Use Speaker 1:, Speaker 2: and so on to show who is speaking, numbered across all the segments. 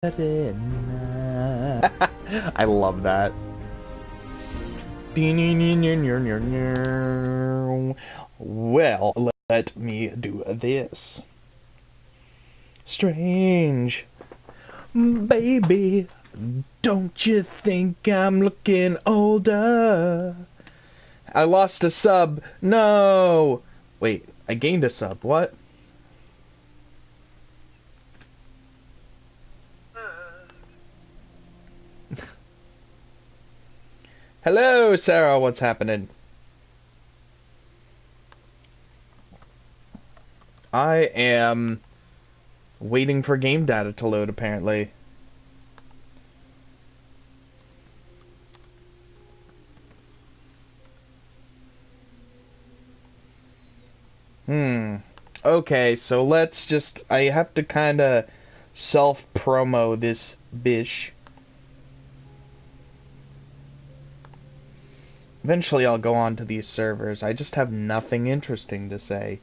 Speaker 1: I love that. Well, let me do this. Strange, baby, don't you think I'm looking older? I lost a sub. No! Wait, I gained a sub. What? Hello, Sarah, what's happening? I am waiting for game data to load, apparently. Okay, so let's just... I have to kinda self-promo this bish. Eventually I'll go on to these servers. I just have nothing interesting to say.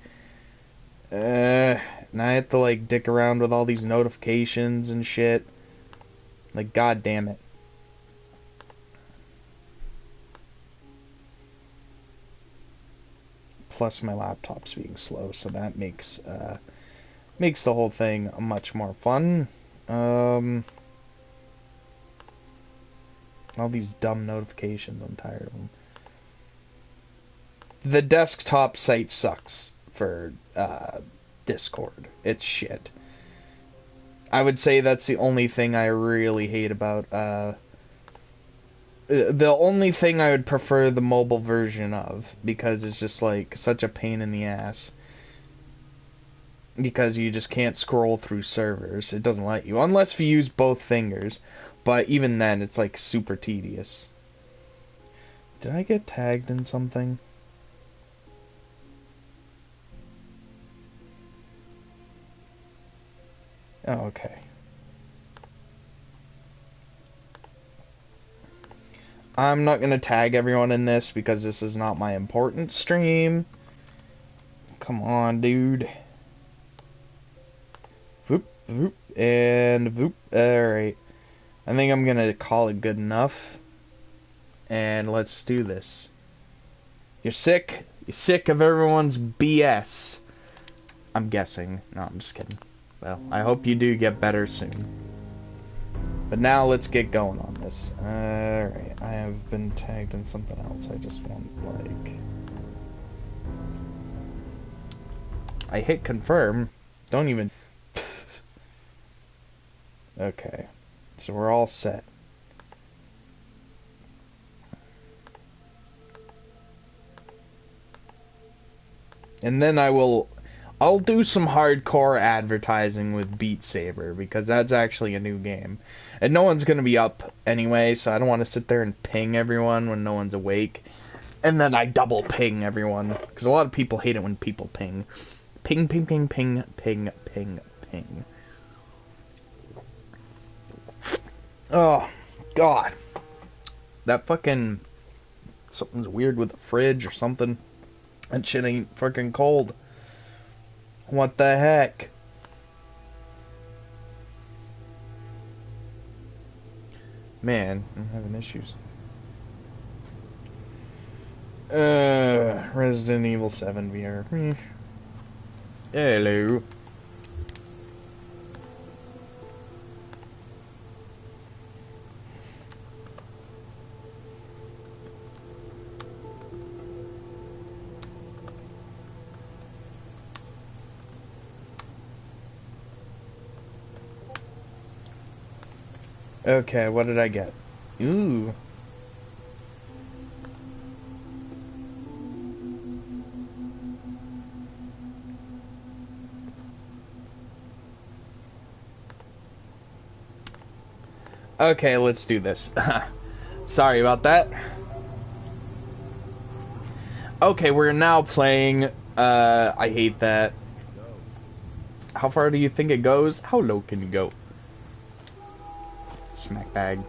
Speaker 1: And I have to, like, dick around with all these notifications and shit. Like, god damn it. Plus my laptop's being slow, so that makes the whole thing much more fun. All these dumb notifications, I'm tired of them. The desktop site sucks for Discord. It's shit. I would say that's the only thing I really hate about the only thing I would prefer the mobile version of, because it's just like such a pain in the ass. Because you just can't scroll through servers. It doesn't let you, unless if you use both fingers. But even then, it's like super tedious. Did I get tagged in something? Oh, okay. I'm not gonna tag everyone in this because this is not my important stream. Come on, dude. Voop, voop, and voop. Alright. I think I'm gonna call it good enough. And let's do this. You're sick? You're sick of everyone's BS. I'm guessing. No, I'm just kidding. Well, I hope you do get better soon. But now let's get going on this. Alright, I have been tagged in something else. I just want, like... I hit confirm. Don't even... Okay. So we're all set. And then I'll do some hardcore advertising with Beat Saber, because that's actually a new game. And no one's gonna be up anyway, so I don't want to sit there and ping everyone when no one's awake. And then I double ping everyone, because a lot of people hate it when people ping. Ping, ping, ping, ping, ping, ping, ping. Oh, God. That fucking... Something's weird with the fridge or something. That shit ain't fucking cold. What the heck? Man, I'm having issues. Resident Evil 7 VR. Hello. Okay, what did I get? Ooh. Okay, let's do this. Sorry about that. Okay, we're now playing, I hate that. How far do you think it goes? How low can you go? Smack bag.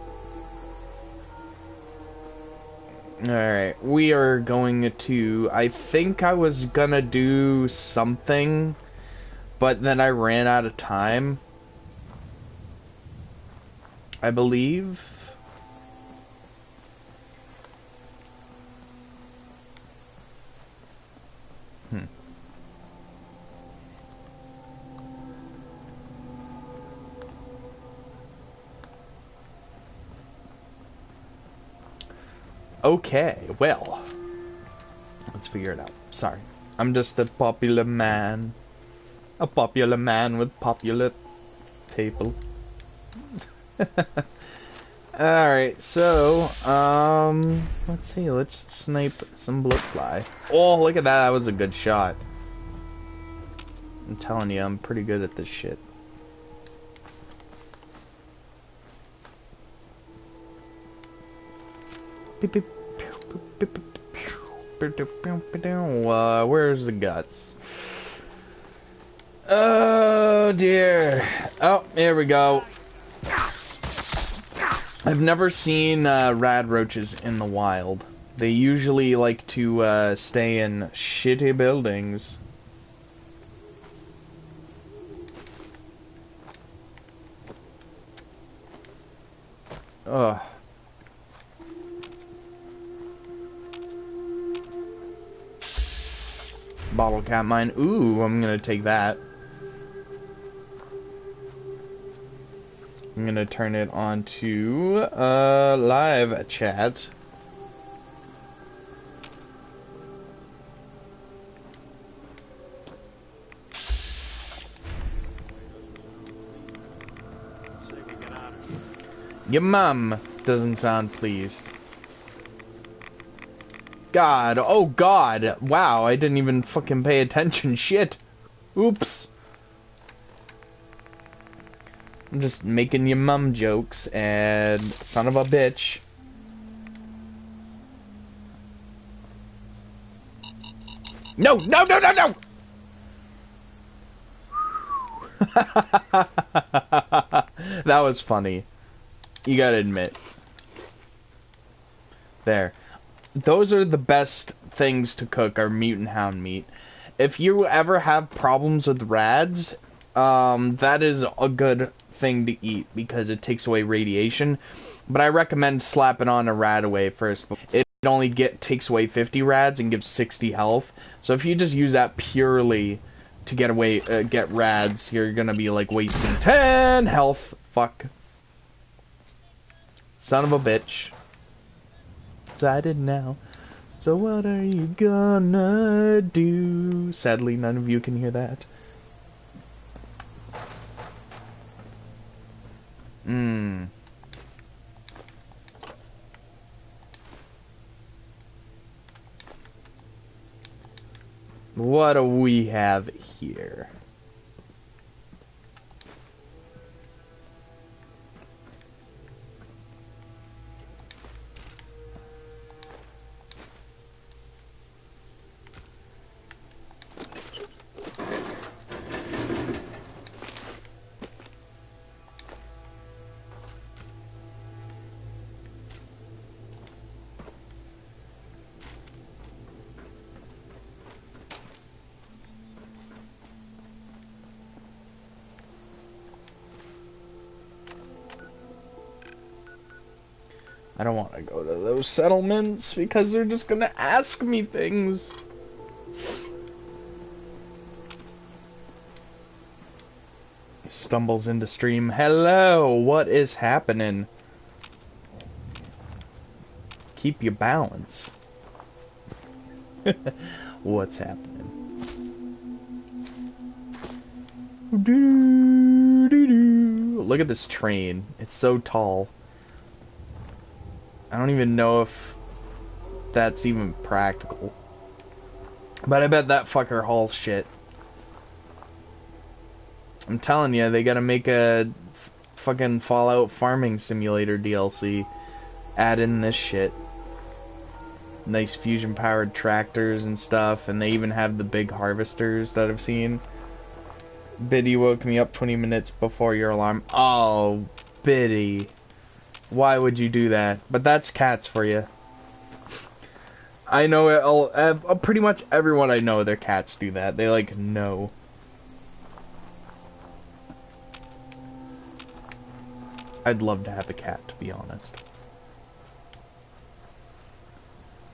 Speaker 1: Alright, we are going to... I think I was gonna do something, but then I ran out of time. I believe. Okay, well, let's figure it out. Sorry, I'm just a popular man. A popular man with popular people. Alright, so, let's see, let's snipe some bloodfly. Oh, look at that, that was a good shot. I'm telling you, I'm pretty good at this shit. Where's the guts? Oh dear. Oh, here we go. I've never seen rad roaches in the wild. They usually like to stay in shitty buildings. Ugh. Bottle cap mine. Ooh, I'm gonna take that. I'm gonna turn it on to live chat. Your mum doesn't sound pleased. God, oh God, wow, I didn't even fucking pay attention, shit. Oops. I'm just making your mum jokes, and son of a bitch. No, no, no, no, no! That was funny. You gotta admit. There. Those are the best things to cook, are mutant hound meat. If you ever have problems with rads, that is a good thing to eat because it takes away radiation. But I recommend slapping on a rad away first. It only takes away 50 rads and gives 60 health. So if you just use that purely to get rads, you're gonna be like wasting 10 health. Fuck. Son of a bitch. Decided now. So what are you gonna do? Sadly, none of you can hear that. What do we have here? I don't want to go to those settlements because they're just gonna ask me things. Stumbles into stream. Hello, what is happening? Keep your balance. What's happening? Look at this train. It's so tall. I don't even know if that's even practical. But I bet that fucker hauls shit. I'm telling you, they gotta make a fucking Fallout Farming Simulator DLC. Add in this shit. Nice fusion-powered tractors and stuff, and they even have the big harvesters that I've seen. Biddy woke me up 20 minutes before your alarm. Oh, Biddy. Why would you do that? But that's cats for you. I know it. Pretty much everyone I know, their cats do that. They like know. I'd love to have a cat, to be honest.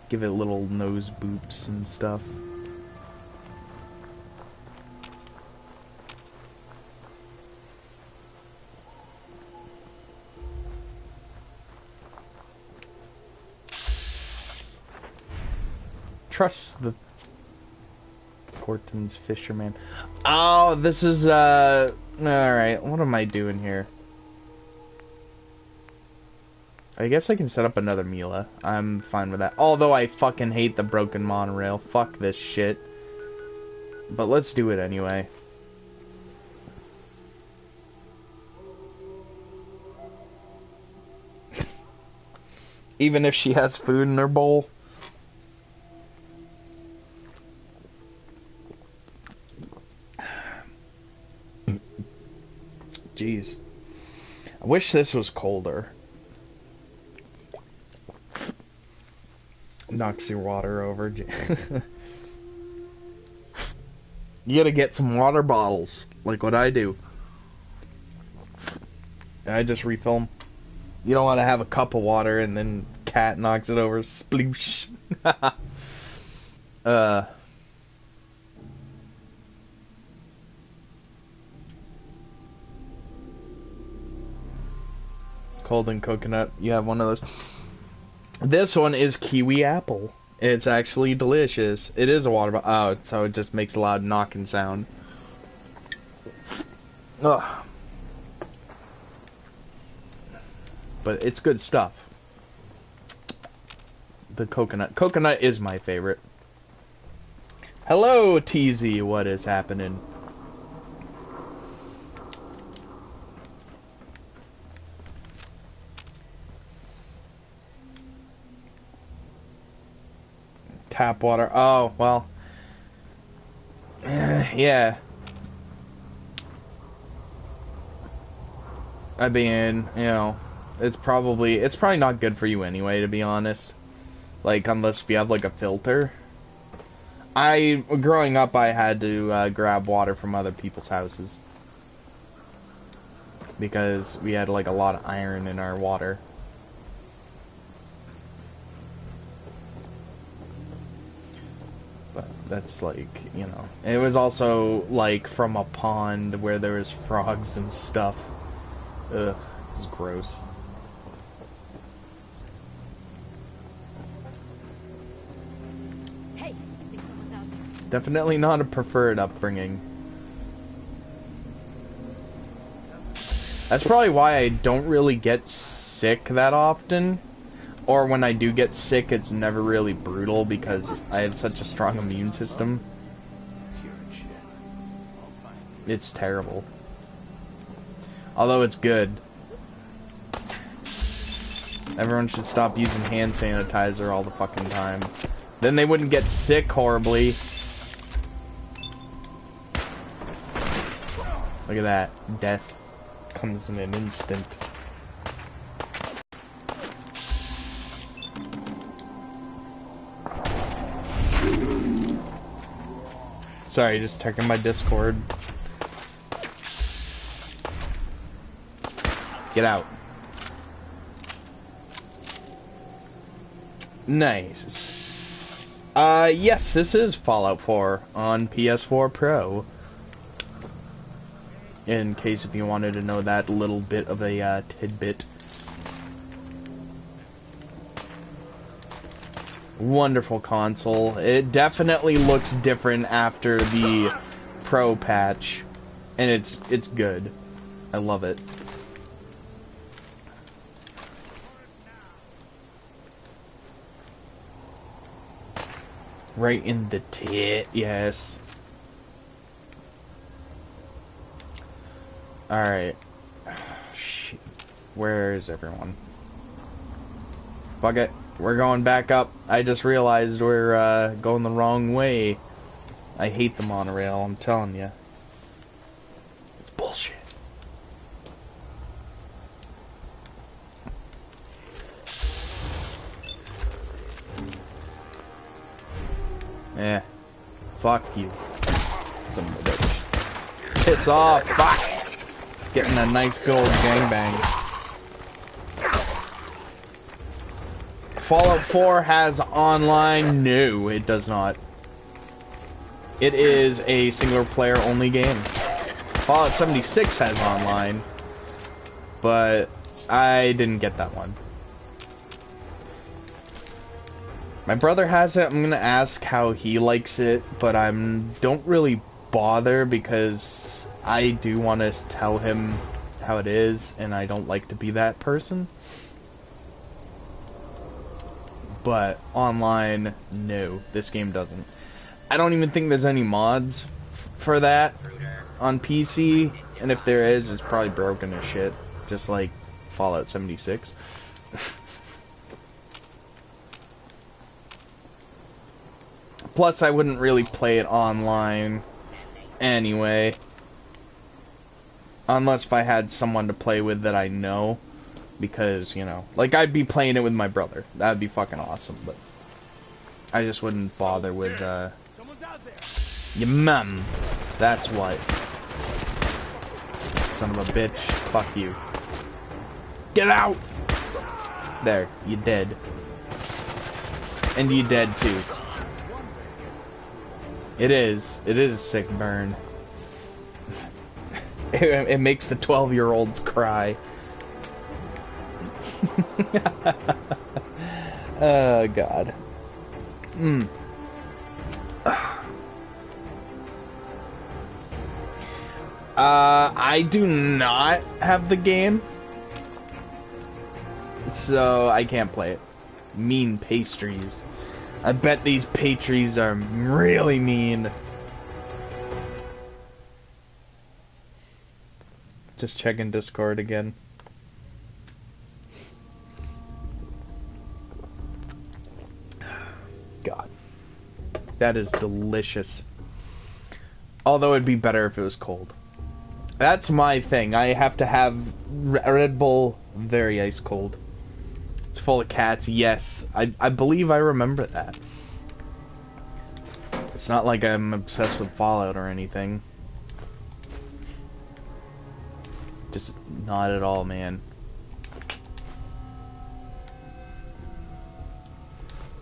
Speaker 1: Give it little nose boops and stuff. Trust the Horton's fisherman. Oh, this is alright, what am I doing here? I guess I can set up another Mila. I'm fine with that. Although I fucking hate the broken monorail. Fuck this shit. But let's do it anyway. Even if she has food in her bowl. Jeez. I wish this was colder. Knocks your water over. You gotta get some water bottles, like what I do. I just refill them. You don't want to have a cup of water and then cat knocks it over. Sploosh. Cold and coconut. You have one of those. This one is kiwi apple. It's actually delicious. It is a water bottle. Oh, so it just makes a loud knocking sound. Ugh. But it's good stuff. The coconut. Coconut is my favorite. Hello, TZ. What is happening? Tap water. Oh, well. Yeah. I mean, you know, it's probably not good for you anyway, to be honest. Like, unless you have, like, a filter. Growing up, I had to grab water from other people's houses. Because we had, like, a lot of iron in our water. But that's, like, you know. It was also, like, from a pond where there was frogs and stuff. Ugh, it was gross.
Speaker 2: Hey, I think someone's out there.
Speaker 1: Definitely not a preferred upbringing. That's probably why I don't really get sick that often. Or when I do get sick, it's never really brutal because I had such a strong immune system. It's terrible. Although it's good. Everyone should stop using hand sanitizer all the fucking time. Then they wouldn't get sick horribly. Look at that. Death comes in an instant. Sorry, just checking my Discord. Get out. Nice. Yes, this is Fallout 4 on PS4 Pro. In case if you wanted to know that little bit of a tidbit. Wonderful console. It definitely looks different after the Pro patch, and it's good. I love it. Right in the tit, yes. Alright. Shit. Where is everyone? Fuck it. We're going back up. I just realized we're going the wrong way. I hate the monorail, I'm telling you. It's bullshit. Yeah. Fuck you. Some bitch. Piss off. Fuck. Getting a nice good old gangbang. Fallout 4 has online? No, it does not. It is a single player only game. Fallout 76 has online, but I didn't get that one. My brother has it. I'm gonna ask how he likes it, but don't really bother because I do want to tell him how it is, and I don't like to be that person. But online, no, this game doesn't. I don't even think there's any mods for that on PC, and if there is, it's probably broken as shit, just like Fallout 76. Plus, I wouldn't really play it online anyway, unless if I had someone to play with that I know, because, you know, like, I'd be playing it with my brother. That'd be fucking awesome, but I just wouldn't bother with, your mum. That's what. Son of a bitch. Fuck you. Get out! There, you dead. And you dead too. It is a sick burn. It makes the 12-year-olds cry. Oh, God. I do not have the game, so I can't play it. Mean pastries. I bet these pastries are really mean. Just checking Discord again. God. That is delicious. Although it'd be better if it was cold. That's my thing. I have to have Red Bull very ice cold. It's full of cats, yes. I believe I remember that. It's not like I'm obsessed with Fallout or anything. Just not at all, man.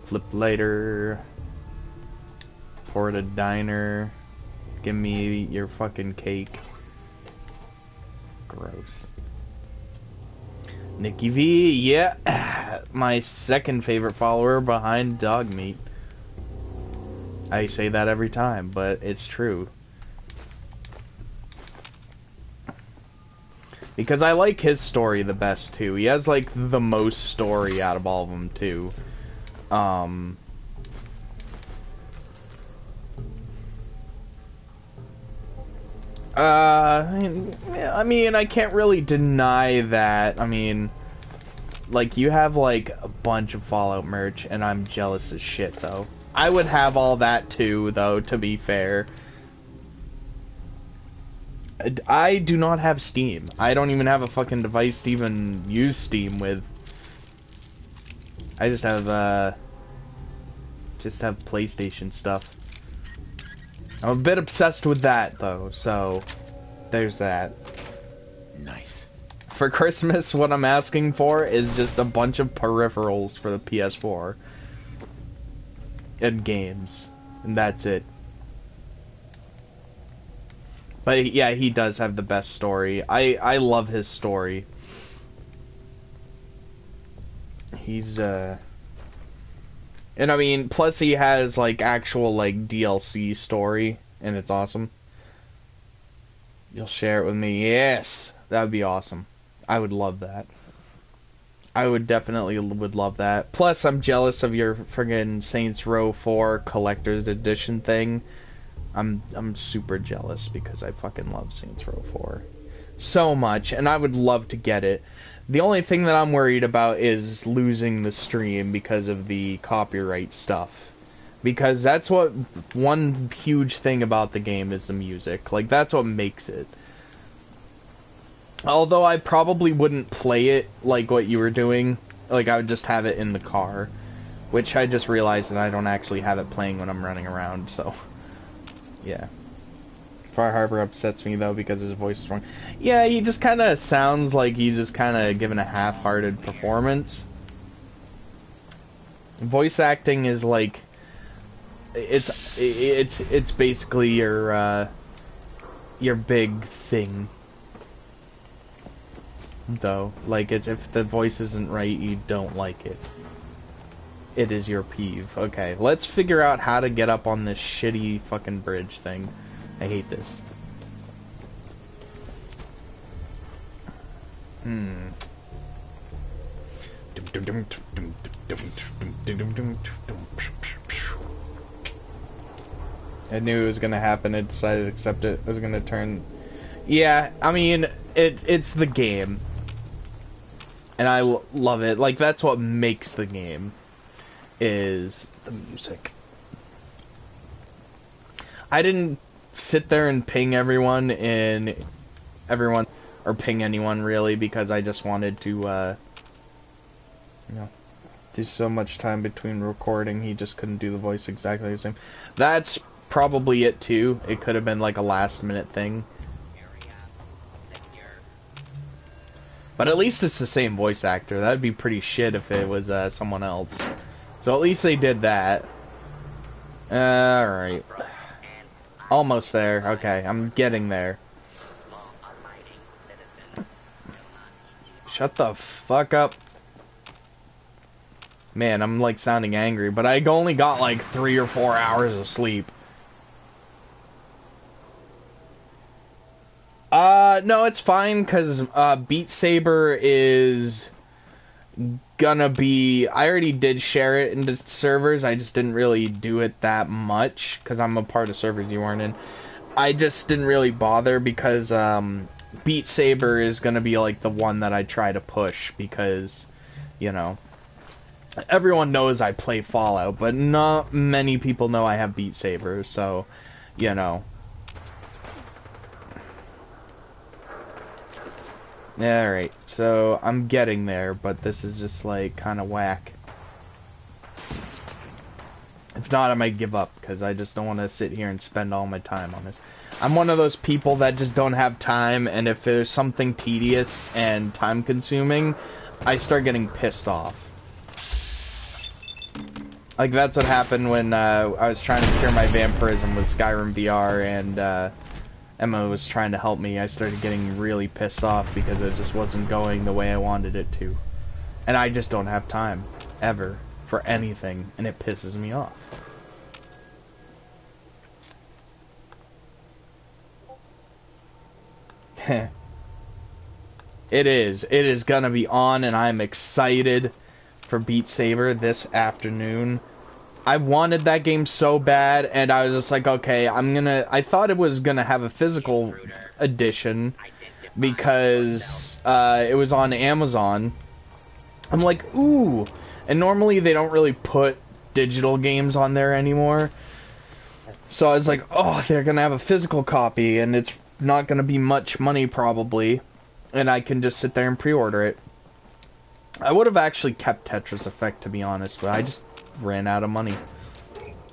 Speaker 1: Flip later. Port a diner. Give me your fucking cake. Gross. Nikki V, yeah, my second favorite follower behind Dog Meat. I say that every time, but it's true. Because I like his story the best too. He has like the most story out of all of them too. I mean, I can't really deny that. I mean, like, you have, like, a bunch of Fallout merch, and I'm jealous as shit, though. I would have all that, too, though, to be fair. I do not have Steam. I don't even have a fucking device to even use Steam with. I just have PlayStation stuff. I'm a bit obsessed with that, though, so there's that.
Speaker 3: Nice.
Speaker 1: For Christmas, what I'm asking for is just a bunch of peripherals for the PS4. And games. And that's it. But yeah, he does have the best story. I love his story. He's, and I mean, plus he has, like, actual, like, DLC story, and it's awesome. You'll share it with me. Yes! That would be awesome. I would love that. I would definitely would love that. Plus, I'm jealous of your friggin' Saints Row 4 Collector's Edition thing. I'm super jealous because I fucking love Saints Row 4 so much, and I would love to get it. The only thing that I'm worried about is losing the stream because of the copyright stuff. Because that's what, one huge thing about the game is the music. Like, that's what makes it. Although I probably wouldn't play it like what you were doing. Like, I would just have it in the car. Which I just realized that I don't actually have it playing when I'm running around, so... Yeah. Far Harbor upsets me, though, because his voice is wrong. Yeah, he just kind of sounds like he's just kind of giving a half-hearted performance. Voice acting is like it's basically your big thing. Though, like, it's if the voice isn't right, you don't like it. It is your peeve. Okay, let's figure out how to get up on this shitty fucking bridge thing. I hate this. I knew it was gonna happen. I decided to accept it. I was gonna turn... Yeah, I mean, it's the game. And I love it. Like, that's what makes the game. Is the music. I didn't sit there and ping everyone or ping anyone really, because I just wanted to, you know, there's so much time between recording, he just couldn't do the voice exactly the same. That's probably it too. It could have been like a last minute thing. But at least it's the same voice actor. That'd be pretty shit if it was someone else. So at least they did that. Alright. Almost there. Okay, I'm getting there. Shut the fuck up. Man, I'm like sounding angry, but I only got like 3 or 4 hours of sleep. No, it's fine, because Beat Saber is gonna be... I already did share it into servers, I just didn't really do it that much, because I'm a part of servers you weren't in. I just didn't really bother, because Beat Saber is gonna be like the one that I try to push, because, you know, everyone knows I play Fallout, but not many people know I have Beat Saber, so, you know. Alright, so I'm getting there, but this is just like kind of whack. If not, I might give up, because I just don't want to sit here and spend all my time on this. I'm one of those people that just don't have time, and if there's something tedious and time consuming, I start getting pissed off. Like, that's what happened when I was trying to cure my vampirism with Skyrim VR, and Emma was trying to help me. I started getting really pissed off because it just wasn't going the way I wanted it to. And I just don't have time, ever, for anything, and it pisses me off. It is gonna be on, and I'm excited for Beat Saber this afternoon. I wanted that game so bad, and I was just like, okay, I thought it was gonna have a physical edition, because it was on Amazon. I'm like, ooh, and normally they don't really put digital games on there anymore. So I was like, oh, they're gonna have a physical copy, and it's not gonna be much money probably, and I can just sit there and pre-order it. I would have actually kept Tetris Effect, to be honest, but I just ran out of money.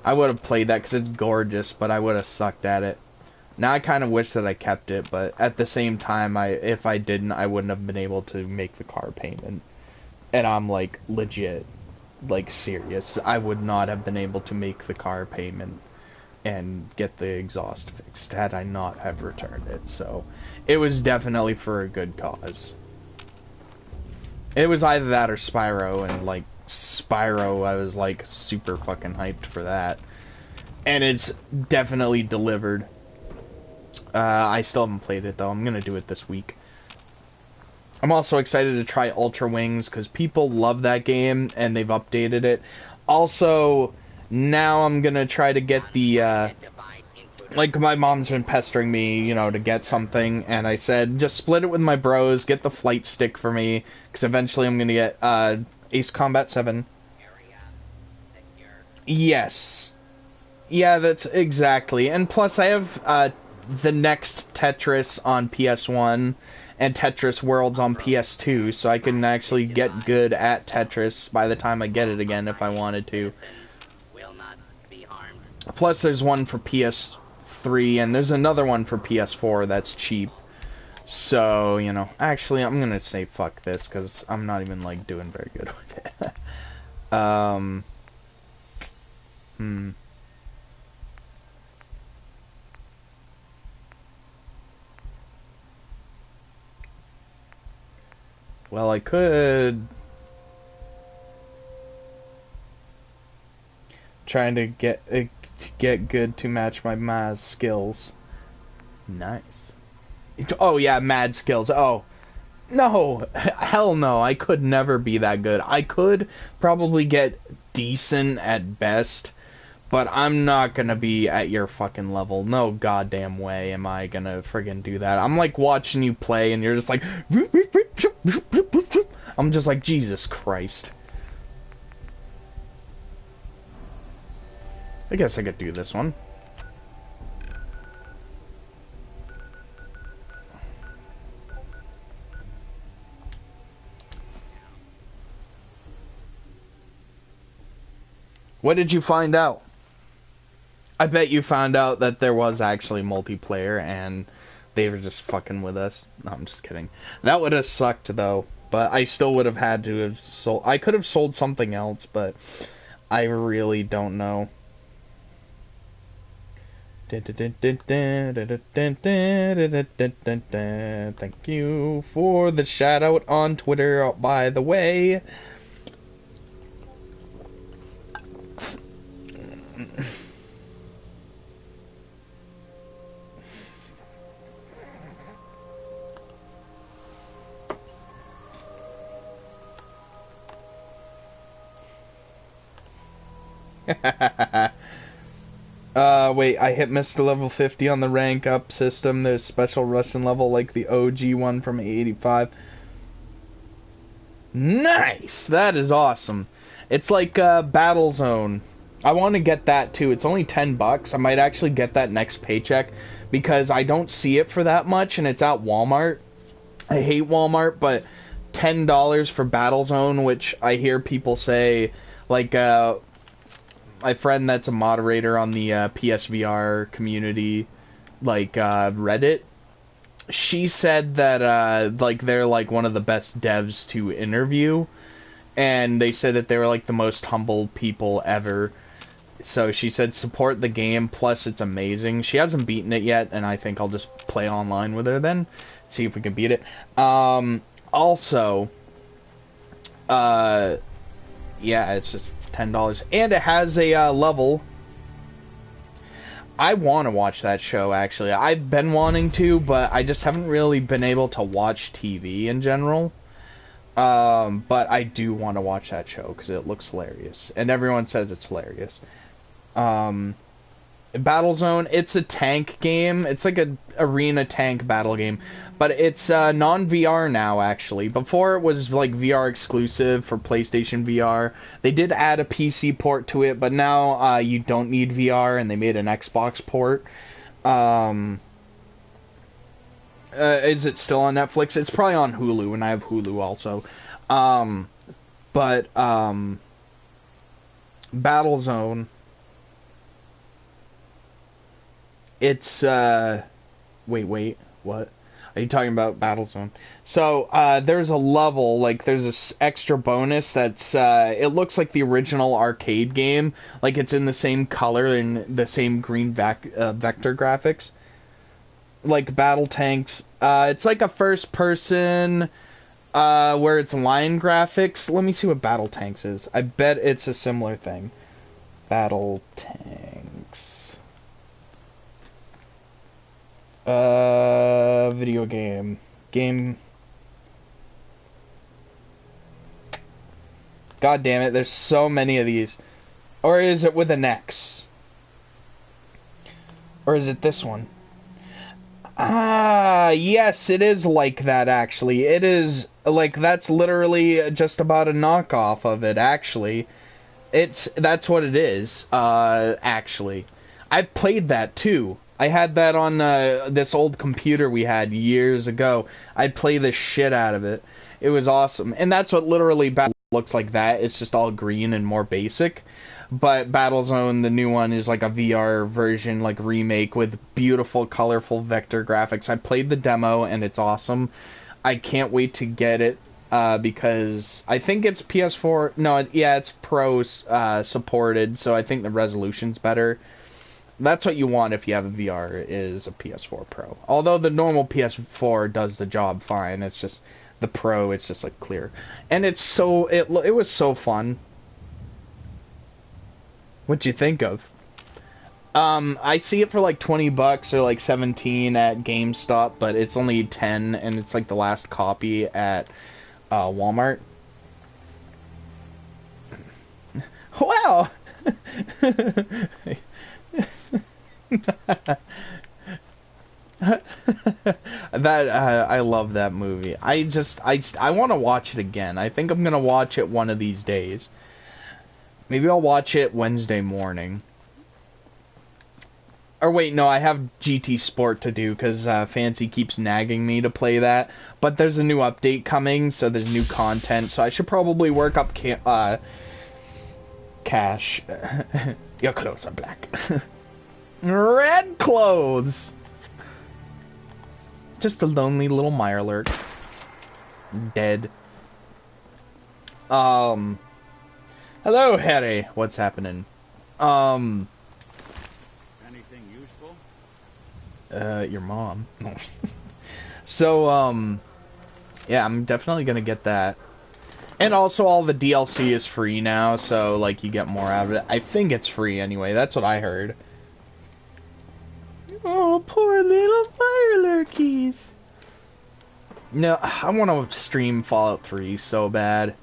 Speaker 1: I would have played that because it's gorgeous, but I would have sucked at it. Now I kind of wish that I kept it, but at the same time, if I didn't, I wouldn't have been able to make the car payment. And I'm like legit, like serious. I would not have been able to make the car payment and get the exhaust fixed had I not have returned it. So it was definitely for a good cause. It was either that or Spyro, and like Spyro, I was like super fucking hyped for that, and it's definitely delivered. I still haven't played it though. I'm gonna do it this week. I'm also excited to try Ultra Wings because people love that game and they've updated it. Also, now I'm gonna try to get the like, my mom's been pestering me, you know, to get something, and I said, just split it with my bros, get the flight stick for me, because eventually I'm gonna get, Ace Combat 7. Yes. Yeah, that's exactly. And plus, I have, the next Tetris on PS1, and Tetris Worlds on PS2, so I can actually get good at Tetris by the time I get it again, if I wanted to. Plus, there's one for PS3, and there's another one for PS4 that's cheap. So, you know, actually, I'm gonna say fuck this, because I'm not even, like, doing very good with it. Um, hmm. Well, I could trying to get good to match my Maz skills. Nice. Oh yeah, mad skills. Oh no, hell no! I could never be that good. I could probably get decent at best, but I'm not gonna be at your fucking level. No goddamn way am I gonna friggin' do that. I'm like watching you play, and you're just like, I'm just like, Jesus Christ. I guess I could do this one. What did you find out? I bet you found out that there was actually multiplayer and they were just fucking with us. No, I'm just kidding. That would have sucked though, but I still would have had to have sold. I could have sold something else, but I really don't know. Thank you for the shout out on Twitter, by the way. Wait, I hit Mr. Level 50 on the rank up system. There's special Russian level like the OG one from 85. Nice! That is awesome. It's like Battlezone. I want to get that too. It's only $10. I might actually get that next paycheck because I don't see it for that much and it's at Walmart. I hate Walmart, but $10 for Battlezone, which I hear people say, like, my friend that's a moderator on the PSVR community, like Reddit, she said that like they're like one of the best devs to interview, and they said that they were like the most humble people ever. So she said support the game, plus it's amazing. She hasn't beaten it yet, and I think I'll just play online with her then, see if we can beat it. Also, yeah, it's just $10, and it has a level. I want to watch that show, actually. I've been wanting to, but I just haven't really been able to watch TV in general. But I do want to watch that show because it looks hilarious, and everyone says it's hilarious. Battlezone, it's a tank game. It's like a arena tank battle game, but it's non-VR now, actually. Before it was like VR exclusive for PlayStation VR. They did add a PC port to it, but now you don't need VR, and they made an Xbox port. Is it still on Netflix? It's probably on Hulu, and I have Hulu also. But Battlezone, it's wait, what? Are you talking about Battlezone? So, there's a level, like, there's this extra bonus that's, it looks like the original arcade game. Like, it's in the same color and the same green vector graphics. Like, Battle Tanks. It's like a first person, where it's line graphics. Let me see what Battle Tanks is. I bet it's a similar thing. Battle Tanks. Video game. God damn it, there's so many of these. Or is it with an X? Or is it this one? Ah, yes, it is like that, actually. It is, like, that's literally just about a knockoff of it, actually. That's what it is, actually. I've played that, too. I had that on this old computer we had years ago. I'd play the shit out of it. It was awesome. And that's what literally Battle looks like that. It's just all green and more basic. But Battlezone, the new one, is like a VR version, like remake with beautiful, colorful vector graphics. I played the demo and it's awesome. I can't wait to get it because I think it's PS4. No, yeah, it's Pro supported, so I think the resolution's better. That's what you want if you have a VR, is a PS4 Pro. Although the normal PS4 does the job fine, it's just the Pro, it's just like clear. And it's so it was so fun. What'd you think of? I see it for like $20 or like 17 at GameStop, but it's only 10, and it's like the last copy at Walmart. Wow. That I love that movie. I want to watch it again. I think I'm gonna watch it one of these days. Maybe I'll watch it Wednesday morning. Or wait, no, I have GT Sport to do because Fancy keeps nagging me to play that. But there's a new update coming, so there's new content. So I should probably work up cash. Your clothes are black. Red clothes. Just a lonely little mirelurk. Dead. Hello, Harry. What's happening?
Speaker 3: Anything useful?
Speaker 1: Your mom. So, yeah, I'm definitely gonna get that. And also, all the DLC is free now, so, like, you get more out of it. I think it's free anyway. That's what I heard. Oh, poor little firelurkies. No, I want to stream Fallout 3 so bad.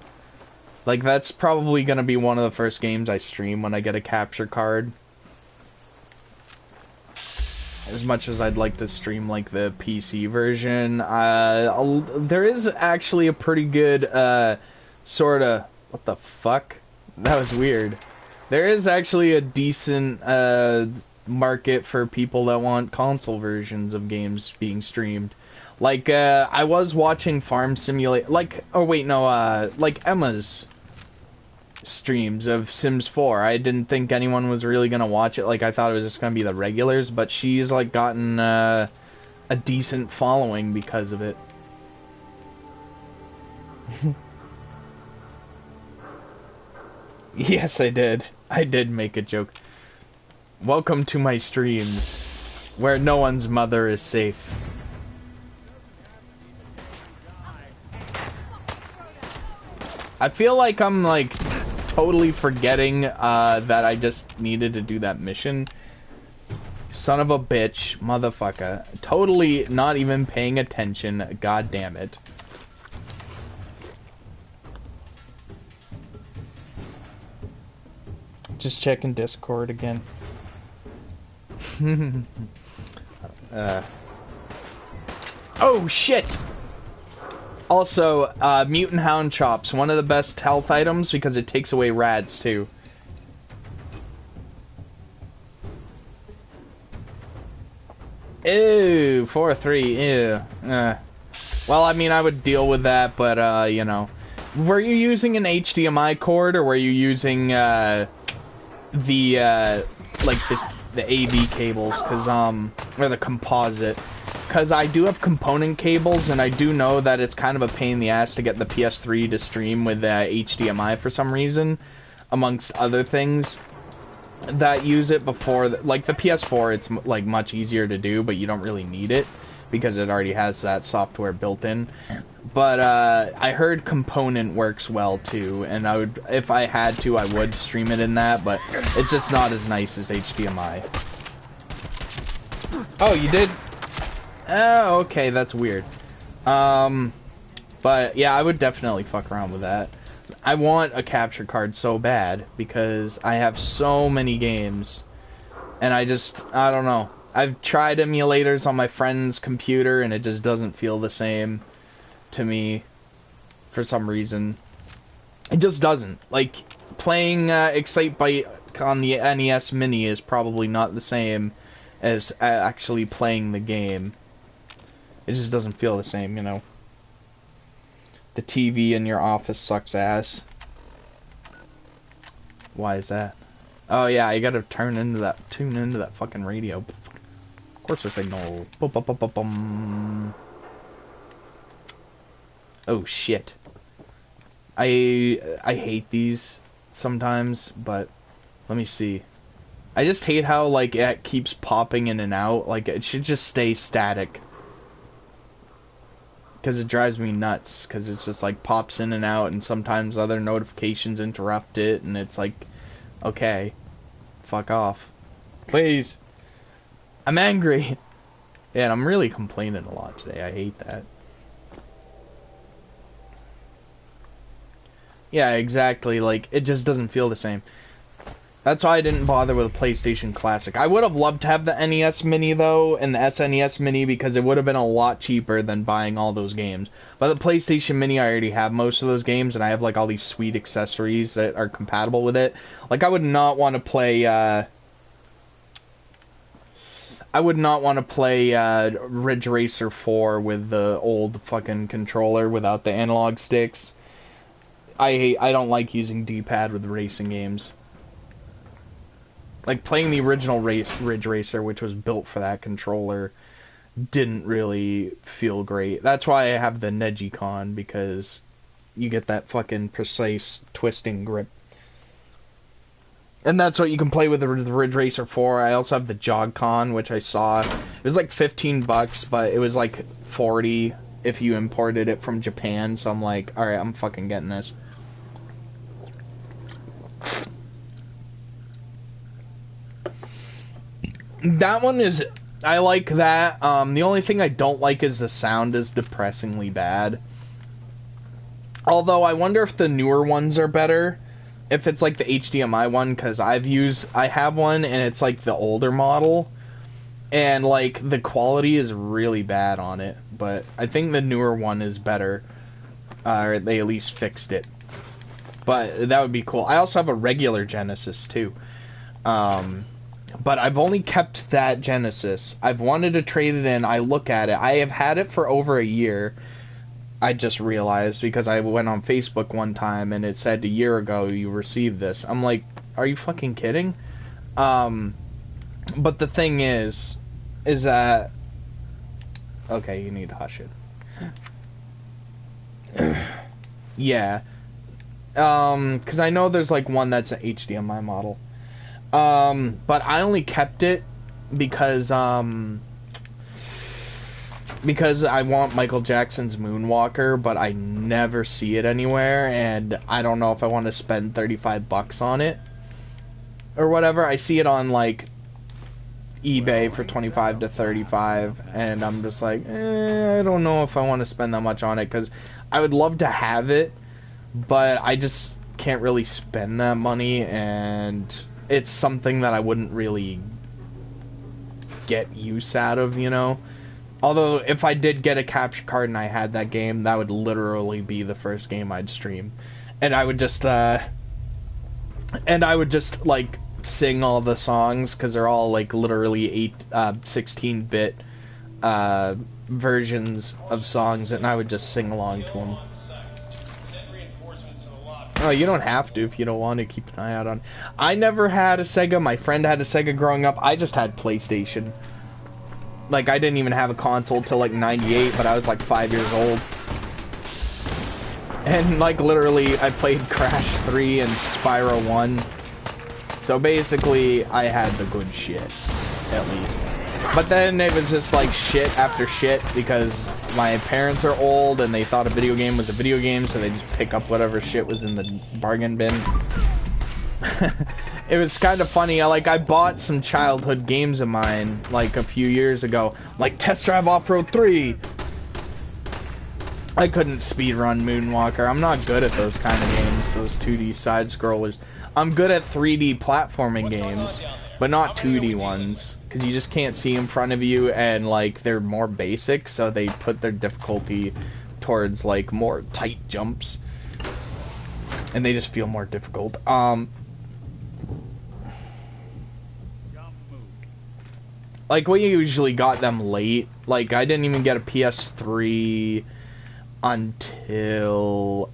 Speaker 1: Like, that's probably gonna be one of the first games I stream when I get a capture card. As much as I'd like to stream, like, the PC version, there is actually a pretty good, sorta... What the fuck? That was weird. There is actually a decent, market for people that want console versions of games being streamed. Like, I was watching Farm Simulator... Like, oh wait, no, like Emma's streams of Sims 4. I didn't think anyone was really gonna watch it. Like, I thought it was just gonna be the regulars, but she's, like, gotten, a decent following because of it. Yes, I did. I did make a joke. Welcome to my streams, where no one's mother is safe. I feel like I'm, like, totally forgetting, that I just needed to do that mission. Son of a bitch, motherfucker. Totally not even paying attention, god damn it. Just checking Discord again. Oh shit! Also, Mutant Hound Chops, one of the best health items because it takes away rads too. Ew, 4-3, ew. Well, I mean, I would deal with that, but, you know. Were you using an HDMI cord, or were you using, like, the AV cables, or the composite? Because I do have component cables, and I do know that it's kind of a pain in the ass to get the PS3 to stream with HDMI for some reason, amongst other things that use it before. Like, the PS4, it's, like, much easier to do, but you don't really need it, because it already has that software built in. But, I heard component works well, too, and I would, if I had to, I would stream it in that, but it's just not as nice as HDMI. Oh, you did? Oh, okay, that's weird. But, yeah, I would definitely fuck around with that. I want a capture card so bad, because I have so many games, and I don't know. I've tried emulators on my friend's computer, and it just doesn't feel the same to me, for some reason. It just doesn't. Like, playing Excitebike on the NES Mini is probably not the same as actually playing the game. It just doesn't feel the same, you know. The TV in your office sucks ass. Why is that? Oh yeah, you gotta tune into that fucking radio. Of course there's signal. Bum, bum, bum, bum, bum. Oh shit. I hate these sometimes, but let me see. I just hate how like it keeps popping in and out. Like it should just stay static. Because it drives me nuts. Because it's just like pops in and out, and sometimes other notifications interrupt it, and it's like, okay, fuck off, please. I'm angry. Yeah, and I'm really complaining a lot today. I hate that. Yeah, exactly. Like, it just doesn't feel the same. That's why I didn't bother with a PlayStation Classic. I would have loved to have the NES Mini, though, and the SNES Mini, because it would have been a lot cheaper than buying all those games. But the PlayStation Mini, I already have most of those games, and I have, like, all these sweet accessories that are compatible with it. Like, I would not want to play, Ridge Racer 4 with the old fucking controller without the analog sticks. I don't like using D-pad with racing games. Like, playing the original Ridge Racer, which was built for that controller, didn't really feel great. That's why I have the Negicon, because you get that fucking precise twisting grip. And that's what you can play with the Ridge Racer 4. I also have the Jog-Con, which I saw. It was like $15, but it was like 40 if you imported it from Japan. So I'm like, alright, I'm fucking getting this. That one is... I like that. The only thing I don't like is the sound is depressingly bad. Although, I wonder if the newer ones are better. If it's like the HDMI one, because I have one, and it's like the older model. And, like, the quality is really bad on it. But I think the newer one is better. Or they at least fixed it. But that would be cool. I also have a regular Genesis, too. But I've only kept that Genesis. I've wanted to trade it in. I look at it. I have had it for over a year. I just realized because I went on Facebook one time and it said a year ago you received this. I'm like, are you fucking kidding? But the thing is that... Okay, you need to hush it. Yeah. Because I know there's like one that's an HDMI model. But I only kept it because I want Michael Jackson's Moonwalker, but I never see it anywhere, and I don't know if I want to spend $35 on it or whatever. I see it on like eBay for 25 to 35, and I'm just like, I don't know if I want to spend that much on it, because I would love to have it, but I just can't really spend that money, and it's something that I wouldn't really get use out of, you know? Although, if I did get a capture card and I had that game, that would literally be the first game I'd stream. And I would just, like, sing all the songs, because they're all, like, literally 16-bit, versions of songs, and I would just sing along to them. Oh, you don't have to if you don't want to. Keep an eye out on... I never had a Sega. My friend had a Sega growing up. I just had PlayStation. Like, I didn't even have a console till, like, 98, but I was, like, 5 years old. And, like, literally, I played Crash 3 and Spyro 1. So, basically, I had the good shit. At least. But then it was just, like, shit after shit, because my parents are old, and they thought a video game was a video game, so they just pick up whatever shit was in the bargain bin. It was kind of funny. I bought some childhood games of mine, like, a few years ago. Like, Test Drive Off-Road 3! I couldn't speedrun Moonwalker. I'm not good at those kind of games, those 2D side-scrollers. I'm good at 3D platforming games, but not 2D ones. Because you just can't see in front of you, and, like, they're more basic, so they put their difficulty towards, like, more tight jumps. And they just feel more difficult. Like, we usually got them late. Like, I didn't even get a PS3 until,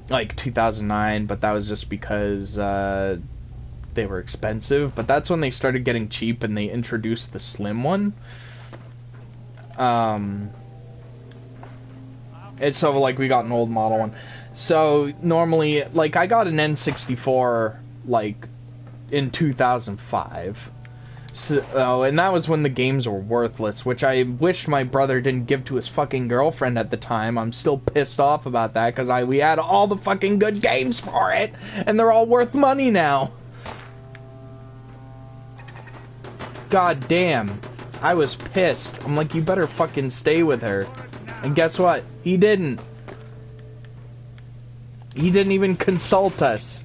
Speaker 1: like, 2009, but that was just because, they were expensive, but that's when they started getting cheap and they introduced the slim one. And so, like, we got an old model one. So, normally, like, I got an N64, like, in 2005. So, and that was when the games were worthless, which I wish my brother didn't give to his fucking girlfriend at the time. I'm still pissed off about that, because we had all the fucking good games for it, and they're all worth money now. God damn. I was pissed. I'm like, you better fucking stay with her. And guess what? He didn't. He didn't even consult us.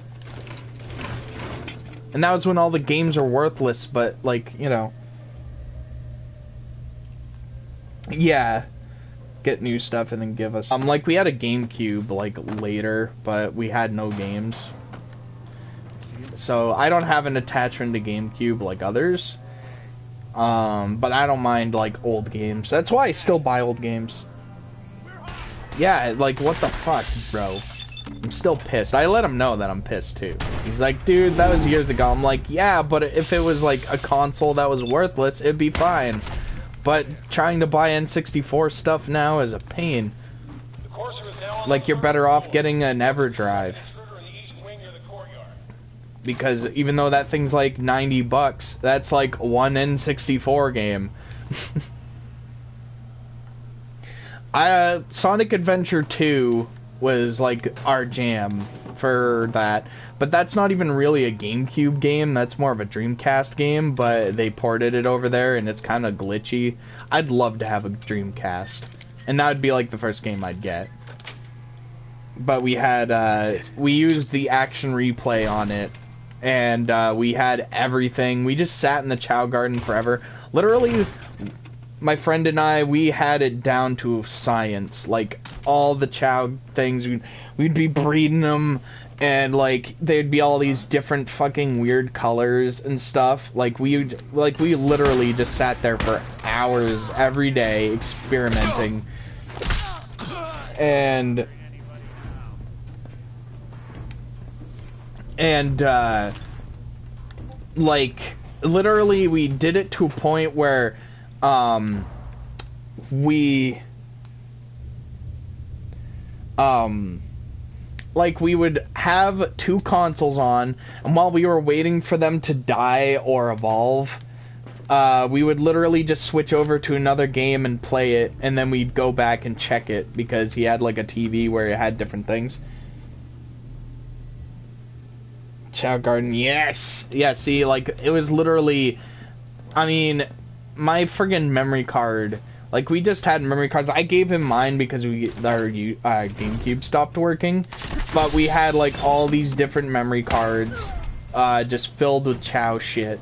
Speaker 1: And that was when all the games are worthless, but, like, you know. Yeah. Get new stuff and then give us... like, we had a GameCube, like, later, but we had no games. So, I don't have an attachment to GameCube like others. But I don't mind, like, old games. That's why I still buy old games. Yeah, like, what the fuck, bro? I'm still pissed. I let him know that I'm pissed, too. He's like, dude, that was years ago. I'm like, yeah, but if it was, like, a console that was worthless, it'd be fine. But trying to buy N64 stuff now is a pain. Like, you're better off getting an EverDrive. Because even though that thing's like $90, that's like one N64 game. Sonic Adventure 2 was like our jam for that. But that's not even really a GameCube game, that's more of a Dreamcast game, but they ported it over there and it's kind of glitchy. I'd love to have a Dreamcast. And that would be like the first game I'd get. But we had, we used the action replay on it. And we had everything. We just sat in the Chow Garden forever. Literally, my friend and I, we had it down to science. Like, all the Chow things, we'd be breeding them, and, like, there'd be all these different fucking weird colors and stuff. Like, we literally just sat there for hours every day experimenting. And like, literally, we did it to a point where, like, we would have two consoles on, and while we were waiting for them to die or evolve, we would literally just switch over to another game and play it, and then we'd go back and check it, because he had, like, a TV where it had different things. Chow Garden, yes! Yeah, see, like, it was literally... I mean, my friggin' memory card... Like, we just had memory cards. I gave him mine because our GameCube stopped working. But we had, like, all these different memory cards just filled with Chow shit.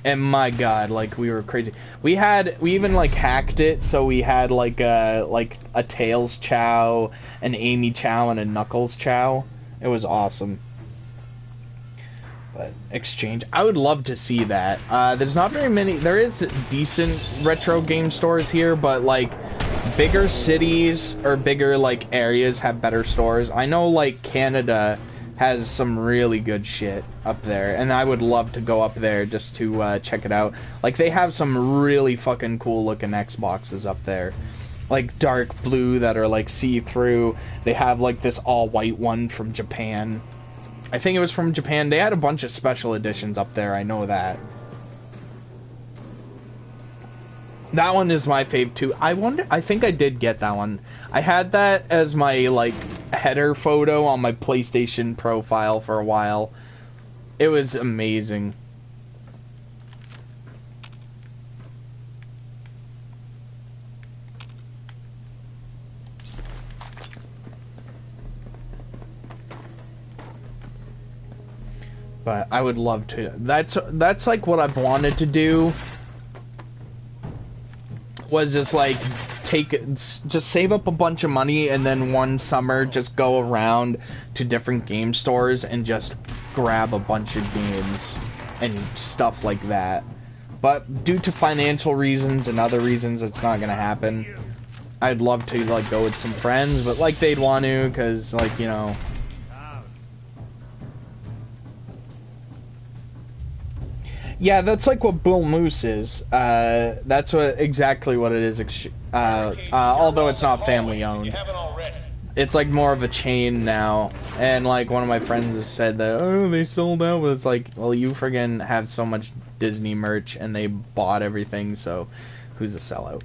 Speaker 1: And my god, like, we were crazy. We even, like, hacked it, so we had, like a Tails Chow, an Amy Chow, and a Knuckles Chow. It was awesome. But exchange, I would love to see that. There's not very many. There is decent retro game stores here, but like bigger cities or bigger like areas have better stores. I know like Canada has some really good shit up there, and I would love to go up there just to check it out. Like they have some really fucking cool looking Xboxes up there. Like dark blue that are like see-through. They have like this all white one from Japan. I think it was from Japan. They had a bunch of special editions up there, I know that. That one is my fave too. I think I did get that one. I had that as my, like, header photo on my PlayStation profile for a while. It was amazing. But I would love to. That's like what I've wanted to do. Was just like just save up a bunch of money and then one summer just go around to different game stores and just grab a bunch of games and stuff like that. But due to financial reasons and other reasons, it's not gonna happen. I'd love to like go with some friends, but like they'd want to, cause like, you know. Yeah, that's like what Bull Moose is. That's exactly what it is. Although it's not family owned. It's like more of a chain now. And like one of my friends has said that, oh, they sold out. But it's like, well, you friggin' have so much Disney merch and they bought everything, so who's a sellout?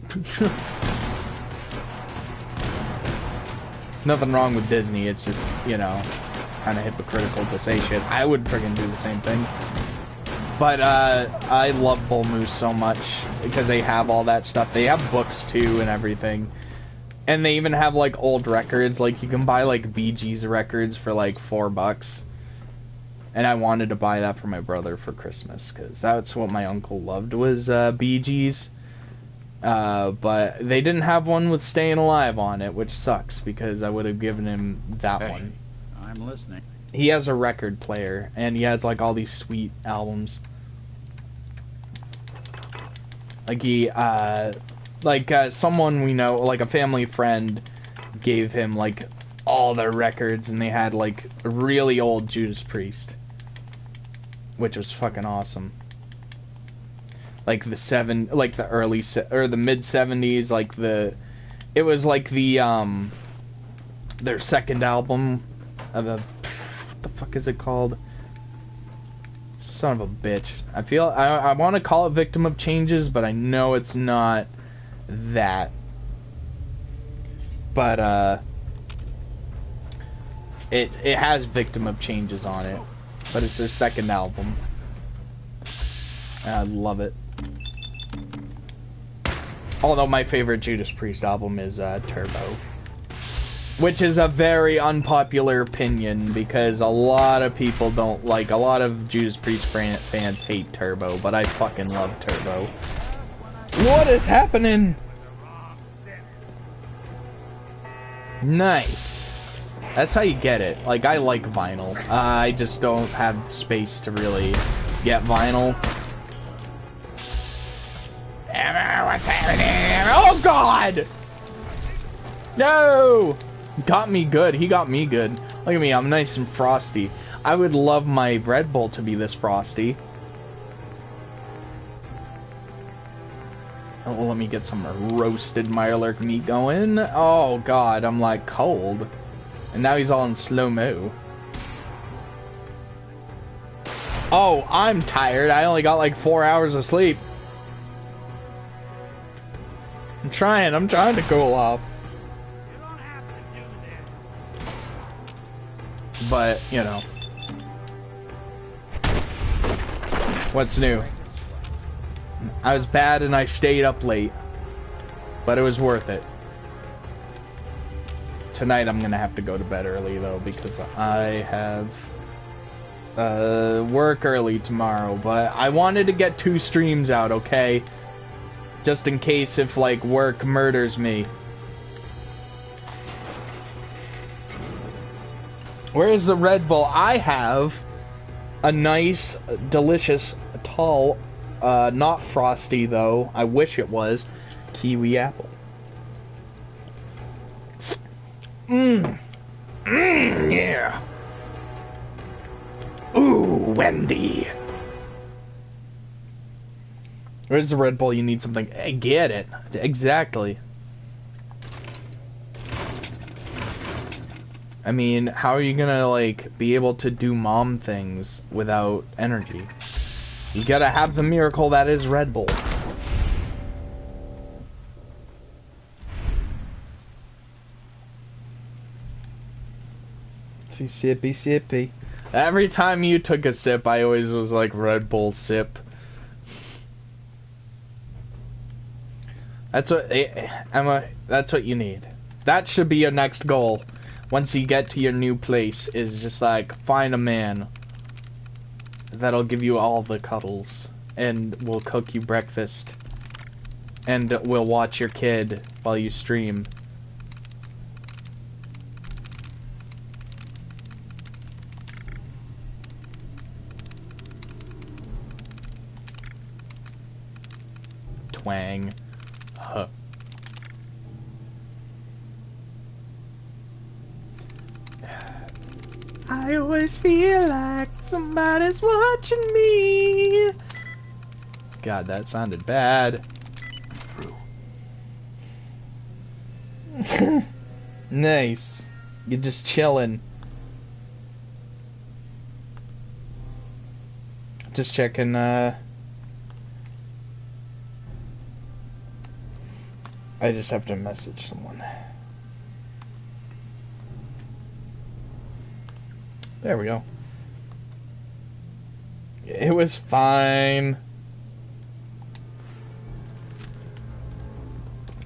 Speaker 1: Nothing wrong with Disney, it's just, you know, kind of hypocritical to say shit. I would friggin' do the same thing. But I love Bull Moose so much because they have all that stuff. They have books too and everything. And they even have like old records. Like you can buy like Bee Gees records for like $4. And I wanted to buy that for my brother for Christmas because that's what my uncle loved was Bee Gees. But they didn't have one with Staying Alive on it, which sucks because I would have given him that one.
Speaker 3: I'm listening.
Speaker 1: He has a record player and he has like all these sweet albums. Like he, someone we know, like a family friend, gave him like all their records, and they had like a really old Judas Priest, which was fucking awesome. Like the the mid '70s, it was like their second album of what the fuck is it called? Son of a bitch. I want to call it Victim of Changes, but I know it's not that. But it has Victim of Changes on it, but it's their second album. I love it. Although my favorite Judas Priest album is Turbo. Which is a very unpopular opinion because a lot of people don't like, a lot of Judas Priest fans hate Turbo, but I fucking love Turbo. What is happening? Nice. That's how you get it. Like, I like vinyl. I just don't have space to really get vinyl. What's happening? Oh god! No! Got me good. He got me good. Look at me. I'm nice and frosty. I would love my Red Bull to be this frosty. Oh, let me get some roasted Mirelurk meat going. Oh god, I'm like cold. And now he's all in slow-mo. Oh, I'm tired. I only got like 4 hours of sleep. I'm trying to cool off. But, you know. What's new? I was bad and I stayed up late. But it was worth it. Tonight I'm gonna have to go to bed early though because I have work early tomorrow. But I wanted to get 2 streams out, okay? Just in case if, like, work murders me. Where's the Red Bull? I have a nice, delicious, tall, not frosty though, I wish it was, kiwi apple. Yeah. Ooh, Wendy. Where's the Red Bull? You need something. I get it. Exactly. I mean, how are you gonna, like, be able to do mom things without energy? You gotta have the miracle that is Red Bull. See, sippy, sippy. Every time you took a sip, I always was like, Red Bull sip. That's what, Emma, that's what you need. That should be your next goal. Once you get to your new place, is just like, find a man that'll give you all the cuddles, and will cook you breakfast, and will watch your kid while you stream. Twang. Huh. I always feel like somebody's watching me. God, that sounded bad.
Speaker 3: Through.
Speaker 1: Nice. You're just chilling. Just checking, I just have to message someone. There we go. It was fine.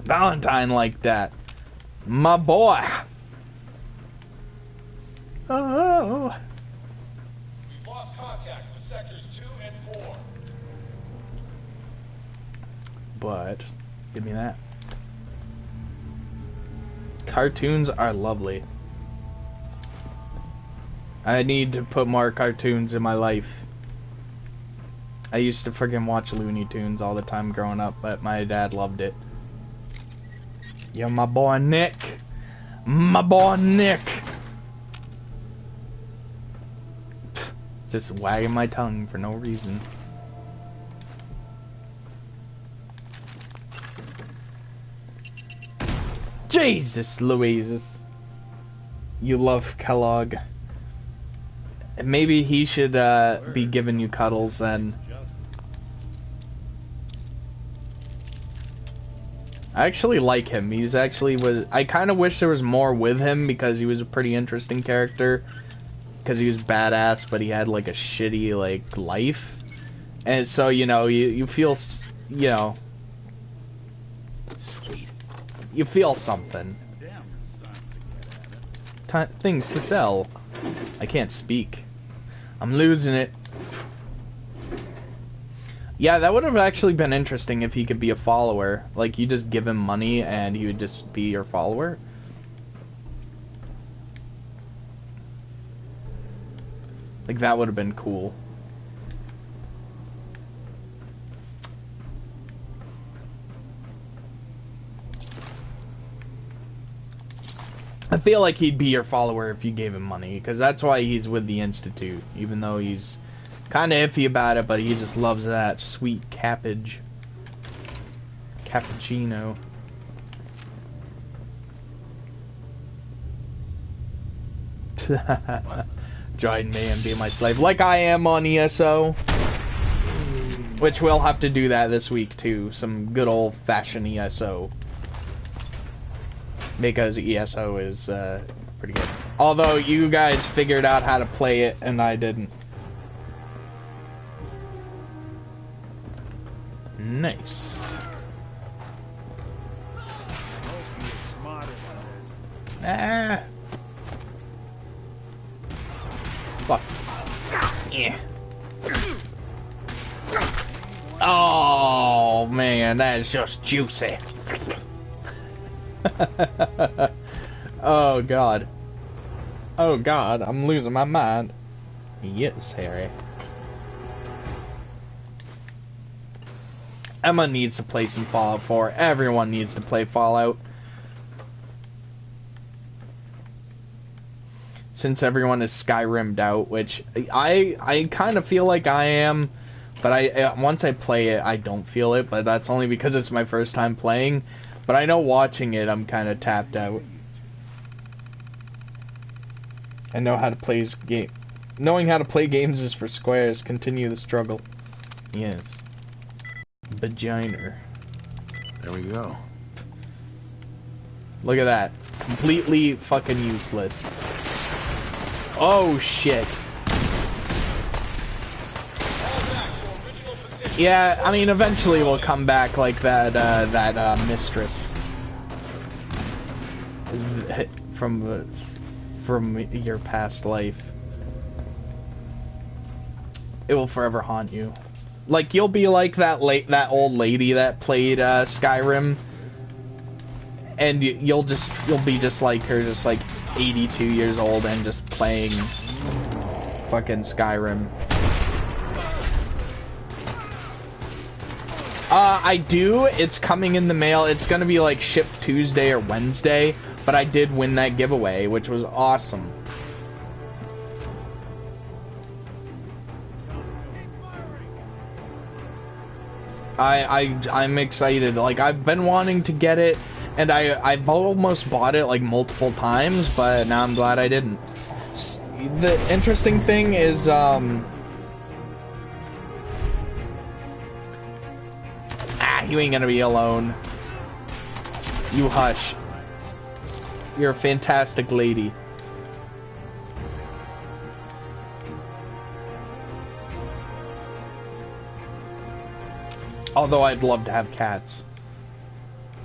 Speaker 1: Valentine like that. My boy. Oh.
Speaker 4: We've lost contact with sectors 2 and 4.
Speaker 1: But, give me that. Cartoons are lovely. I need to put more cartoons in my life. I used to friggin' watch Looney Tunes all the time growing up, but my dad loved it. Yo, my boy Nick. My boy Nick. Just wagging my tongue for no reason. Jesus Louises. You love Kellogg. Maybe he should be giving you cuddles then. I actually like him. He's actually I kind of wish there was more with him because he was a pretty interesting character. Because he was badass, but he had like a shitty like life. And so, you know, you feel, you know,
Speaker 3: Sweet.
Speaker 1: you feel something. Things to sell. I can't speak. I'm losing it. Yeah, that would have actually been interesting if he could be a follower. Like, you just give him money and he would just be your follower. Like, that would have been cool. I feel like he'd be your follower if you gave him money, because that's why he's with the Institute, even though he's kind of iffy about it, but he just loves that sweet cabbage. Cappuccino. Join me and be my slave, like I am on ESO. Which we'll have to do that this week too, some good old-fashioned ESO. Because ESO is pretty good. Although you guys figured out how to play it and I didn't. Nice. Ah. Fuck. Yeah. Oh man, that is just juicy. Oh god. Oh god, I'm losing my mind. Yes, Harry. Emma needs to play some Fallout 4. Everyone needs to play Fallout. Since everyone is Skyrimmed out, which I kind of feel like I am, but once I play it, I don't feel it, but that's only because it's my first time playing. But I know watching it, I'm kind of tapped out. I know how to play game. Knowing how to play games is for squares. Continue the struggle. Yes. Vagina.
Speaker 3: There we go.
Speaker 1: Look at that. Completely fucking useless. Oh shit. Yeah, I mean, eventually we'll come back like that mistress from your past life. It will forever haunt you. Like, you'll be like that old lady that played Skyrim, and you'll be just like her, just like 82 years old and just playing fucking Skyrim. I do. It's coming in the mail. It's gonna be like shipped Tuesday or Wednesday, but I did win that giveaway, which was awesome. I'm excited. Like, I've been wanting to get it, and I've almost bought it like multiple times, but now I'm glad I didn't. The interesting thing is, you ain't gonna be alone. You hush. You're a fantastic lady. Although I'd love to have cats.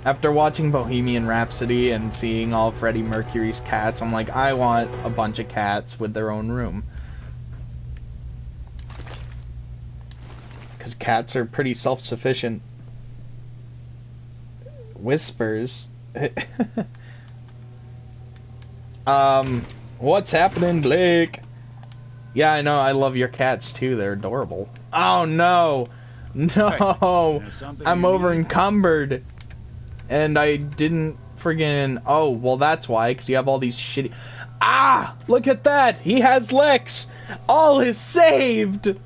Speaker 1: After watching Bohemian Rhapsody and seeing all Freddie Mercury's cats, I'm like, I want a bunch of cats with their own room. Because cats are pretty self-sufficient. Whispers. What's happening, Blake? Yeah, I know, I love your cats too, they're adorable. Oh no! No! I'm over encumbered! And I didn't friggin'... Oh, well that's why, because you have all these shitty... Ah! Look at that! He has Lex! All is saved!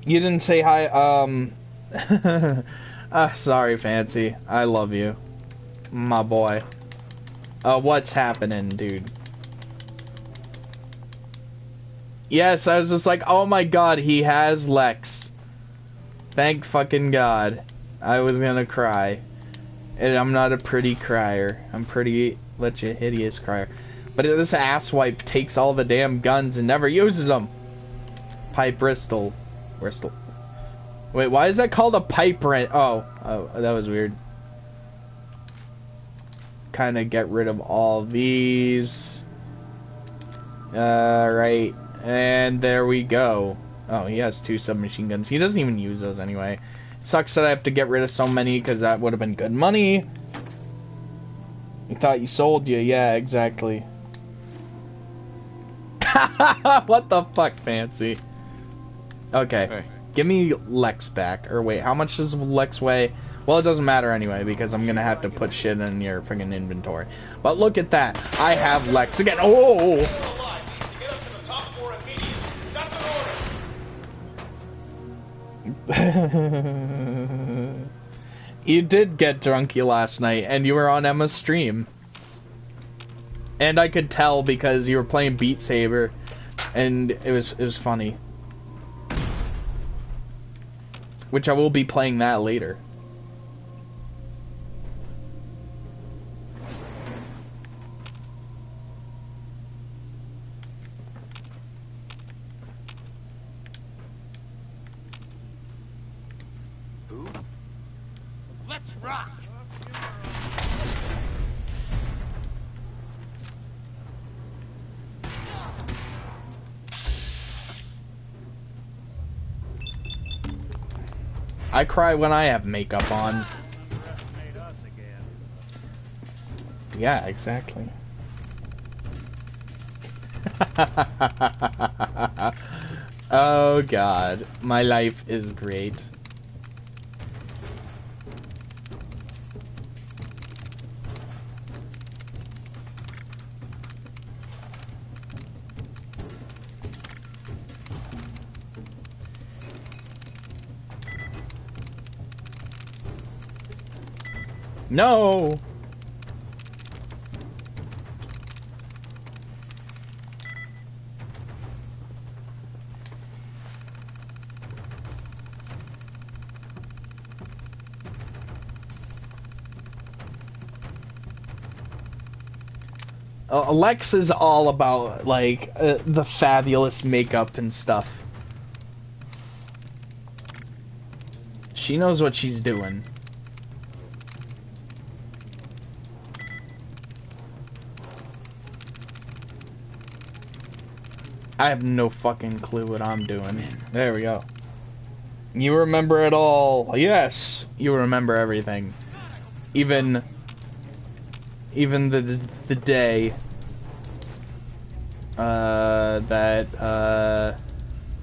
Speaker 1: You didn't say hi, sorry, Fancy. I love you. My boy. What's happening, dude? Yes, I was just like, oh my god, he has Lex. Thank fucking god. I was gonna cry. And I'm not a pretty crier. I'm pretty much a hideous crier. But this asswipe takes all the damn guns and never uses them. Pipe Bristol. Bristol. Wait, why is that called a pipe wrench? Oh, that was weird. Kind of get rid of all these. Right. And there we go. Oh, he has 2 submachine guns. He doesn't even use those anyway. Sucks that I have to get rid of so many, because that would have been good money. You thought you sold you. Yeah, exactly. What the fuck, Fancy? Okay. Hey. Give me Lex back. Or wait, how much does Lex weigh? Well, it doesn't matter anyway, because I'm gonna have to put shit in your friggin' inventory. But look at that. I have Lex again. Oh! You did get drunky last night, and you were on Emma's stream. And I could tell because you were playing Beat Saber, and it was funny. Which I will be playing that later.
Speaker 3: Who? Let's rock!
Speaker 1: I cry when I have makeup on. Yeah, exactly. Oh god, my life is great. No! Alex is all about, like, the fabulous makeup and stuff. She knows what she's doing. I have no fucking clue what I'm doing. There we go. You remember it all. Yes, you remember everything. Even the day that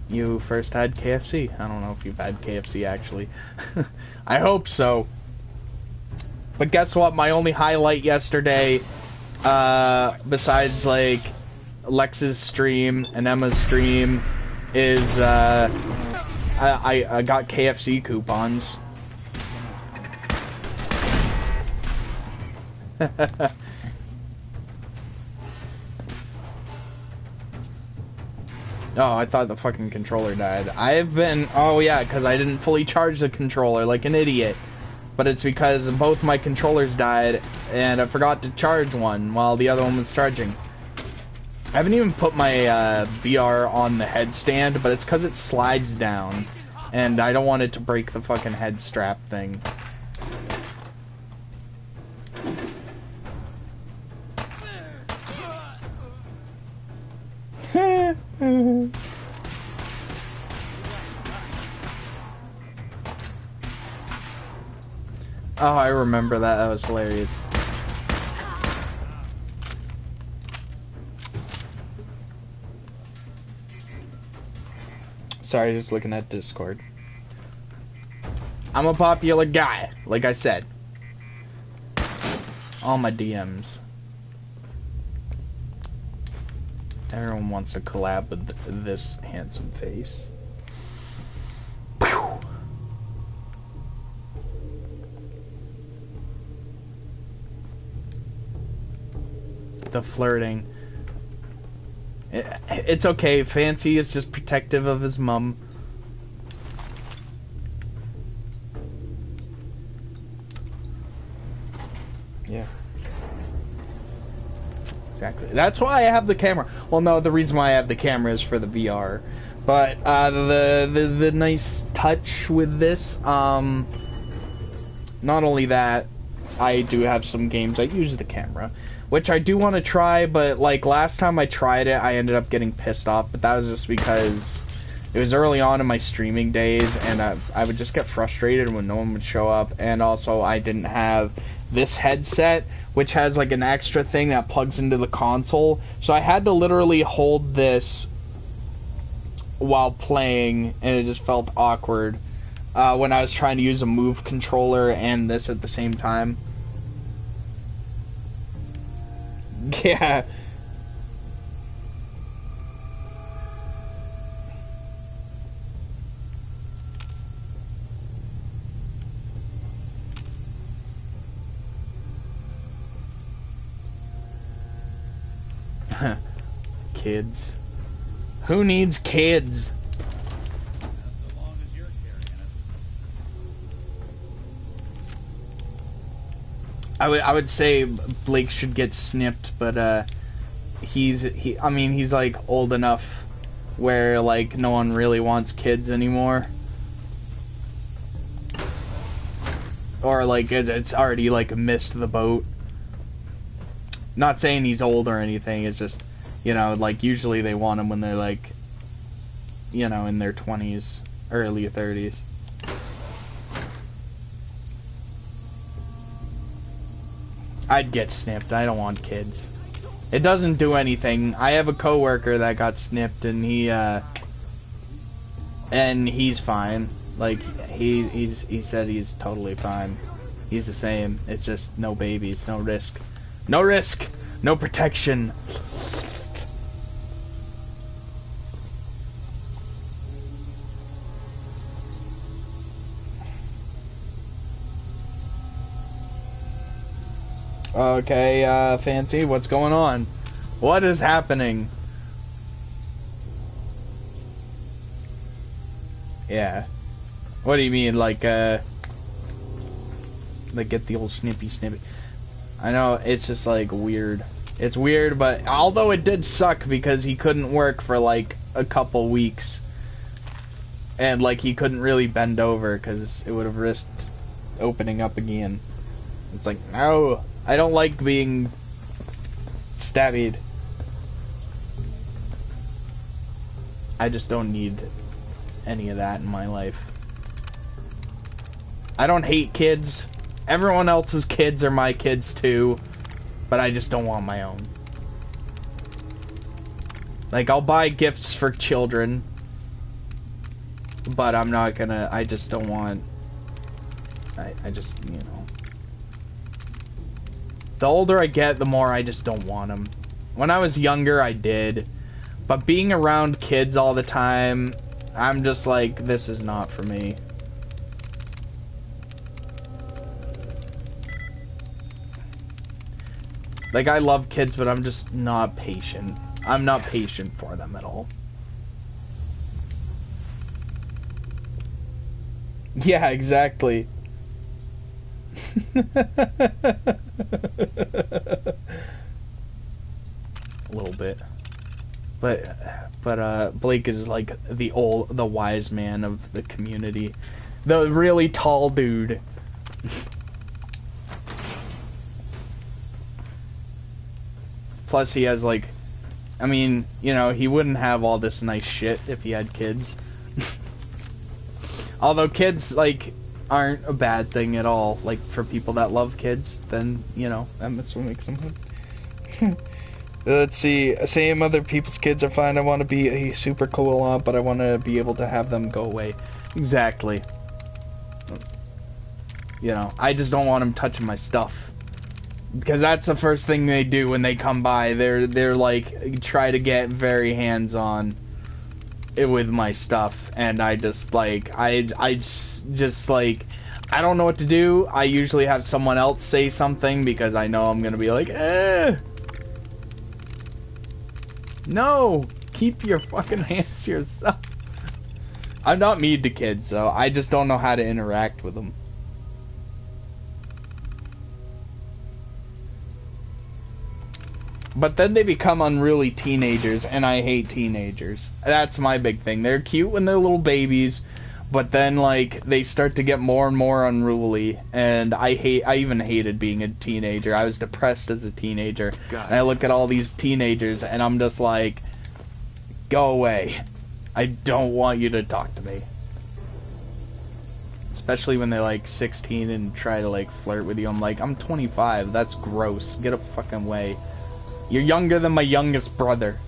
Speaker 1: you first had KFC. I don't know if you've had KFC actually. I hope so. But guess what? My only highlight yesterday, besides like Lex's stream and Emma's stream is I got KFC coupons. Oh, I thought the fucking controller died. I've been... Oh, yeah, because I didn't fully charge the controller like an idiot. But it's because both my controllers died, and I forgot to charge one while the other one was charging. I haven't even put my VR on the headstand, but it's because it slides down. And I don't want it to break the fucking head strap thing. Oh, I remember that. That was hilarious. Sorry, just looking at Discord. I'm a popular guy, like I said. All my DMs. Everyone wants to collab with this handsome face. The flirting. It's okay. Fancy is just protective of his mum. Yeah. Exactly. That's why I have the camera. Well, no, the reason why I have the camera is for the VR. But the nice touch with this, not only that, I do have some games I use the camera, which I do want to try, but like last time I tried it, I ended up getting pissed off, but that was just because it was early on in my streaming days, and I would just get frustrated when no one would show up, and also I didn't have this headset, which has like an extra thing that plugs into the console, so I had to literally hold this while playing, and it just felt awkward when I was trying to use a Move controller and this at the same time. Yeah. Kids. Who needs kids?
Speaker 3: So long as you're carrying it.
Speaker 1: I would say Blake should get snipped, but I mean he's like old enough where like no one really wants kids anymore. Or like it's already like missed the boat. Not saying he's old or anything, it's just, you know, like usually they want them when they're like, you know, in their 20s, early 30s. I'd get snipped. I don't want kids. It doesn't do anything. I have a coworker that got snipped, and he's fine. Like he said he's totally fine. He's the same. It's just no babies, no risk. No risk, no protection. Okay, Fancy, what's going on? What is happening? Yeah. What do you mean, like get the old snippy. I know, it's just like weird. It's weird, but although it did suck because he couldn't work for like a couple weeks. And like he couldn't really bend over because it would have risked opening up again. It's like, no, I don't like being stabbied. I just don't need any of that in my life. I don't hate kids. Everyone else's kids are my kids too, but I just don't want my own. Like, I'll buy gifts for children, but I'm not gonna, I just don't want, I just, you know. The older I get, the more I just don't want them. When I was younger, I did. But being around kids all the time, I'm just like, this is not for me. Like, I love kids, but I'm just not patient. I'm not patient for them at all. Yeah, exactly. A little bit. But Blake is like the wise man of the community. The really tall dude. Plus he has like, I mean, you know, he wouldn't have all this nice shit if he had kids. Although kids, like, aren't a bad thing at all. Like, for people that love kids, then, you know, that's what makes them good. Let's see. Same other people's kids are fine. I want to be super cool, but I want to be able to have them go away. Exactly. You know, I just don't want them touching my stuff. Because that's the first thing they do when they come by. They're like, try to get very hands-on with my stuff. And I just, like, I just, like, I don't know what to do. I usually have someone else say something because I know I'm going to be like, no! Keep your fucking hands to yourself. I'm not mean to kids, so I just don't know how to interact with them. But then they become unruly teenagers, and I hate teenagers. That's my big thing. They're cute when they're little babies, but then, like, they start to get more and more unruly, and I even hated being a teenager. I was depressed as a teenager, and I look at all these teenagers, and I'm just like, go away. I don't want you to talk to me. Especially when they're, like, 16 and try to, like, flirt with you. I'm like, I'm 25. That's gross. Get a fucking way. You're younger than my youngest brother.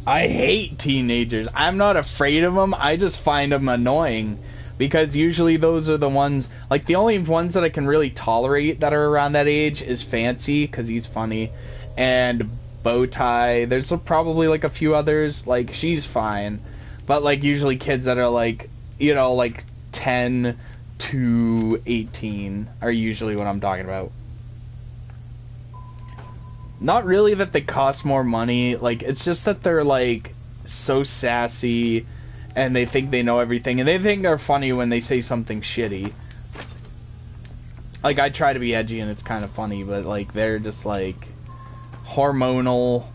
Speaker 1: I hate teenagers. I'm not afraid of them. I just find them annoying. Because usually those are the ones... Like, the only ones that I can really tolerate that are around that age is Fancy, because he's funny. And Bowtie. There's probably, like, a few others. Like, she's fine. But, like, usually kids that are, like... You know, like 10 to 18 are usually what I'm talking about. Not really that they cost more money, like, it's just that they're, like, so sassy, and they think they know everything, and they think they're funny when they say something shitty. Like, I try to be edgy, and it's kind of funny, but, like, they're just, like, hormonal...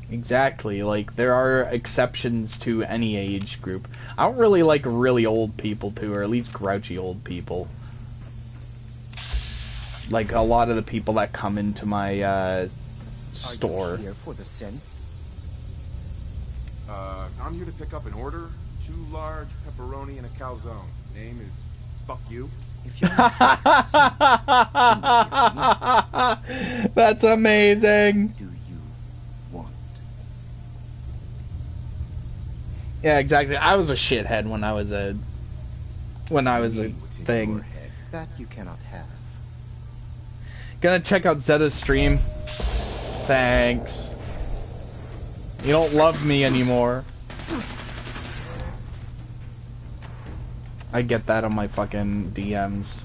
Speaker 1: Exactly, like, there are exceptions to any age group. I don't really like really old people, too, or at least grouchy old people. Like, a lot of the people that come into my, store.
Speaker 5: Are you here for the synth?
Speaker 6: I'm here to pick up an order. 2 large pepperoni and a calzone. Name is Fuck You.
Speaker 5: If you're not here for the synth,
Speaker 1: That's amazing!
Speaker 5: do you want?
Speaker 1: Yeah, exactly. I was a shithead when I was a
Speaker 5: What's in
Speaker 1: thing.
Speaker 5: your head that you cannot have.
Speaker 1: Gonna check out Zeta's stream. Thanks. You don't love me anymore. I get that on my fucking DMs.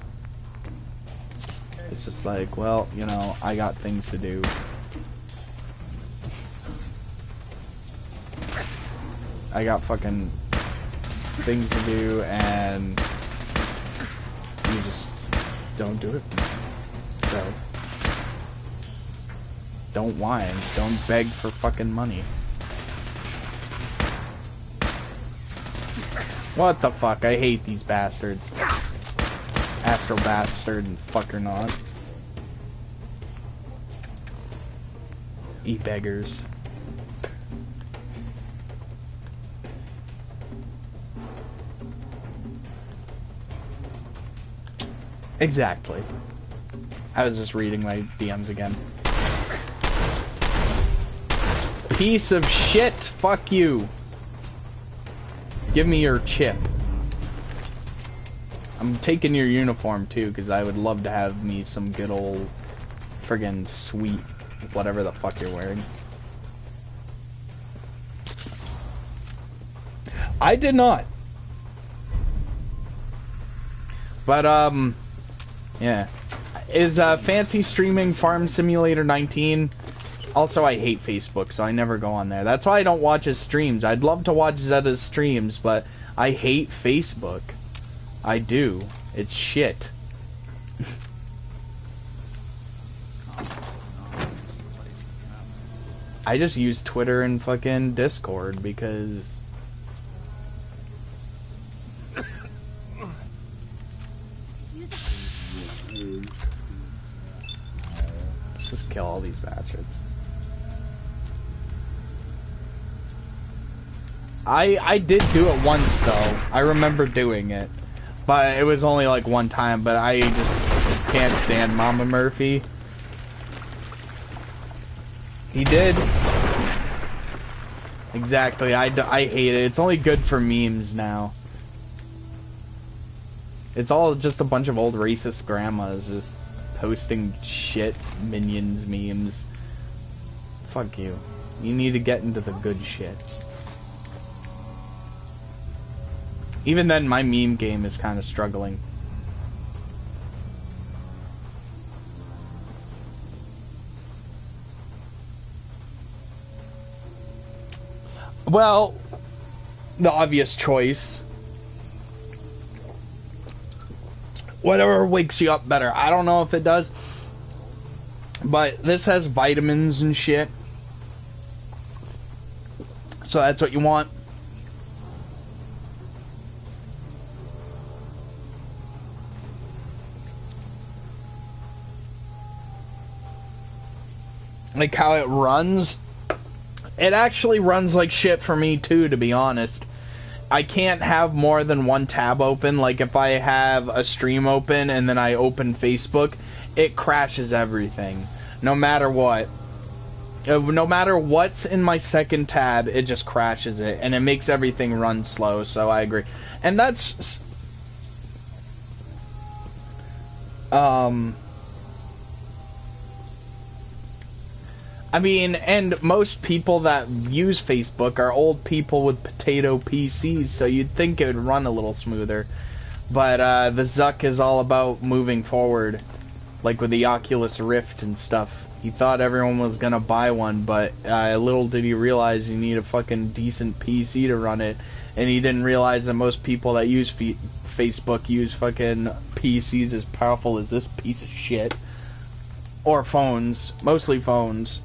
Speaker 1: It's just like, well, you know, I got things to do. I got fucking things to do, and you just don't do it. So, don't whine. Don't beg for fucking money. What the fuck? I hate these bastards. Astro bastard and fucker not. E-beggars. Exactly. I was just reading my DMs again. piece of shit. Fuck you. Give me your chip. I'm taking your uniform too, because I would love to have me some good old friggin' sweet whatever the fuck you're wearing. I did not. But, yeah. Is, Fancy streaming Farm Simulator 19? Also, I hate Facebook, so I never go on there. That's why I don't watch his streams. I'd love to watch Zeta's streams, but I hate Facebook. I do. It's shit. I just use Twitter and fucking Discord because... Let's just kill all these bastards. I did do it once though. I remember doing it. But it was only like one time, but I just can't stand Mama Murphy. He did. Exactly, I hate it. It's only good for memes now. It's all just a bunch of old racist grandmas just posting shit, Minions memes. Fuck you. You need to get into the good shit. Even then, my meme game is kind of struggling. Well, the obvious choice. Whatever wakes you up better. I don't know if it does. But this has vitamins and shit. So that's what you want. Like how it runs. It actually runs like shit for me too, to be honest. I can't have more than one tab open. Like if I have a stream open and then I open Facebook, it crashes everything. No matter what. No matter what's in my second tab, it just crashes it. And it makes everything run slow, so I agree. And that's... I mean, and most people that use Facebook are old people with potato PCs, so you'd think it would run a little smoother. But the Zuck is all about moving forward, like with the Oculus Rift and stuff. He thought everyone was gonna buy one, but little did he realize you need a fucking decent PC to run it, and he didn't realize that most people that use Facebook use fucking PCs as powerful as this piece of shit. Or phones. Mostly phones.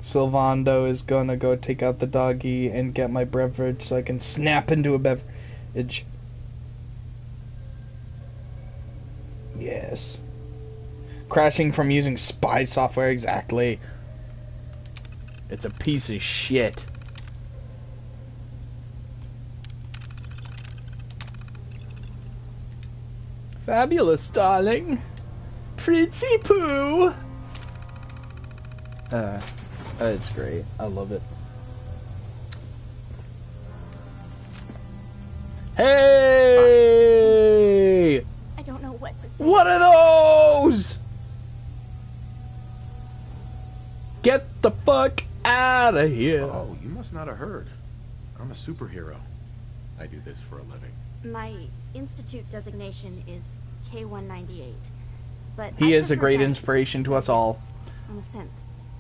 Speaker 1: Silvando is gonna go take out the doggy and get my beverage so I can snap into a beverage. Yes. Crashing from using spy software, exactly. It's a piece of shit. Fabulous, darling. Pretty poo. It's great. I love it. Hey!
Speaker 2: I don't know what to say.
Speaker 1: What are those? Get the fuck out of here.
Speaker 6: Oh, you must not have heard. I'm a superhero. I do this for a living.
Speaker 2: My institute designation is K-198, but
Speaker 1: He
Speaker 2: I
Speaker 1: is a
Speaker 2: prefer
Speaker 1: great
Speaker 2: Jenny,
Speaker 1: inspiration to
Speaker 2: so
Speaker 1: us all.
Speaker 2: yes, I'm a synth,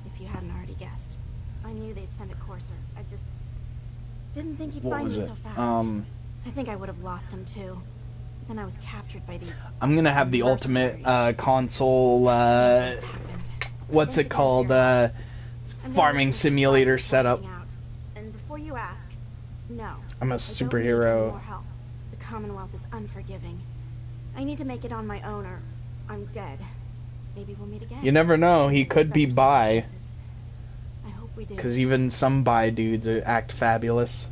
Speaker 2: if you hadn't already guessed. I knew they'd send a courser. I just didn't think he'd
Speaker 1: What
Speaker 2: find
Speaker 1: was
Speaker 2: me
Speaker 1: it?
Speaker 2: so fast. I think I would have lost him too. But then I was captured by these.
Speaker 1: I'm gonna have the ultimate console.
Speaker 2: This happened.
Speaker 1: What's
Speaker 2: Things
Speaker 1: it
Speaker 2: began
Speaker 1: called?
Speaker 2: to veer left. And then
Speaker 1: Farming
Speaker 2: this was
Speaker 1: simulator
Speaker 2: finding
Speaker 1: setup.
Speaker 2: out. And before you ask, no.
Speaker 1: I'm a
Speaker 2: I don't need any
Speaker 1: superhero.
Speaker 2: more help. The Commonwealth is unforgiving. I need to make it on my own, or I'm dead. Maybe we'll meet again.
Speaker 1: You never know. He could be
Speaker 2: Better
Speaker 1: bi.
Speaker 2: circumstances. I hope we do.
Speaker 1: Because even some bi dudes act fabulous.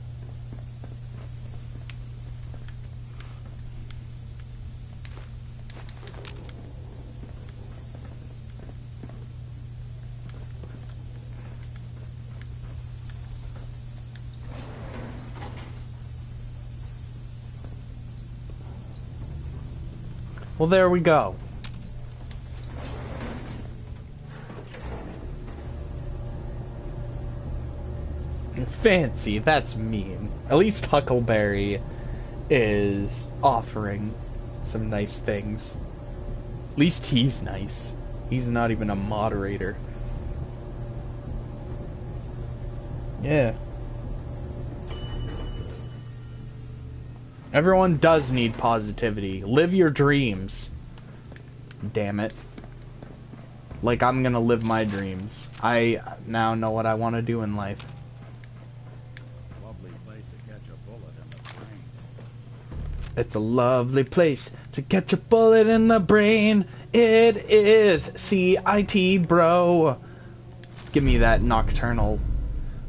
Speaker 1: Well, there we go. Fancy, that's mean. At least Huckleberry is offering some nice things. At least he's nice. He's not even a moderator. Yeah. Everyone does need positivity. Live your dreams. Damn it. Like I'm gonna live my dreams. I now know what I want to do in life.
Speaker 3: Lovely place to catch a bullet in the brain.
Speaker 1: It's a lovely place to catch a bullet in the brain. It is CIT, bro. Give me that nocturnal.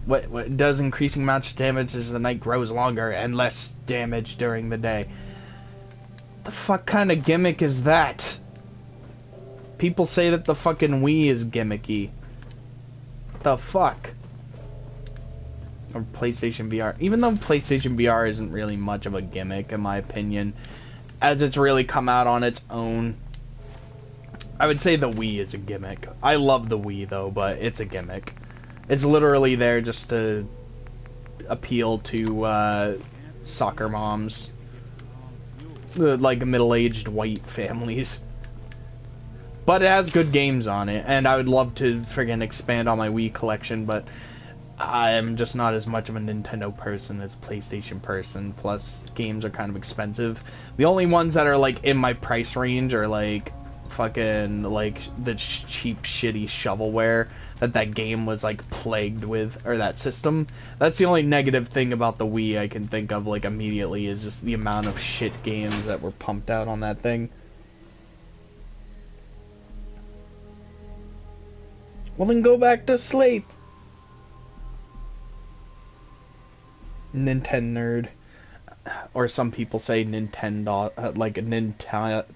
Speaker 1: What does increasing match damage as the night grows longer and less damage during the day. The fuck kind of gimmick is that? People say that the fucking Wii is gimmicky. The fuck? Or PlayStation VR. Even though PlayStation VR isn't really much of a gimmick, in my opinion, as it's really come out on its own. I would say the Wii is a gimmick. I love the Wii, though, but it's a gimmick. It's literally there just to appeal to soccer moms. Like middle-aged white families. But it has good games on it, and I would love to friggin' expand on my Wii collection, but I'm just not as much of a Nintendo person as a PlayStation person, plus games are kind of expensive. The only ones that are like in my price range are like fucking like the cheap shitty shovelware that game was like plagued with, or that system. That's the only negative thing about the Wii I can think of like immediately, is just the amount of shit games that were pumped out on that thing. Well, then go back to sleep. Nintendo nerd. Or some people say Nintendo, like a Nintoddler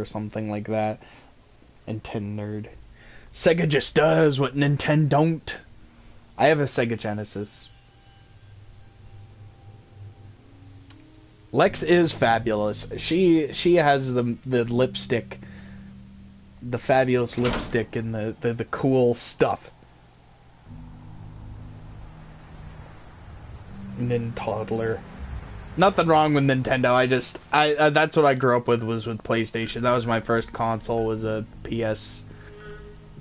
Speaker 1: or something like that. Nintendo nerd. Sega just does what Nintendo don't. I have a Sega Genesis. Lex is fabulous. She has the lipstick, the fabulous lipstick, and the cool stuff. Nintoddler. Nothing wrong with Nintendo. I that's what I grew up with, was with PlayStation. That was my first console, was a PS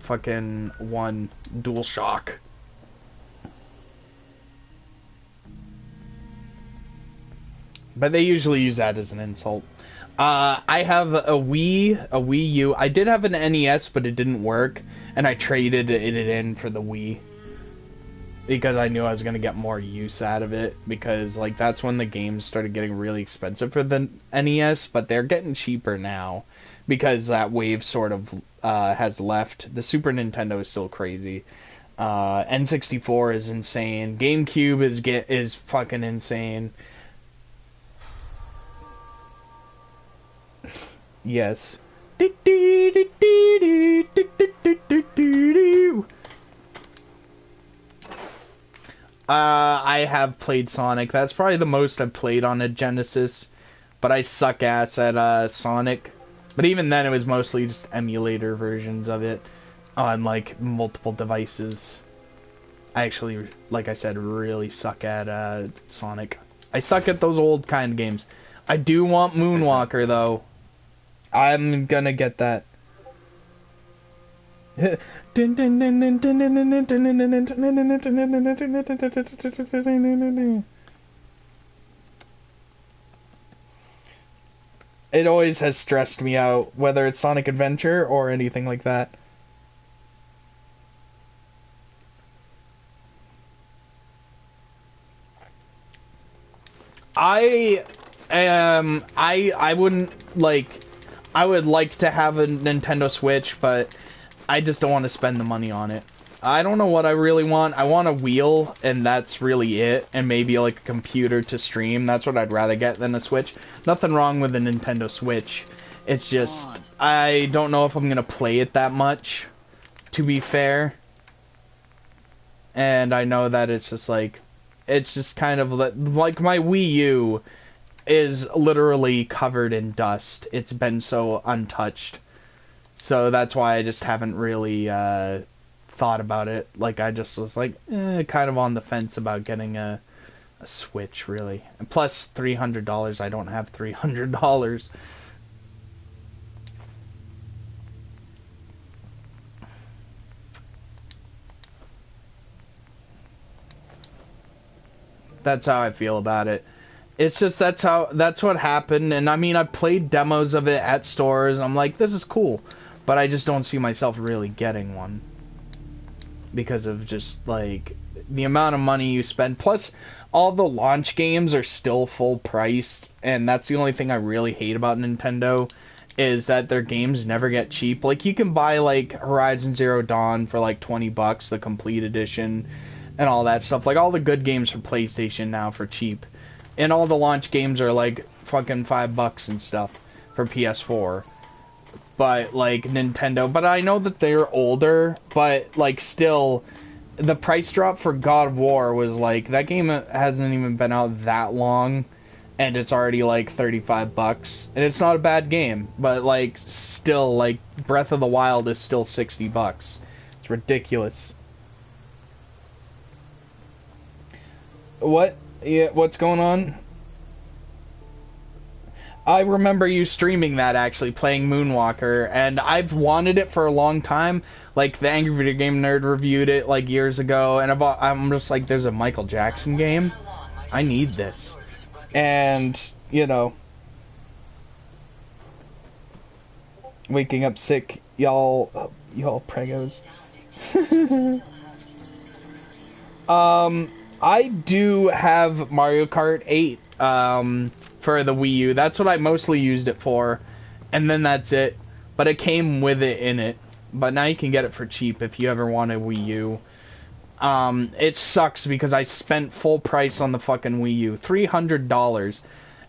Speaker 1: fucking 1 DualShock. But they usually use that as an insult. I have a Wii U. I did have an NES, but it didn't work, and I traded it in for the Wii. Because I knew I was going to get more use out of it, because like that's when the games started getting really expensive for the NES, but they're getting cheaper now because that wave sort of has left. The Super Nintendo is still crazy. N64 is insane. GameCube is fucking insane. Yes. I have played Sonic. That's probably the most I've played on a Genesis. But I suck ass at Sonic. But even then, it was mostly just emulator versions of it on like multiple devices. I actually, like I said, really suck at Sonic. I suck at those old kind of games. I do want Moonwalker though. I'm gonna get that. It always has stressed me out, whether it's Sonic Adventure or anything like that. I wouldn't like. I would like to have a Nintendo Switch, but I just don't want to spend the money on it. I don't know what I really want. I want a wheel, and that's really it. And maybe like a computer to stream. That's what I'd rather get than a Switch. Nothing wrong with a Nintendo Switch. It's just, I don't know if I'm going to play it that much, to be fair. And I know that it's just like, it's just kind of like my Wii U. is literally covered in dust. It's been so untouched. So that's why I just haven't really thought about it. Like, I just was like, kind of on the fence about getting a Switch, really. And plus, $300, I don't have $300. That's how I feel about it. It's just that's what happened, and I mean, I played demos of it at stores, and I'm like, this is cool, but I just don't see myself really getting one because of just like the amount of money you spend. Plus, all the launch games are still full priced, and that's the only thing I really hate about Nintendo is that their games never get cheap. Like, you can buy like Horizon Zero Dawn for like $20, the complete edition, and all that stuff. Like, all the good games for PlayStation now for cheap. And all the launch games are like fucking $5 and stuff for PS4. But like Nintendo, but I know that they're older, but like still the price drop for God of War was like, that game hasn't even been out that long and it's already like $35. And it's not a bad game, but like still, like Breath of the Wild is still $60. It's ridiculous. What? Yeah, what's going on? I remember you streaming that, actually, playing Moonwalker, and I've wanted it for a long time. Like, the Angry Video Game Nerd reviewed it, like, years ago, and I'm just like, there's a Michael Jackson game? I need this. And, you know, waking up sick, y'all pregos. I do have Mario Kart 8 for the Wii U. That's what I mostly used it for. And then that's it. But it came with it in it. But now you can get it for cheap if you ever want a Wii U. It sucks because I spent full price on the fucking Wii U. $300.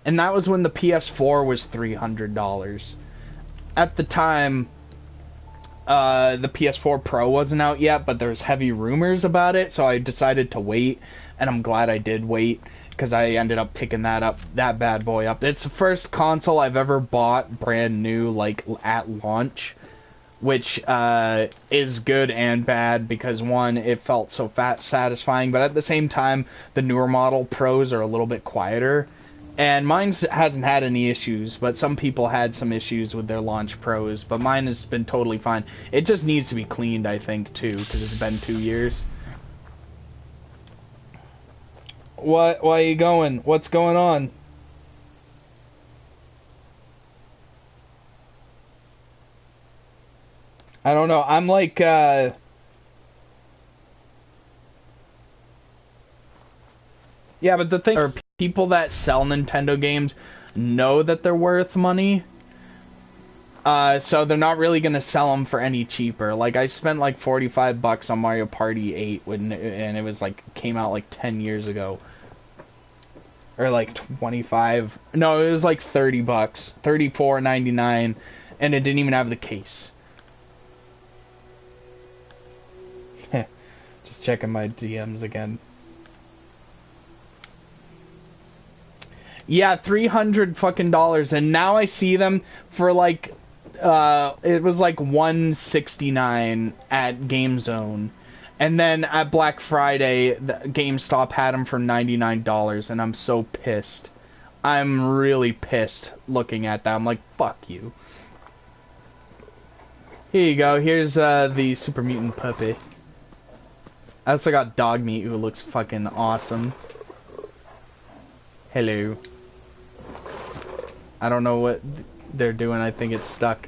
Speaker 1: And that was when the PS4 was $300. At the time, the PS4 Pro wasn't out yet, but there's heavy rumors about it, so I decided to wait, and I'm glad I did wait, because I ended up picking that bad boy up. It's the first console I've ever bought brand new, like, at launch, which is good and bad, because one, it felt so satisfying, but at the same time, the newer model Pros are a little bit quieter. And mine hasn't had any issues, but some people had some issues with their launch Pros, but mine has been totally fine. It just needs to be cleaned, I think, too, because it's been 2 years. What? Why are you going? What's going on? I don't know. I'm like, yeah, but the thing are, people that sell Nintendo games know that they're worth money. So they're not really gonna sell them for any cheaper. Like, I spent like $45 on Mario Party 8 and it was like, came out like 10 years ago. Or like 25. No, it was like $30. $34.99, and it didn't even have the case. Just checking my DMs again. Yeah, $300 fucking dollars, and now I see them for like, it was like $169 at GameZone, and then at Black Friday, GameStop had them for $99, and I'm so pissed. I'm really pissed looking at that. I'm like, fuck you. Here you go. Here's the Super Mutant puppy. I also got Dog Meat, who looks fucking awesome. Hello. I don't know what they're doing. I think it's stuck.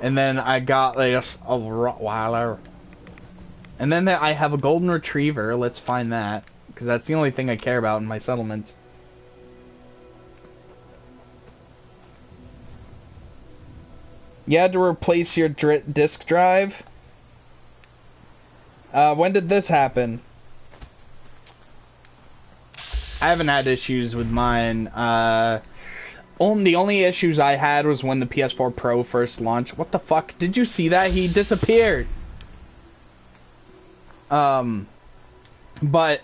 Speaker 1: And then I got like a Rottweiler. And then I have a Golden Retriever. Let's find that, because that's the only thing I care about in my settlements. You had to replace your disk drive? When did this happen? I haven't had issues with mine. The only issues I had was when the PS4 Pro first launched. What the fuck? Did you see that? He disappeared. But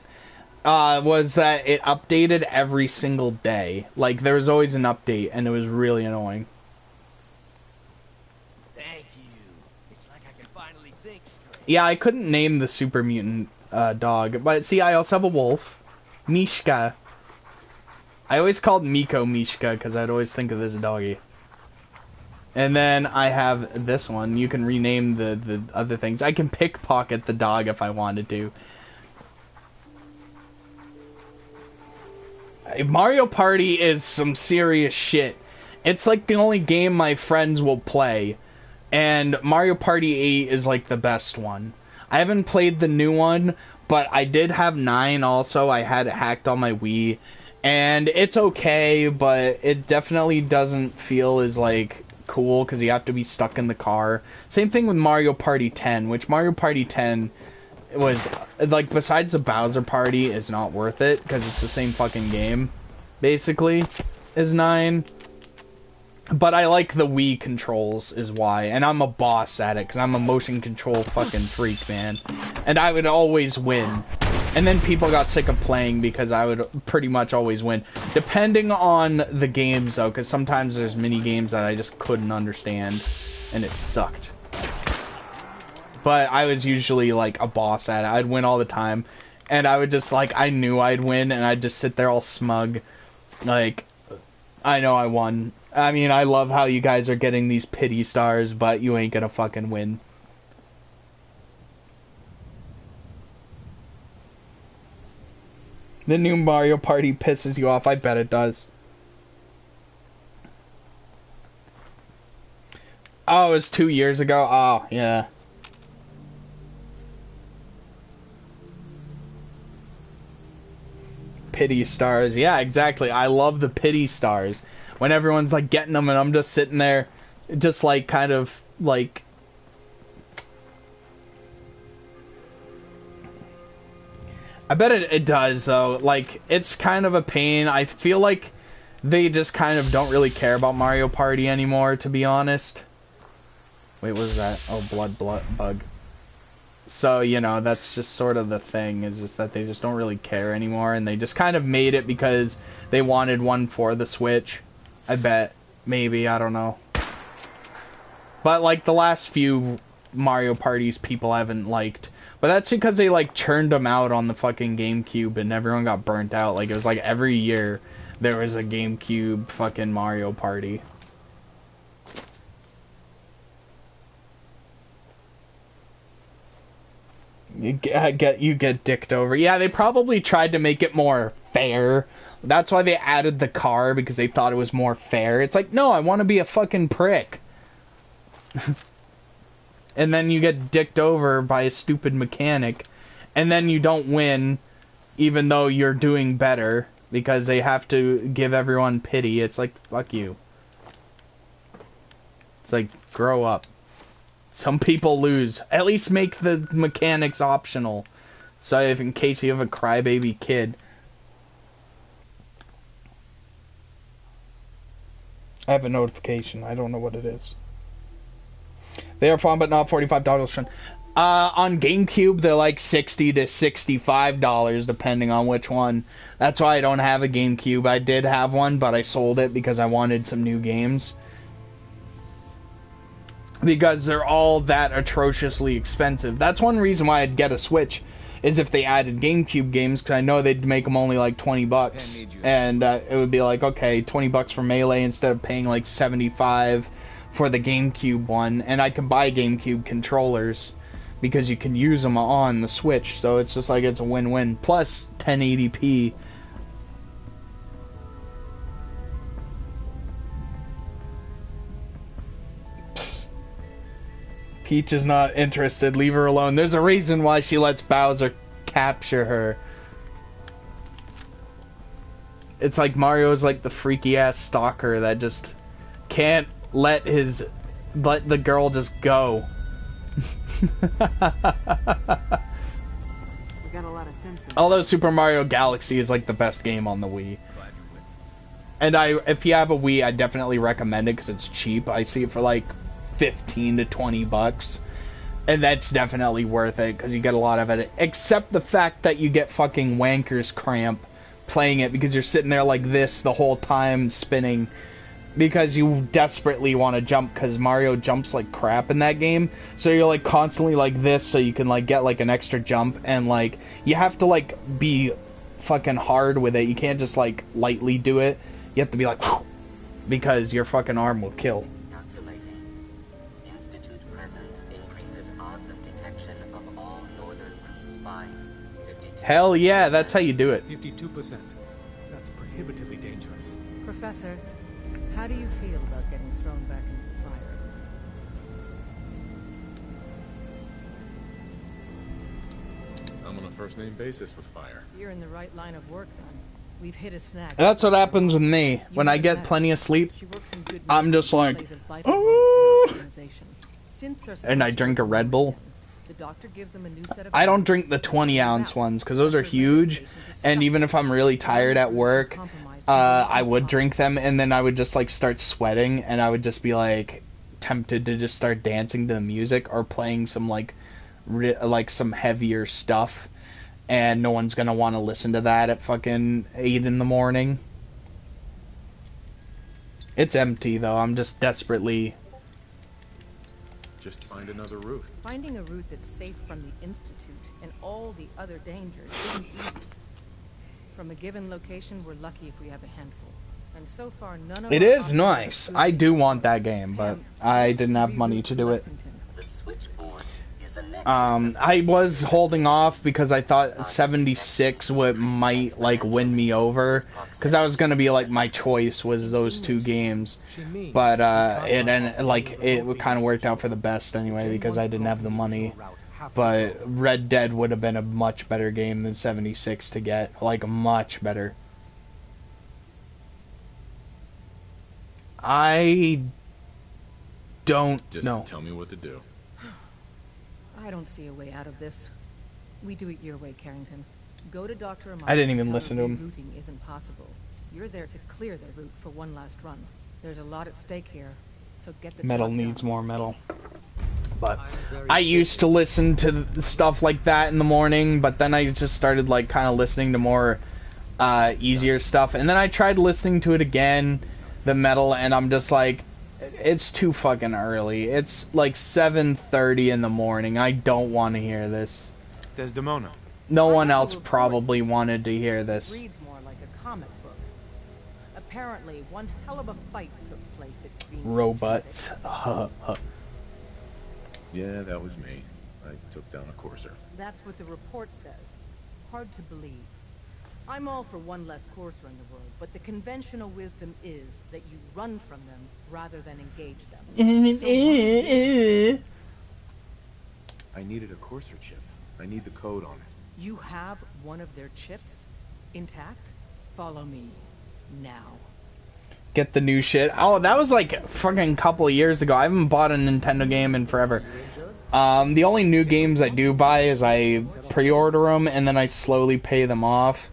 Speaker 1: was that it updated every single day. Like, there was always an update, and it was really annoying.
Speaker 7: Thank you. It's like I can finally think straight.
Speaker 1: Yeah, I couldn't name the super mutant dog, but see, I also have a wolf, Mishka. I always called Miko Mishka because I'd always think of this doggy. And then I have this one. You can rename the other things. I can pickpocket the dog if I wanted to. Mario Party is some serious shit. It's like the only game my friends will play. And Mario Party 8 is like the best one. I haven't played the new one, but I did have 9 also. I had it hacked on my Wii. And it's okay, but it definitely doesn't feel as like cool because you have to be stuck in the car. Same thing with Mario Party 10, which Mario Party 10 was like, besides the Bowser Party, is not worth it because it's the same fucking game basically as 9. But I like the Wii controls is why, and I'm a boss at it because I'm a motion control fucking freak, man. And I would always win. And then people got sick of playing because I would pretty much always win. Depending on the games, though, because sometimes there's mini games that I just couldn't understand, and it sucked. But I was usually, like, a boss at it. I'd win all the time. And I would just, like, I knew I'd win, and I'd just sit there all smug. Like, I know I won. I mean, I love how you guys are getting these pity stars, but you ain't gonna fucking win. The new Mario Party pisses you off. I bet it does. Oh, it was 2 years ago? Oh, yeah. Pity stars. Yeah, exactly. I love the pity stars. When everyone's, like, getting them and I'm just sitting there, just, like, kind of, like... I bet it does, though. Like, it's kind of a pain. I feel like they just kind of don't really care about Mario Party anymore, to be honest. Wait, what was that? Oh, blood bug. So, you know, that's just sort of the thing, is just that they just don't really care anymore, and they just kind of made it because they wanted one for the Switch. I bet. Maybe, I don't know. But, like, the last few Mario Parties people haven't liked. But that's because they, like, churned them out on the fucking GameCube and everyone got burnt out. Like, it was like every year there was a GameCube fucking Mario Party. You get dicked over. Yeah, they probably tried to make it more fair. That's why they added the car, because they thought it was more fair. It's like, no, I want to be a fucking prick. And then you get dicked over by a stupid mechanic, and then you don't win, even though you're doing better, because they have to give everyone pity. It's like, fuck you. It's like, grow up. Some people lose. At least make the mechanics optional, so if in case you have a crybaby kid. I have a notification. I don't know what it is. They are fun, but not $45. On GameCube, they're like $60 to $65, depending on which one. That's why I don't have a GameCube. I did have one, but I sold it because I wanted some new games. Because they're all that atrociously expensive. That's one reason why I'd get a Switch, is if they added GameCube games, because I know they'd make them only like $20. And it would be like, okay, $20 for Melee instead of paying like $75 for the GameCube one, and I can buy GameCube controllers because you can use them on the Switch, so it's just like it's a win-win. Plus 1080p. Peach is not interested. Leave her alone. There's a reason why she lets Bowser capture her. It's like Mario's like the freaky-ass stalker that just can't let the girl just go.
Speaker 8: We got a lot of sense in
Speaker 1: Although Super Mario Galaxy is like the best game on the Wii. And if you have a Wii, I definitely recommend it because it's cheap. I see it for like $15 to $20. And that's definitely worth it, because you get a lot of it. Except the fact that you get fucking wanker's cramp playing it, because you're sitting there like this the whole time spinning, because you desperately want to jump, because Mario jumps like crap in that game. So you're like constantly like this, so you can like get like an extra jump, and like you have to like be fucking hard with it. You can't just like lightly do it. You have to be like, because your fucking arm will kill. Hell yeah, that's how you do it.
Speaker 9: 52%. That's prohibitively dangerous.
Speaker 8: Professor, how do you feel about getting thrown back into the fire?
Speaker 6: I'm on a first-name basis with fire.
Speaker 8: You're in the right line of work, then. We've hit a snag.
Speaker 1: That's what happens with me. When I get plenty of sleep, I'm just like, oh! And I drink a Red Bull.
Speaker 8: The doctor gives them a new set of
Speaker 1: I don't drink the 20-ounce ones, because those are huge, and even if I'm really tired at work, I would drink them, and then I would just like start sweating, and I would just be like tempted to just start dancing to the music or playing some like some heavier stuff, and no one's gonna want to listen to that at fucking 8 in the morning. It's empty though. I'm just desperately.
Speaker 6: Just find another route.
Speaker 8: Finding a route that's safe from the Institute and all the other dangers isn't easy. From a given location, we're lucky if we have a handful. And so far, none of
Speaker 1: It is nice. I do want that game, but I didn't have money to do it.
Speaker 7: The switchboard is a
Speaker 1: I was holding off because I thought 76 might like win me over, because that was gonna be like my choice was those two games, but it kind of worked out for the best anyway because I didn't have the money. But Red Dead would have been a much better game than 76 to get, like much better. I don't know.
Speaker 6: Just tell me what to do.
Speaker 8: I don't see a way out of this. We do it your way, Carrington. Go to Dr. Amaro.
Speaker 1: I didn't even listen to him.
Speaker 8: Routing isn't possible. You're there to clear the route for one last run. There's a lot at stake here, so get the
Speaker 1: Metal
Speaker 8: job
Speaker 1: needs
Speaker 8: done.
Speaker 1: more metal. But I used to listen to stuff like that in the morning, but then I just started like kind of listening to more easier stuff, and then I tried listening to it again, the metal, and I'm just like, it's too fucking early. It's like 7:30 in the morning. I don't want to hear this.
Speaker 6: Desdemona.
Speaker 1: No one else probably wanted to hear this.
Speaker 8: Reads more like a comic book. Apparently, one hell of a fight took place at Green's.
Speaker 1: Robots.
Speaker 6: Yeah, that was me. I took down a courser.
Speaker 8: That's what the report says. Hard to believe. I'm all for one less courser in the world, but the conventional wisdom is that you run from them rather than engage them.
Speaker 6: I needed a courser chip. I need the code on it.
Speaker 8: You have one of their chips intact? Follow me now.
Speaker 1: Get the new shit. Oh, that was like fucking couple of years ago. I haven't bought a Nintendo game in forever. The only new games I do buy is I pre-order them and then I slowly pay them off.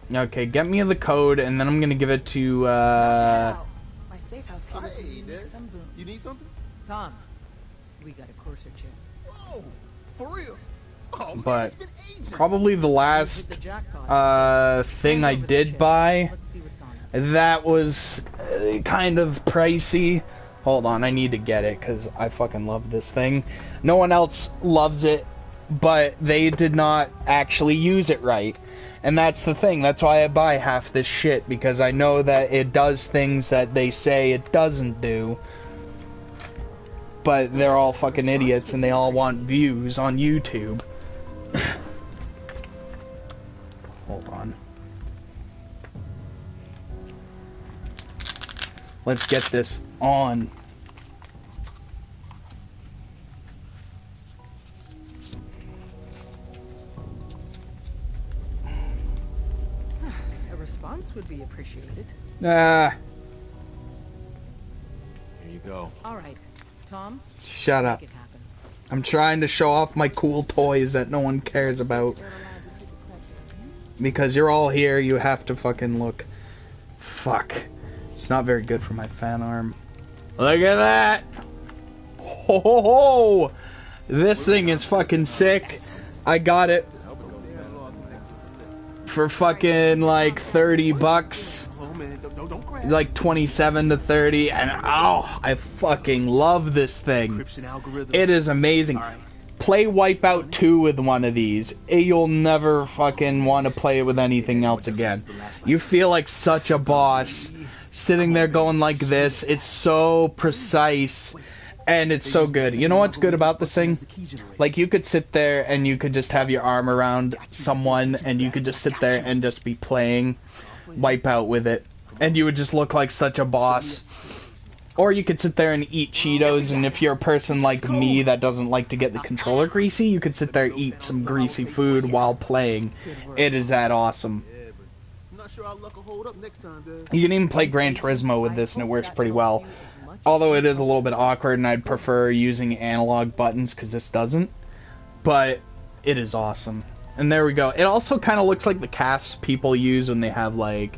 Speaker 1: Okay, get me the code, and then I'm gonna give it to,
Speaker 2: My safe house key is some boom.
Speaker 6: You need something?
Speaker 8: Tom, we got a courser chip.
Speaker 6: Whoa! For real? Oh, man,
Speaker 1: but
Speaker 6: it's been ages.
Speaker 1: probably the last, thing I did buy,
Speaker 8: Let's see what's on it.
Speaker 1: that was kind of pricey. Hold on, I need to get it, because I fucking love this thing. No one else loves it, but they did not actually use it right. And that's the thing, that's why I buy half this shit, because I know that it does things that they say it doesn't do. But they're all fucking idiots and they all want views on YouTube. Hold on. Let's get this on.
Speaker 8: Response would be appreciated.
Speaker 1: Ah,
Speaker 6: Here you go.
Speaker 8: All right, Tom.
Speaker 1: shut up.
Speaker 8: Make it happen.
Speaker 1: I'm trying to show off my cool toys that no one cares about. Because you're all here, you have to fucking look. Fuck. It's not very good for my fan arm. Look at that! Ho ho ho! This thing is fucking sick. I got it for fucking like 30 bucks. Like 27 to 30, and oh, I fucking love this thing. It is amazing. Play Wipeout 2 with one of these. You'll never fucking want to play it with anything else again. You feel like such a boss sitting there going like this. It's so precise. And it's so good. You know what's good about this thing? Like, you could sit there and you could just have your arm around someone and you could just sit there and just be playing Wipeout with it. And you would just look like such a boss. Or you could sit there and eat Cheetos, and if you're a person like me that doesn't like to get the controller greasy, you could sit there and eat some greasy food while playing. It is that awesome. You can even play Gran Turismo with this and it works pretty well. Although it is a little bit awkward and I'd prefer using analog buttons because this doesn't. But it is awesome. And there we go. It also kind of looks like the casts people use when they have like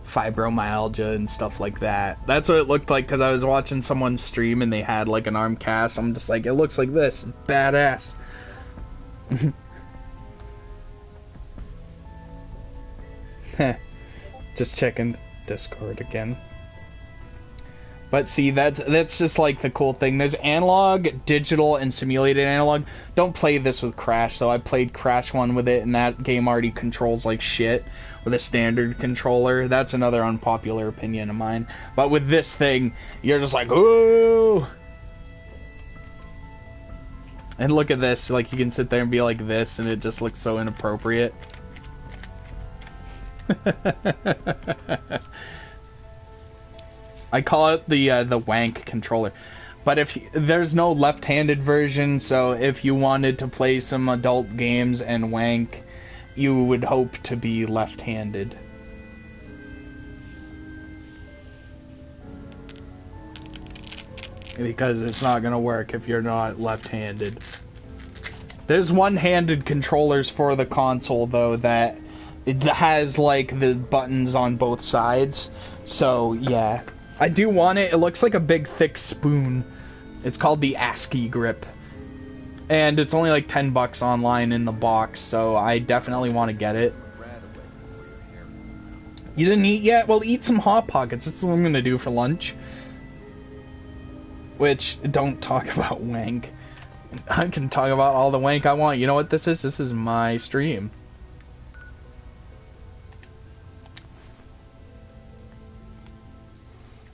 Speaker 1: fibromyalgia and stuff like that. That's what it looked like because I was watching someone stream and they had like an arm cast. I'm just like, it looks like this. It's badass. Just checking Discord again. But see, that's just like the cool thing. There's analog, digital, and simulated analog. Don't play this with Crash, though. I played Crash 1 with it, and that game already controls like shit with a standard controller. That's another unpopular opinion of mine. But with this thing, you're just like, ooh! And look at this. Like, you can sit there and be like this, and it just looks so inappropriate. I call it the wank controller. But if there's no left-handed version, so if you wanted to play some adult games and wank, you would hope to be left-handed. Because it's not gonna work if you're not left-handed. There's one-handed controllers for the console, though, that it has, like, the buttons on both sides. So, yeah. I do want it. It looks like a big, thick spoon. It's called the ASCII grip. And it's only like 10 bucks online in the box, so I definitely want to get it. You didn't eat yet? Well, eat some Hot Pockets. That's what I'm going to do for lunch. Which, don't talk about wank. I can talk about all the wank I want. You know what this is? This is my stream.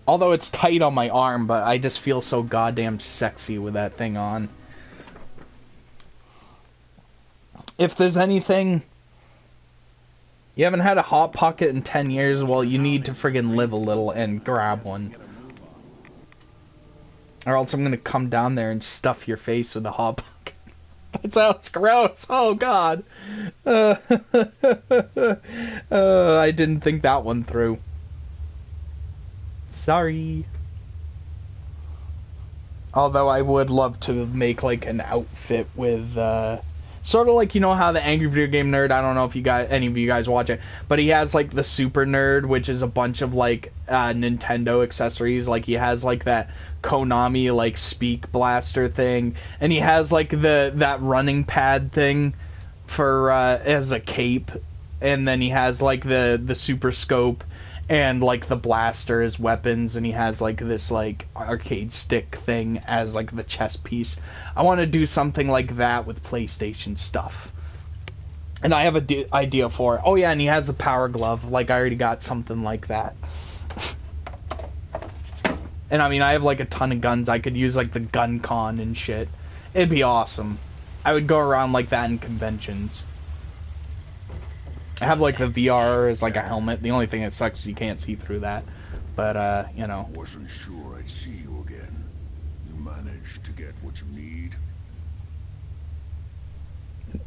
Speaker 1: Although it's tight on my arm, but I just feel so goddamn sexy with that thing on. If there's anything... You haven't had a Hot Pocket in 10 years, well, you need to friggin' live a little and grab one. Or else I'm gonna come down there and stuff your face with a Hot Pocket. That sounds gross. Oh, God. I didn't think that one through. Sorry. Although I would love to make like an outfit with sort of like, you know how the Angry Video Game Nerd, I don't know if you guys, any of you guys watch it, but he has like the Super Nerd, which is a bunch of like Nintendo accessories. Like he has like that Konami like Speak Blaster thing, and he has like that running pad thing for as a cape, and then he has like the Super Scope and like the blaster as weapons, and he has like this like arcade stick thing as like the chest piece. I want to do something like that with PlayStation stuff, and I have a idea for it. Oh yeah, and he has a power glove. Like I already got something like that. And I mean, I have like a ton of guns. I could use like the gun con and shit. It'd be awesome. I would go around like that in conventions. I have like the VR as like a helmet. The only thing that sucks is you can't see through that. But you know.
Speaker 10: Wasn't sure I'd see you again. You managed to get what you need.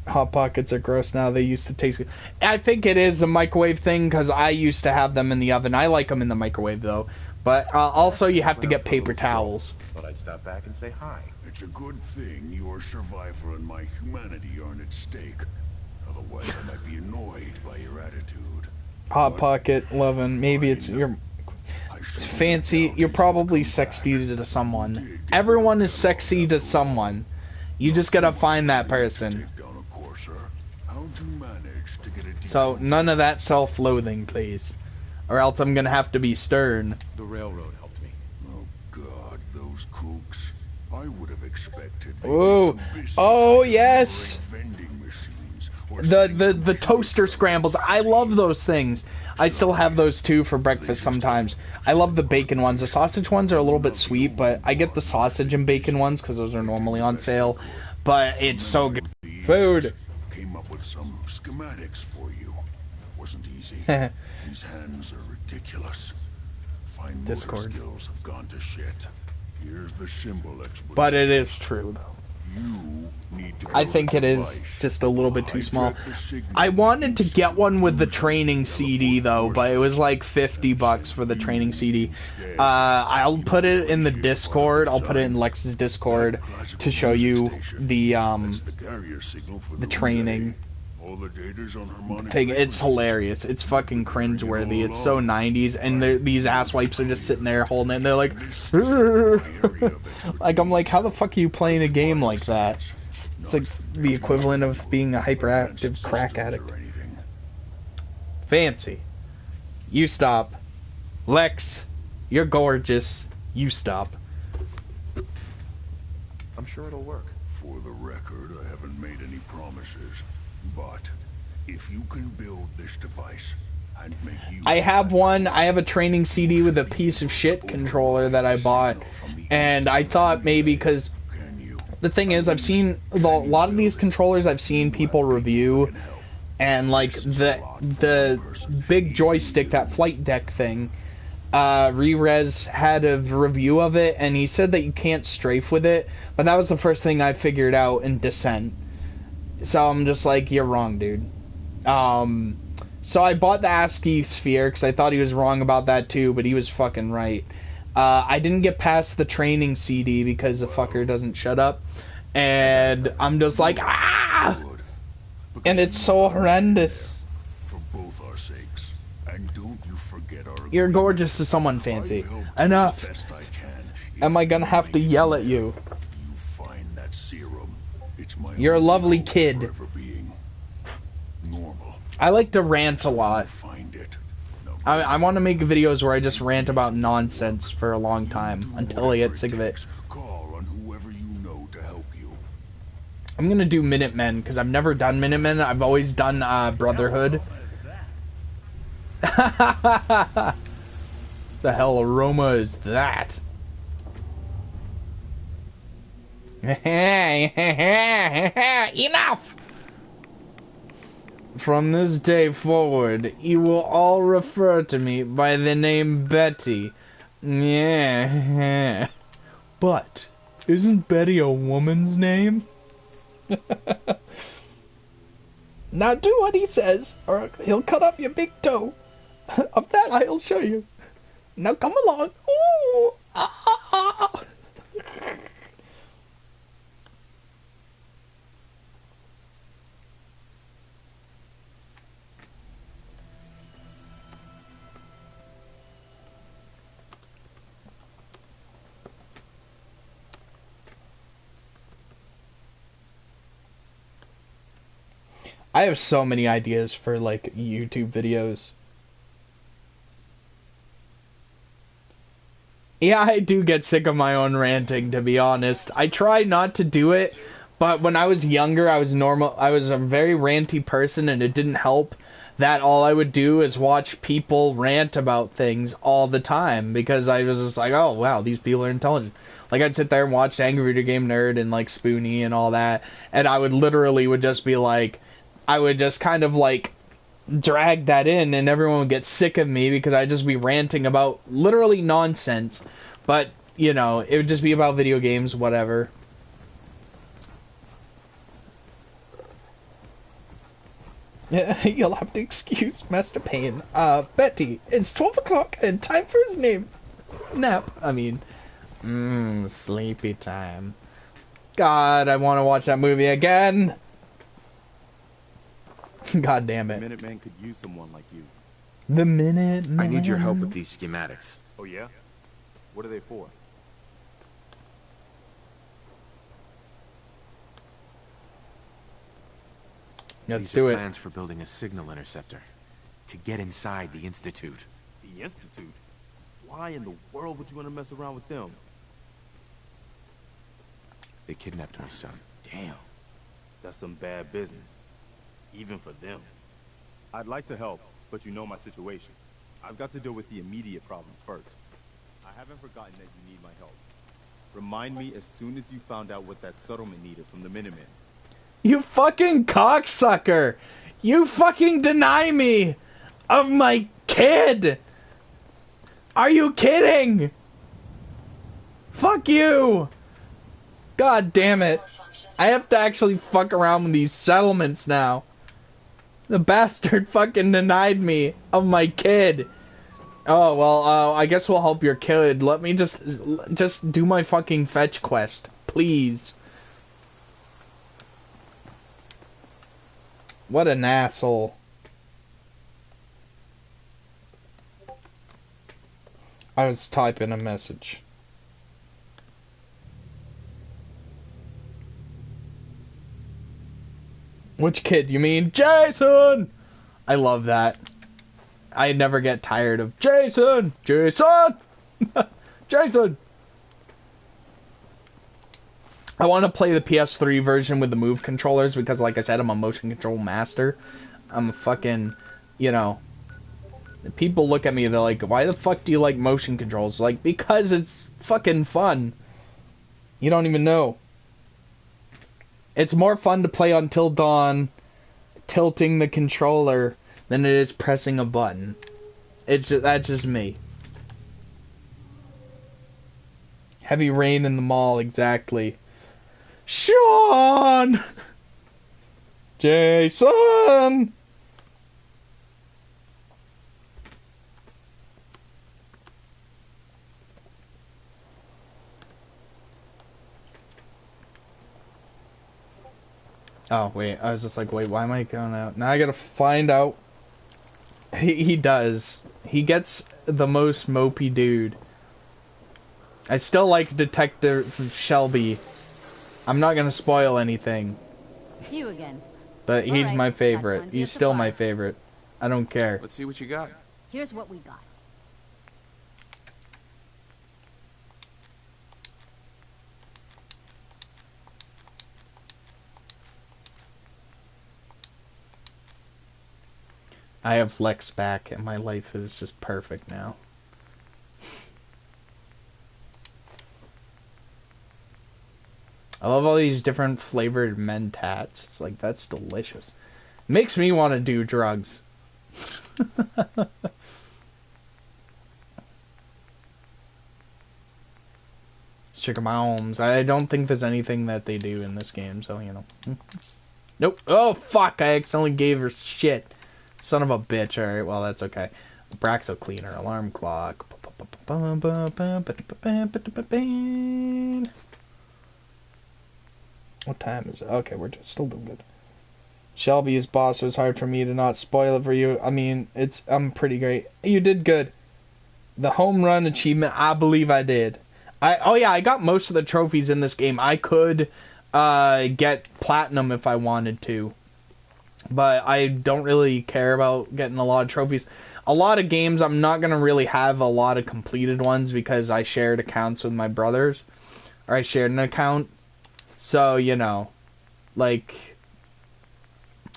Speaker 1: Hot Pockets are gross now. They used to taste good. I think it is a microwave thing because I used to have them in the oven. I like them in the microwave though. But also you have to get paper towels.
Speaker 6: But I'd stop back and say hi.
Speaker 10: It's a good thing your survival and my humanity aren't at stake. Otherwise, I might be annoyed by your attitude.
Speaker 1: Hot Pocket, loving. Maybe it's your fancy. You're probably sexy to someone. Everyone is sexy to someone. You just gotta find that person. So none of that self-loathing, please, or else I'm gonna have to be stern.
Speaker 3: The railroad helped me.
Speaker 10: Oh God, those kooks. I would have expected.
Speaker 1: Ooh. Oh yes. The toaster scrambles. I love those things. I still have those too for breakfast sometimes. I love the bacon ones. The sausage ones are a little bit sweet, but I get the sausage and bacon ones because those are normally on sale. But it's so good. Food.
Speaker 10: Came up with some schematics for you. Wasn't easy. These hands are ridiculous. Fine motor
Speaker 1: Discord.
Speaker 10: skills have gone to shit. Here's the symbol explanation.
Speaker 1: But it is true though.
Speaker 10: You need to
Speaker 1: I think it is just a little bit too small. I wanted to get one with the training CD though, but it was like $50 for the training CD. I'll put it in the Discord. I'll put it in Lex's Discord to show you the training thing. It's hilarious. It's fucking cringeworthy. It's so 90s, and these asswipes are just sitting there holding it, and they're like, like, I'm like, how the fuck are you playing a game like that? It's like the equivalent of being a hyperactive crack addict. Fancy. You stop. Lex, you're gorgeous. You stop.
Speaker 6: I'm sure it'll work.
Speaker 10: For the record, I haven't made any promises, but if you can build this device and make use
Speaker 1: I have one. I have a training CD with a piece of shit controller that I bought, and I thought maybe because the thing is, I've seen a lot of these controllers. I've seen people review, and like the big joystick, that flight deck thing. Rerez had a review of it, and he said that you can't strafe with it, but that was the first thing I figured out in Descent. So I'm just like, you're wrong, dude. So I bought the ASCII sphere because I thought he was wrong about that too, but he was fucking right. I didn't get past the training CD because the fucker doesn't shut up, and I'm just like, ah! And it's so horrendous.
Speaker 10: For both our sakes, and don't you forget our
Speaker 1: You're gorgeous to someone, Fancy. Enough. Am I gonna have to yell at you?
Speaker 10: You find that serum. It's my
Speaker 1: You're a
Speaker 10: only
Speaker 1: lovely
Speaker 10: hope
Speaker 1: kid.
Speaker 10: for ever being normal.
Speaker 1: I like to rant a lot.
Speaker 10: Find it.
Speaker 1: I want to make videos where I just rant about nonsense for a long time until I get sick of it.
Speaker 10: Call on whoever you know to help you.
Speaker 1: I'm gonna do Minutemen because I've never done Minutemen. I've always done Brotherhood. The hell aroma is that? Enough! From this day forward, you will all refer to me by the name Betty. Yeah. But, isn't Betty a woman's name? Now do what he says, or he'll cut off your big toe. Of that I'll show you. Now come along. Ooh! Ah! I have so many ideas for, like, YouTube videos. Yeah, I do get sick of my own ranting, to be honest. I try not to do it, but when I was younger, I was a very ranty person, and it didn't help that all I would do is watch people rant about things all the time, because I was just like, oh, wow, these people are intelligent. Like, I'd sit there and watch Angry Video Game Nerd and, like, Spoonie and all that, and I would literally would just be like, I would just kind of, like, drag that in, and everyone would get sick of me because I'd just be ranting about literally nonsense. But, you know, it would just be about video games, whatever. You'll have to excuse Master Payne. Betty, it's 12 o'clock and time for his nap. I mean, sleepy time. God, I want to watch that movie again. God damn it.
Speaker 6: Minutemen could use someone like you.
Speaker 1: The minute.
Speaker 11: I need your help with these schematics.
Speaker 6: Oh yeah? What are they for?
Speaker 1: Let's
Speaker 11: These
Speaker 1: do
Speaker 11: are
Speaker 1: it.
Speaker 11: plans for building a signal interceptor to get inside the Institute.
Speaker 6: The Institute? Why in the world would you want to mess around with them?
Speaker 11: They kidnapped my son.
Speaker 6: Damn. That's some bad business. Even for them. I'd like to help, but you know my situation. I've got to deal with the immediate problems first. I haven't forgotten that you need my help. Remind me as soon as you found out what that settlement needed from the Minutemen.
Speaker 1: You fucking cocksucker! You fucking deny me of my kid! Are you kidding? Fuck you! God damn it. I have to actually fuck around with these settlements now. The bastard fucking denied me of my kid. Oh, well, I guess we'll help your kid. Let me just do my fucking fetch quest. Please. What an asshole. I was typing a message. Which kid? You mean Jason? I love that. I never get tired of Jason! Jason! Jason! I want to play the PS3 version with the Move controllers because, like I said, I'm a motion control master. I'm a fucking, you know... People look at me, they're like, why the fuck do you like motion controls? Like, because it's fucking fun. You don't even know. It's more fun to play Until Dawn tilting the controller than it is pressing a button. That's just me. Heavy rain in the mall, exactly. Sean! Jason! Oh, wait, I was just like, wait, why am I going out? Now I gotta find out. He does. He gets the most mopey dude. I still like Detective Shelby. I'm not gonna spoil anything.
Speaker 12: You again.
Speaker 1: But he's my favorite. He's still my favorite. I don't care.
Speaker 11: Let's see what you got.
Speaker 12: Here's what we got.
Speaker 1: I have Lex back and my life is just perfect now. I love all these different flavored Mentats. It's like, that's delicious. Makes me want to do drugs. Sugar Bombs. I don't think there's anything that they do in this game, so, you know. Nope. Oh, fuck! I accidentally gave her shit. Son of a bitch. Alright, well, that's okay. Braxo Cleaner. Alarm clock. What time is it? Okay, we're still doing good. Shelby is boss, so it's hard for me to not spoil it for you. I mean, I'm pretty great. You did good. The home run achievement, I believe I did. Oh yeah, I got most of the trophies in this game. I could get platinum if I wanted to. But I don't really care about getting a lot of trophies. A lot of games, I'm not going to really have a lot of completed ones because I shared accounts with my brothers. Or I shared an account. So, you know, like,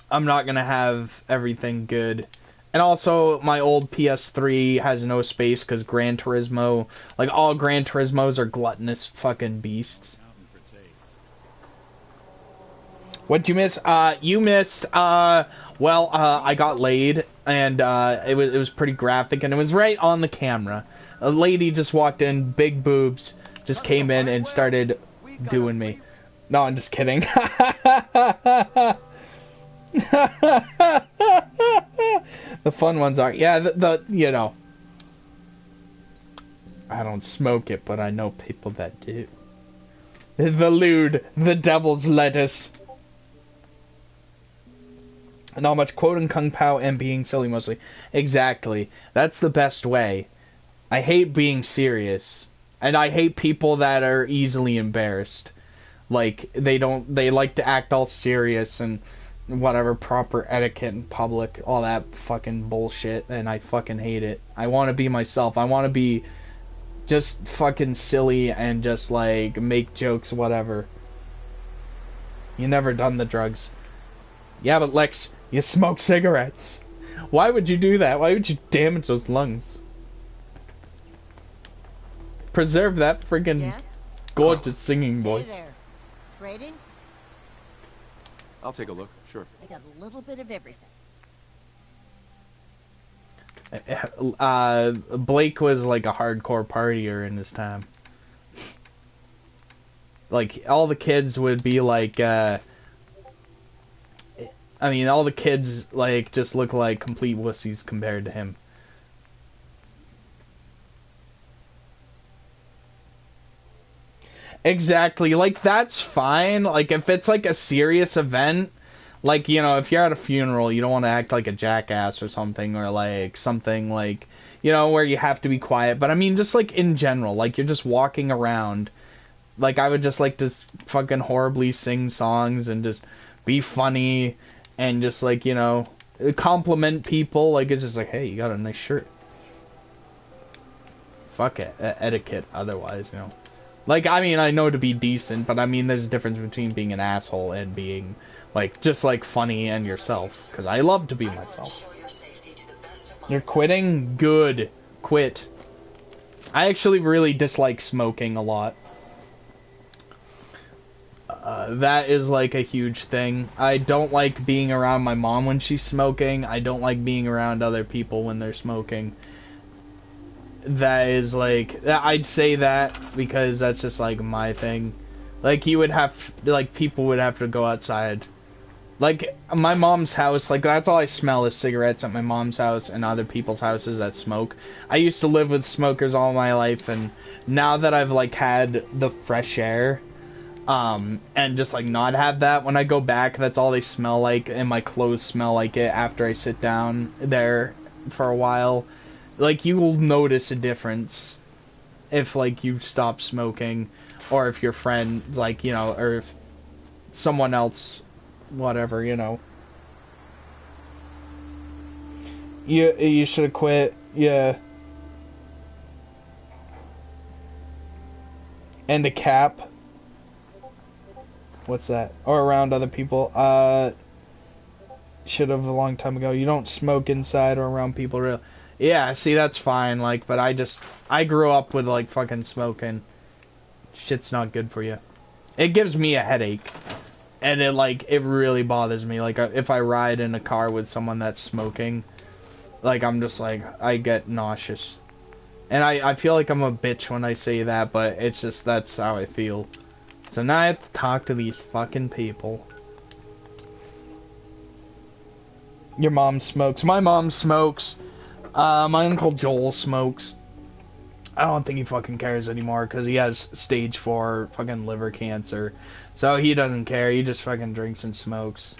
Speaker 1: I'm not going to have everything good. And also, my old PS3 has no space because Gran Turismo, like, all Gran Turismos are gluttonous fucking beasts. What'd you miss? You missed, I got laid, and, it was pretty graphic, and it was right on the camera. A lady just walked in, big boobs, just came in and started doing me. No, I'm just kidding. The fun ones are, yeah, you know. I don't smoke it, but I know people that do. The lewd, the devil's lettuce. Not much quoting kung pao and being silly mostly. Exactly. That's the best way. I hate being serious. And I hate people that are easily embarrassed. Like, they like to act all serious and whatever, proper etiquette in public, all that fucking bullshit, and I fucking hate it. I want to be myself. I want to be just fucking silly and just, like, make jokes, whatever. You never done the drugs. Yeah, but Lex, you smoke cigarettes. Why would you do that? Why would you damage those lungs? Preserve that friggin' gorgeous singing voice.
Speaker 13: Hey there. Trading?
Speaker 11: I'll take a look, sure.
Speaker 13: I got a little bit of everything.
Speaker 1: Blake was like a hardcore partier in his time. Like, all the kids would be like, I mean, all the kids, like, just look like complete wussies compared to him. Exactly, like, that's fine. Like, if it's, like, a serious event, like, you know, if you're at a funeral, you don't want to act like a jackass or something, or, like, something, like, you know, where you have to be quiet. But, I mean, just, like, in general, like, you're just walking around. Like, I would just like to fucking horribly sing songs and just be funny and just, like, you know, compliment people. Like, it's just like, hey, you got a nice shirt. Fuck it, etiquette otherwise, you know. Like, I mean, I know to be decent, but I mean, there's a difference between being an asshole and being, like, just, like, funny and yourself. Because I love to be myself. You're quitting? Good. Quit. I actually really dislike smoking a lot. That is, like, a huge thing. I don't like being around my mom when she's smoking. I don't like being around other people when they're smoking. That is, like, I'd say that because that's just, like, my thing. Like, you would have, like, people would have to go outside. Like, my mom's house, like, that's all I smell is cigarettes at my mom's house and other people's houses that smoke. I used to live with smokers all my life, and now that I've, like, had the fresh air, and just, like, not have that, when I go back, that's all they smell like, and my clothes smell like it after I sit down there for a while. Like, you will notice a difference if, like, you stop smoking, or if your friend, like, you know, or if someone else, whatever, you know. You should have quit, yeah. And a cap. What's that? Or around other people. Should have a long time ago. You don't smoke inside or around people, real. Yeah, see, that's fine, like, but I grew up with, like, fucking smoking. Shit's not good for you. It gives me a headache. And it really bothers me. Like, if I ride in a car with someone that's smoking, like, I'm just, like, I get nauseous. And I feel like I'm a bitch when I say that, but it's just, that's how I feel. So now I have to talk to these fucking people. Your mom smokes. My mom smokes. My Uncle Joel smokes. I don't think he fucking cares anymore because he has stage 4 fucking liver cancer. So he doesn't care. He just fucking drinks and smokes.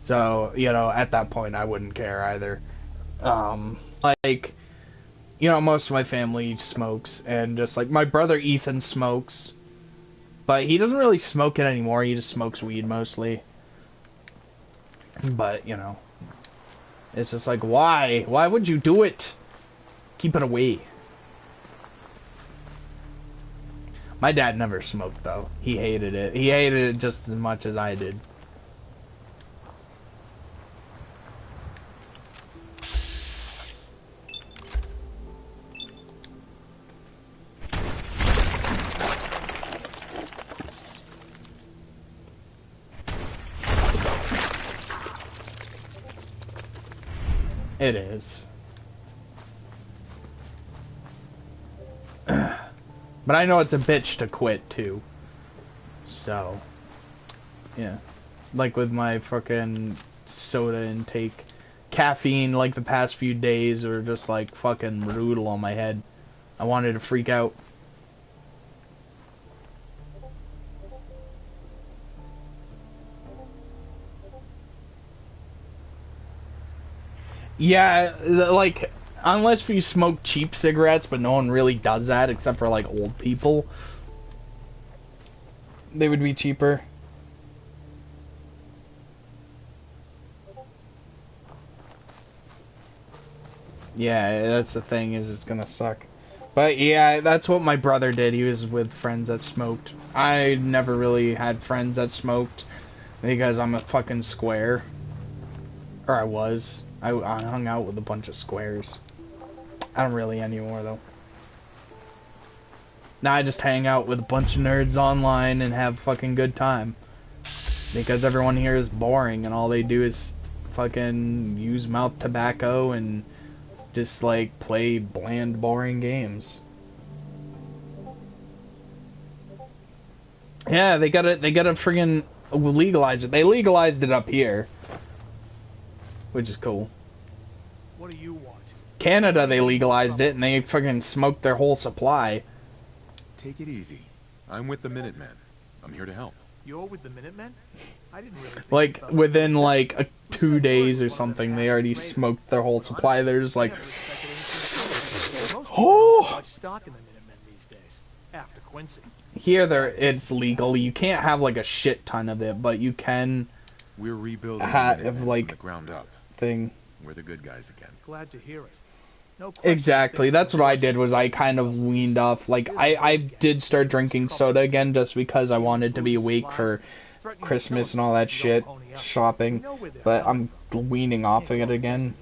Speaker 1: So, you know, at that point I wouldn't care either. Like, you know, most of my family smokes. And just like, my brother Ethan smokes. But he doesn't really smoke it anymore. He just smokes weed mostly. But, you know. It's just like, why? Why would you do it? Keep it away. My dad never smoked, though. He hated it. He hated it just as much as I did. It is. But I know it's a bitch to quit, too. So, yeah. Like with my fucking soda intake. Caffeine, like the past few days, are just like fucking brutal on my head. I wanted to freak out. Yeah, like, unless you smoke cheap cigarettes, but no one really does that except for, like, old people. They would be cheaper. Yeah, that's the thing, is it's gonna suck. But yeah, that's what my brother did. He was with friends that smoked. I never really had friends that smoked because I'm a fucking square. Or I was. I hung out with a bunch of squares. I don't really anymore, though. Now I just hang out with a bunch of nerds online and have a fucking good time. Because everyone here is boring and all they do is fucking use mouth tobacco and just like play bland, boring games. Yeah, they gotta friggin' legalize it. They legalized it up here, which is cool.
Speaker 9: What do you want?
Speaker 1: Canada, they legalized it and they fucking smoked their whole supply.
Speaker 11: Take it easy. I'm with the Minutemen. I'm here to help.
Speaker 9: You're with the Minutemen? I didn't really think
Speaker 1: Like within like 2 days or something, they already smoked their whole supply. They're just like, oh.
Speaker 9: Stock in the Minutemen these days. After Quincy.
Speaker 1: Here, it's legal. You can't have like a shit ton of it, but you can.
Speaker 11: We're rebuilding
Speaker 1: have like
Speaker 11: from the ground up.
Speaker 1: Thing.
Speaker 11: We're the good guys again.
Speaker 9: Glad to hear it. No
Speaker 1: Exactly. That's what I did. Was I kind of weaned off. Like I did start drinking soda again just because I wanted to be awake for Christmas and all that shit, shopping. But I'm weaning off of it again.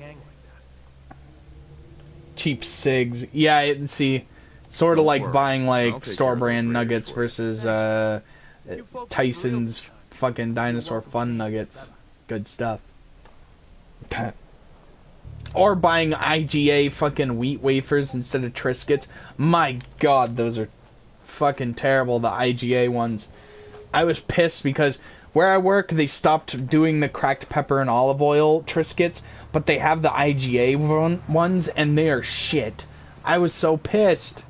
Speaker 1: Cheap cigs. Yeah, see, sort of like buying like store brand nuggets versus Tyson's fucking dinosaur fun nuggets. Good stuff. Or buying IGA fucking wheat wafers instead of Triscuits. My god, those are fucking terrible, the IGA ones. I was pissed because where I work, they stopped doing the cracked pepper and olive oil Triscuits, but they have the IGA ones, and they are shit. I was so pissed.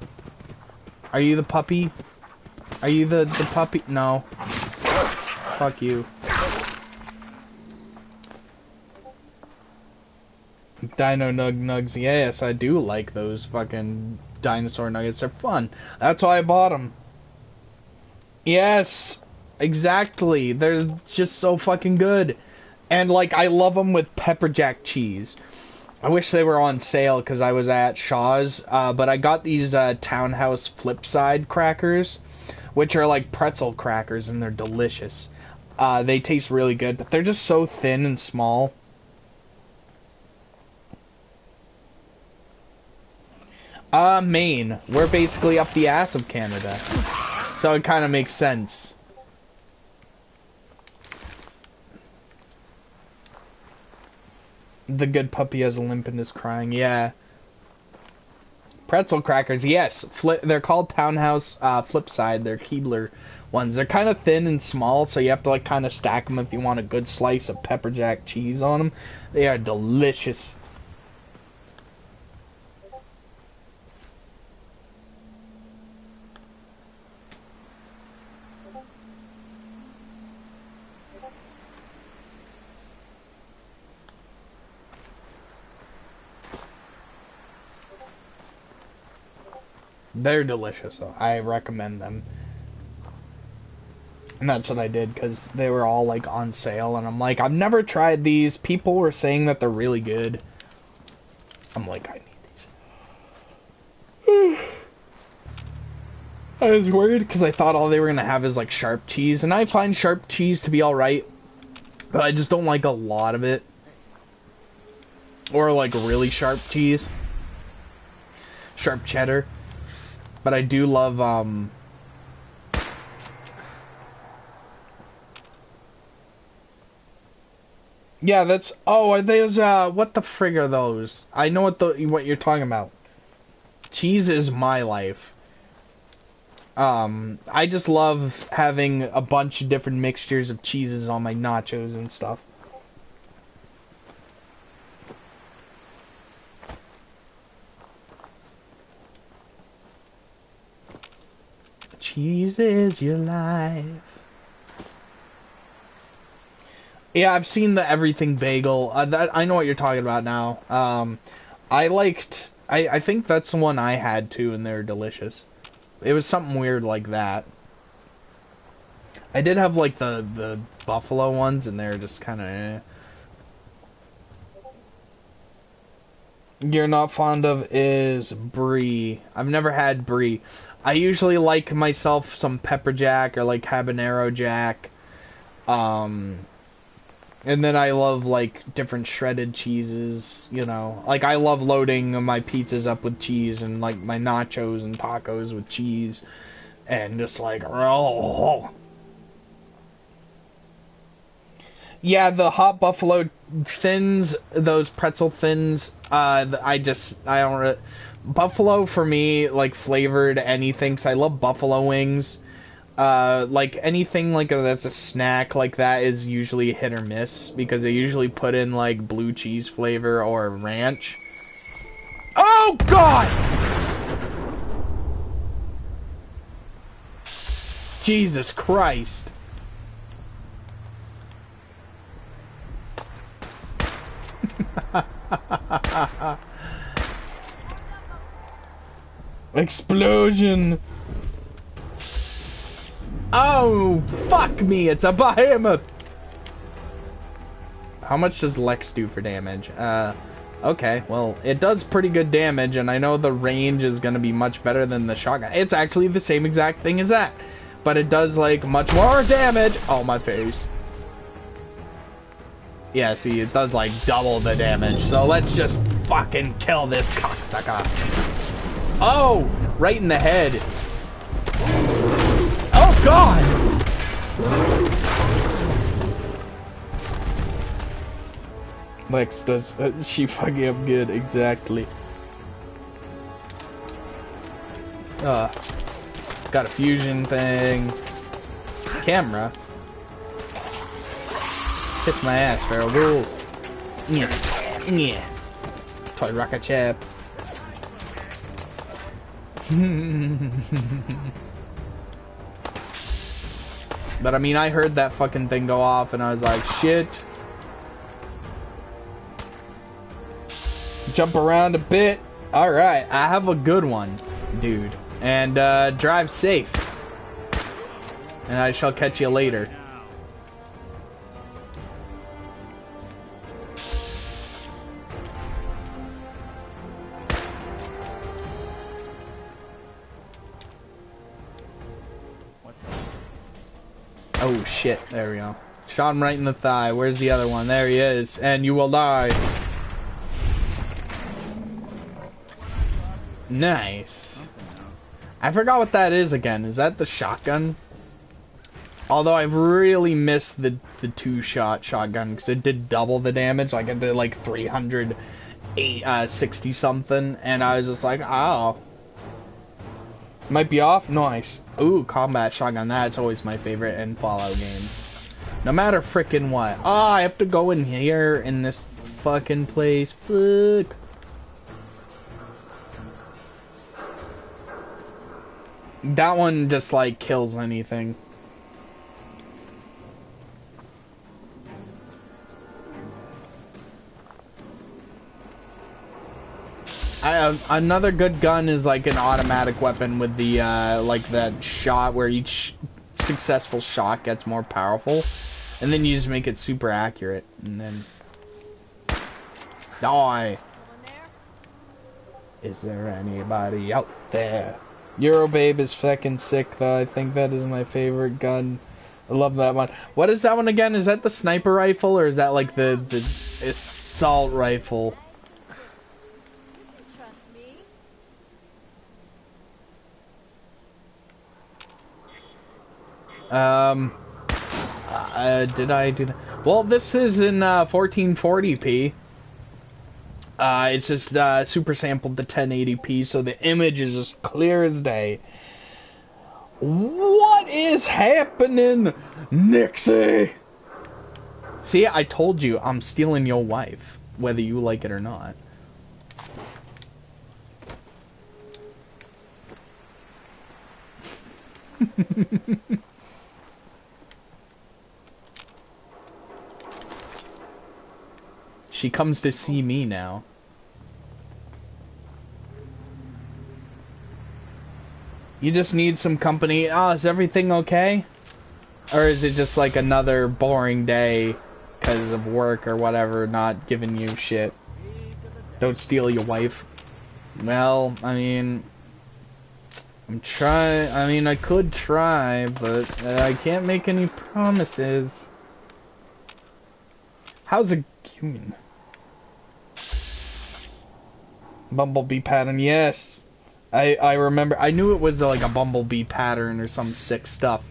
Speaker 1: Are you the puppy? Are you the puppy? No. Fuck you. Dino Nugs, yes, I do like those fucking dinosaur nuggets. They're fun. That's why I bought them. Yes, exactly. They're just so fucking good. And, like, I love them with pepper jack cheese. I wish they were on sale because I was at Shaw's, but I got these Townhouse Flipside crackers, which are like pretzel crackers, and they're delicious. They taste really good, but they're just so thin and small. Maine. We're basically up the ass of Canada. So it kind of makes sense. The good puppy has a limp and is crying. Yeah. Pretzel crackers, yes. They're called Townhouse Flipside. They're Keebler ones. They're kind of thin and small, so you have to like kind of stack them if you want a good slice of pepper jack cheese on them. They are delicious. They're delicious, though. I recommend them. And that's what I did, because they were all, like, on sale, and I'm like, I've never tried these. People were saying that they're really good. I'm like, I need these. I was worried, because I thought all they were going to have is, like, sharp cheese, and I find sharp cheese to be alright, but I just don't like a lot of it. Or, like, really sharp cheese. Sharp cheddar. But I do love, yeah, that's, oh, are those, what the frig are those? I know what you're talking about. Cheese is my life. I just love having a bunch of different mixtures of cheeses on my nachos and stuff. Cheese is your life. Yeah, I've seen the everything bagel. I know what you're talking about now. I liked. I think that's the one I had too, and they're delicious. It was something weird like that. I did have like the buffalo ones, and they're just kind of. Eh. You're not fond of is brie. I've never had brie. I usually like myself some pepper jack or like habanero jack. And then I love, like, different shredded cheeses, you know. Like, I love loading my pizzas up with cheese and, like, my nachos and tacos with cheese. And just, like, oh. Yeah, the hot buffalo thins, those pretzel thins, I don't... Buffalo, for me, like, flavored anything, 'cause I love buffalo wings. Like anything like that's a snack like that is usually hit or miss because they usually put in like blue cheese flavor or ranch. Oh God! Jesus Christ! Explosion! Oh, fuck me, it's a behemoth! How much does Lex do for damage? Okay, well, it does pretty good damage, and I know the range is gonna be much better than the shotgun. It's actually the same exact thing as that. But it does, like, much more damage! Oh, my face. Yeah, see, it does, like, double the damage. So let's just fucking kill this cocksucker. Oh! Right in the head. Oh God! Lex does she fucking up good, exactly. Got a fusion thing. Camera. Kiss my ass, Feral Ghoul. Yeah. Yeah. Toy rocket chap. But I mean, I heard that fucking thing go off and I was like, shit. Jump around a bit. Alright, I have a good one, dude. And drive safe. And I shall catch you later. Oh shit, there we go. Shot him right in the thigh. Where's the other one? There he is. And you will die. Nice. I forgot what that is again. Is that the shotgun? Although I really missed the two-shot shotgun because it did double the damage. Like it did like 360 something. And I was just like, oh. Might be off? Nice. Ooh, combat shotgun. That's always my favorite in Fallout games. No matter frickin' what. Oh, I have to go in here in this fucking place. Fuck. That one just like kills anything. Another good gun is like an automatic weapon with the like that shot where each successful shot gets more powerful, and then you just make it super accurate, and then die. Is there anybody out there? Eurobabe is fucking sick though. I think that is my favorite gun. I love that one. What is that one again? Is that the sniper rifle or is that like the assault rifle? Did I do that? Well, this is in 1440p. It's just super sampled to 1080p, so the image is as clear as day. What is happening, Nixie? See, I told you, I'm stealing your wife, whether you like it or not. She comes to see me now. You just need some company. Is everything okay? Or is it just like another boring day because of work or whatever, not giving you shit? Don't steal your wife. Well, I mean, I could try, but I can't make any promises. How's a human? Bumblebee pattern, yes. I remember, I knew it was like a bumblebee pattern or some sick stuff.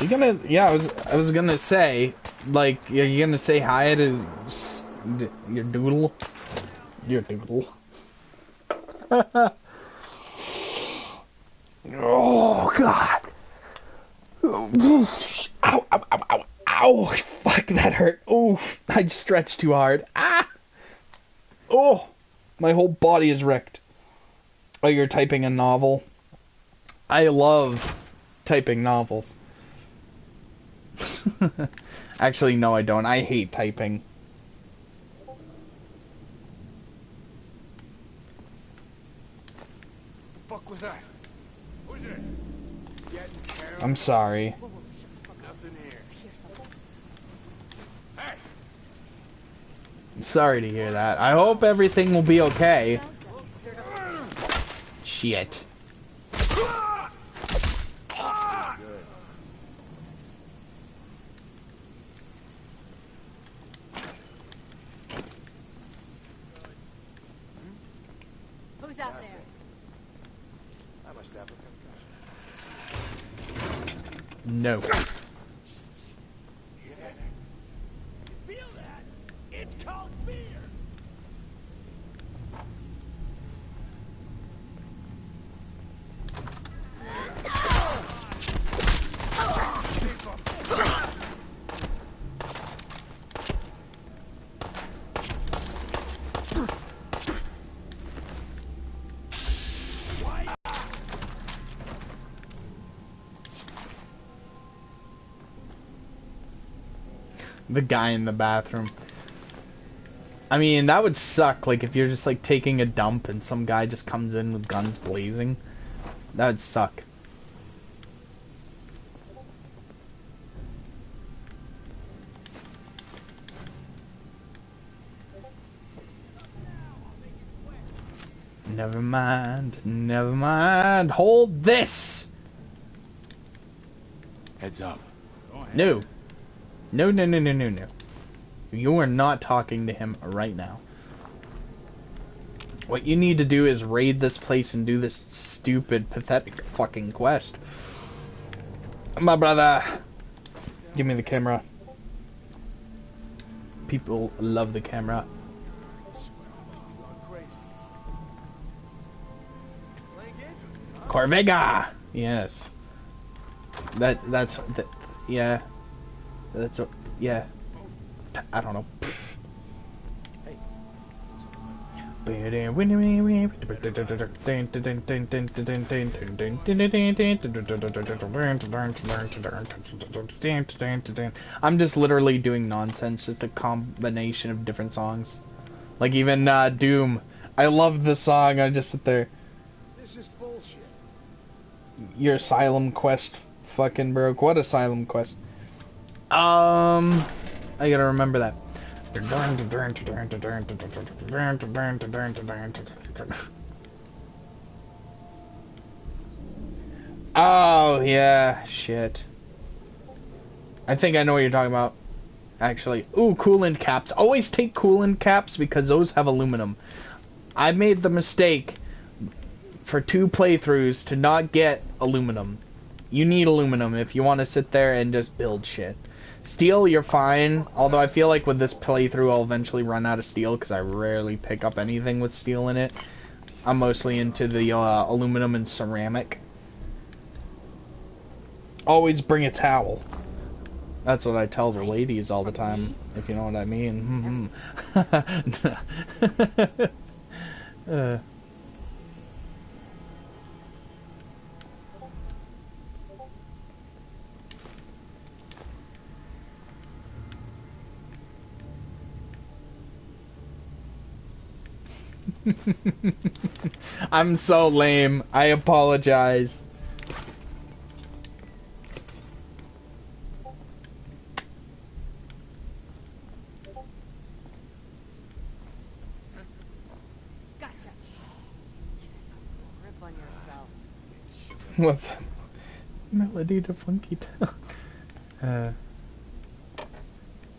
Speaker 1: You gonna, yeah, I was gonna say, like, are you gonna say hi to your doodle? Your doodle. Oh, God. Ow, ow, ow, ow, ow. Fuck, that hurt. Oh, I just stretched too hard. Ah! Oh, my whole body is wrecked. Oh, you're typing a novel? I love typing novels. Actually, no, I don't. I hate typing.
Speaker 3: Fuck was that? Who's it?
Speaker 1: I'm sorry.
Speaker 3: Nothing here. Hey!
Speaker 1: Sorry to hear that. I hope everything will be okay. Shit.
Speaker 12: Who's out there?
Speaker 3: I must have a concussion.
Speaker 1: No.
Speaker 3: You feel that? It's called fear.
Speaker 1: The guy in the bathroom. I mean, that would suck, like, if you're just, like, taking a dump and some guy just comes in with guns blazing. That would suck. Never mind, never mind. Hold this!
Speaker 11: Heads up.
Speaker 1: No. No, no, no, no, no, no. You are not talking to him right now. What you need to do is raid this place and do this stupid, pathetic fucking quest. My brother. Give me the camera. People love the camera. Corvega! Yes. That's yeah. That's a, yeah. I don't know. I'm just literally doing nonsense. It's a combination of different songs. Like even Doom. I love the song. I just sit there.
Speaker 3: This is bullshit.
Speaker 1: Your asylum quest fucking broke. What asylum quest? I gotta remember that. Oh, yeah, shit. I think I know what you're talking about, actually. Ooh, coolant caps. Always take coolant caps because those have aluminum. I made the mistake for 2 playthroughs to not get aluminum. You need aluminum if you want to sit there and just build shit. Steel, you're fine. Although I feel like with this playthrough, I'll eventually run out of steel because I rarely pick up anything with steel in it. I'm mostly into the aluminum and ceramic. Always bring a towel. That's what I tell the ladies all the time, if you know what I mean. I'm so lame. I apologize.
Speaker 8: Gotcha. Grip on yourself.
Speaker 1: What's that? Melody to Funky Town.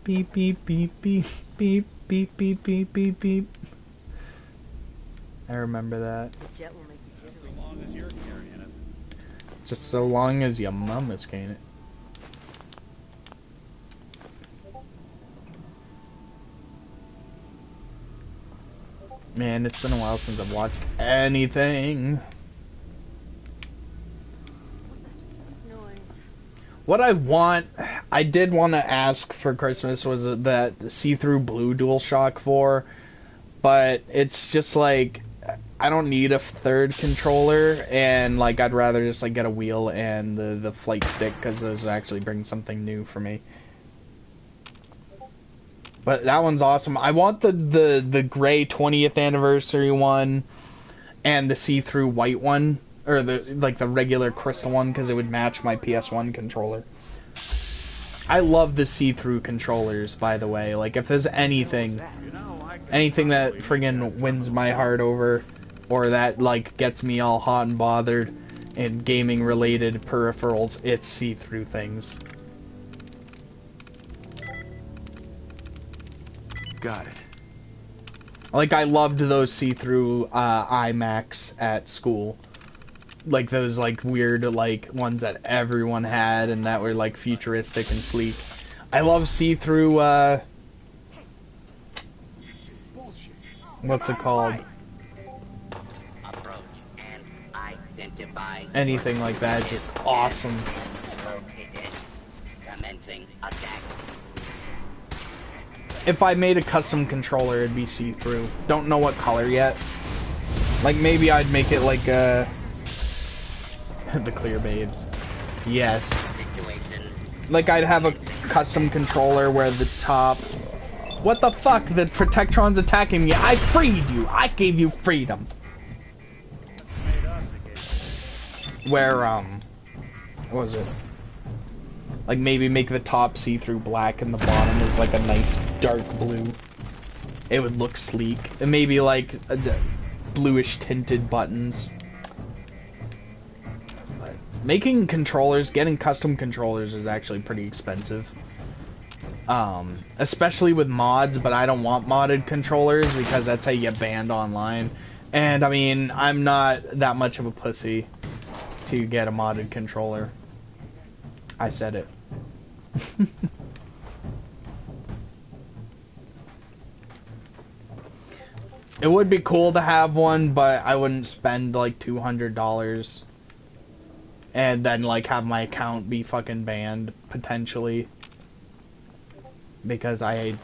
Speaker 1: Beep beep beep beep beep beep beep beep beep beep. I remember that.
Speaker 8: The jet will make you jittery.
Speaker 3: So long as you're carrying it.
Speaker 1: Just so long as your mum is carrying it. Man, it's been a while since I've watched anything.
Speaker 8: What's noise?
Speaker 1: What I did want to ask for Christmas was that see-through blue DualShock 4, but it's just like, I don't need a third controller, and like I'd rather just like get a wheel and the flight stick, because those actually bring something new for me. But that one's awesome. I want the gray 20th anniversary one and the see-through white one, or the regular crystal one, because it would match my PS1 controller. I love the see-through controllers, by the way. Like, if there's anything that friggin' wins my heart over, or that like gets me all hot and bothered in gaming related peripherals, it's see-through things.
Speaker 11: Got it.
Speaker 1: Like, I loved those see-through iMacs at school. Like, those, like, weird, like, ones that everyone had and that were, like, futuristic and sleek. I love see-through, what's it called?
Speaker 14: Approach and identify.
Speaker 1: Anything like that is just awesome.
Speaker 14: Located. Commencing attack.
Speaker 1: If I made a custom controller, it'd be see-through. Don't know what color yet. Like, maybe I'd make it like, the Clear Babes. Yes. Like, I'd have a custom controller where the top... What the fuck? The Protectron's attacking me. I freed you. I gave you freedom. Where, what was it? Like, maybe make the top see-through black and the bottom is like a nice dark blue. It would look sleek. And maybe like bluish tinted buttons. But making controllers, getting custom controllers is actually pretty expensive. Especially with mods, but I don't want modded controllers because that's how you get banned online. And I mean, I'm not that much of a pussy to get a modded controller. I said it. It would be cool to have one, but I wouldn't spend like $200 and then like have my account be fucking banned potentially because I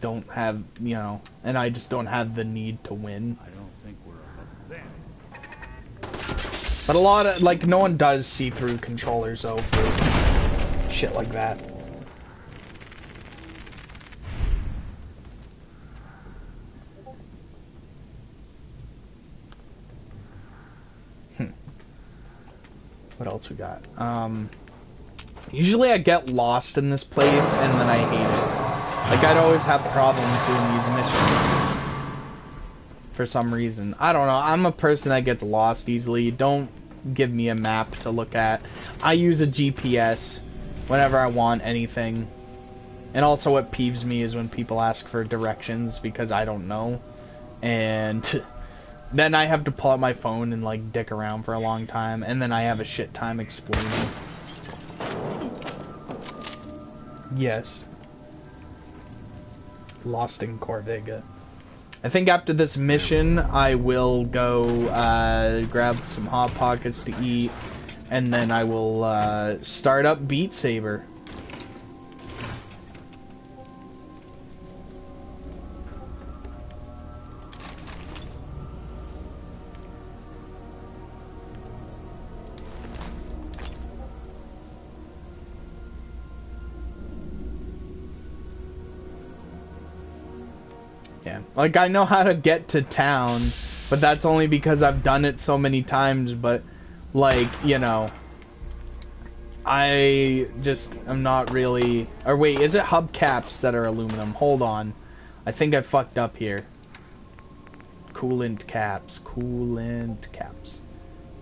Speaker 1: don't have, you know, and I just don't have the need to win.
Speaker 3: I don't think we're above that.
Speaker 1: But a lot of, like, no one does see-through controllers though for shit like that. What else we got? Usually I get lost in this place and then I hate it. Like, I'd always have problems doing these missions. For some reason. I don't know. I'm a person that gets lost easily. Don't give me a map to look at. I use a GPS whenever I want anything. And also what peeves me is when people ask for directions because I don't know. And then I have to pull out my phone and like dick around for a long time, and then I have a shit time explaining. Yes. Lost in Corvega. I think after this mission, I will go grab some Hot Pockets to eat, and then I will start up Beat Saber. Yeah, like I know how to get to town, but that's only because I've done it so many times, but like, you know, I just am not really... Or wait, is it hubcaps that are aluminum? Hold on. I think I fucked up here. Coolant caps. Coolant caps.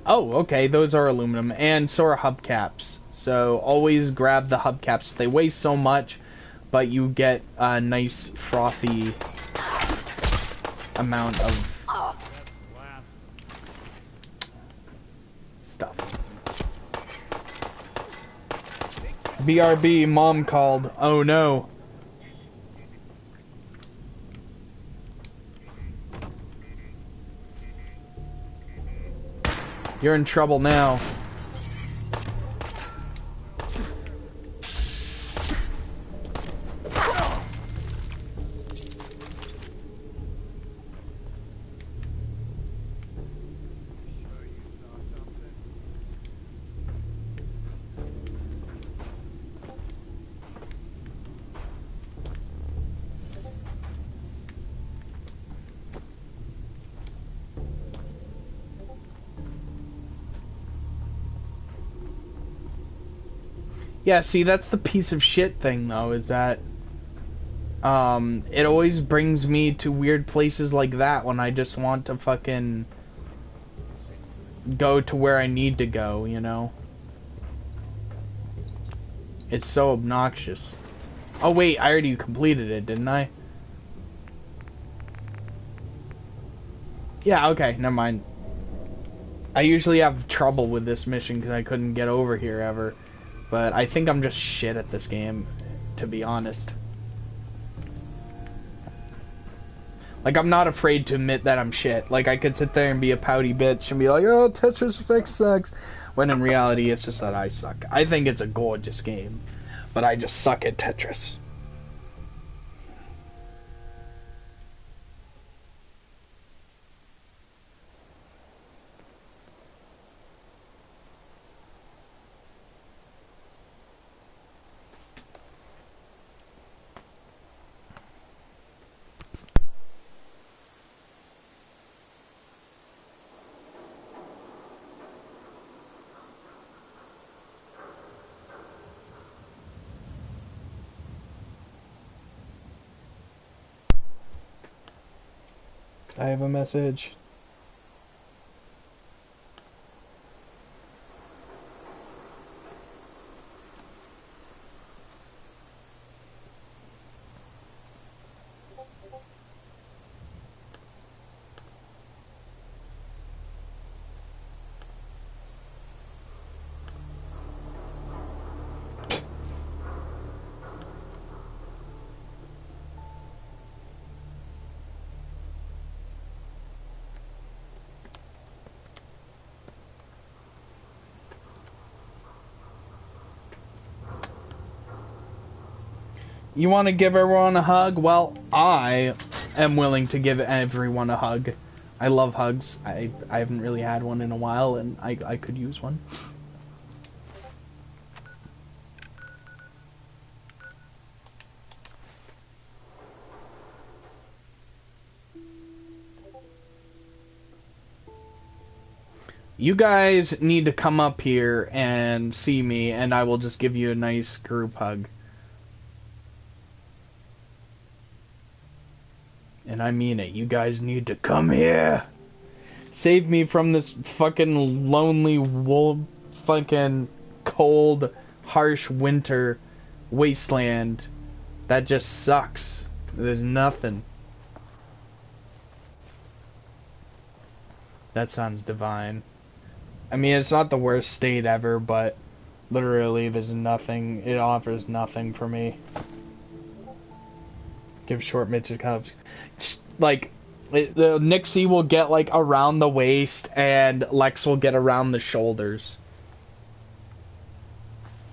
Speaker 1: Oh, okay, those are aluminum, and so are hubcaps. So always grab the hubcaps. They weigh so much, but you get a nice frothy amount of stuff. BRB, mom called. Oh no. You're in trouble now. Yeah, see, that's the piece of shit thing, though, is that, it always brings me to weird places like that when I just want to fucking go to where I need to go, you know? It's so obnoxious. Oh, wait, I already completed it, didn't I? Yeah, okay, never mind. I usually have trouble with this mission because I couldn't get over here ever. But I think I'm just shit at this game, to be honest. Like, I'm not afraid to admit that I'm shit. Like, I could sit there and be a pouty bitch and be like, oh, Tetris Effect sucks. When in reality, it's just that I suck. I think it's a gorgeous game, but I just suck at Tetris. I have a message. You want to give everyone a hug? Well, I am willing to give everyone a hug. I love hugs. I haven't really had one in a while, and I could use one. You guys need to come up here and see me, and I will just give you a nice group hug. And I mean it. You guys need to come here. Save me from this fucking lonely, fucking cold, harsh winter wasteland that just sucks. There's nothing. That sounds divine. I mean, it's not the worst state ever, but literally there's nothing. It offers nothing for me. Give short midget cups. Like, the Nixie will get, like, around the waist, and Lex will get around the shoulders.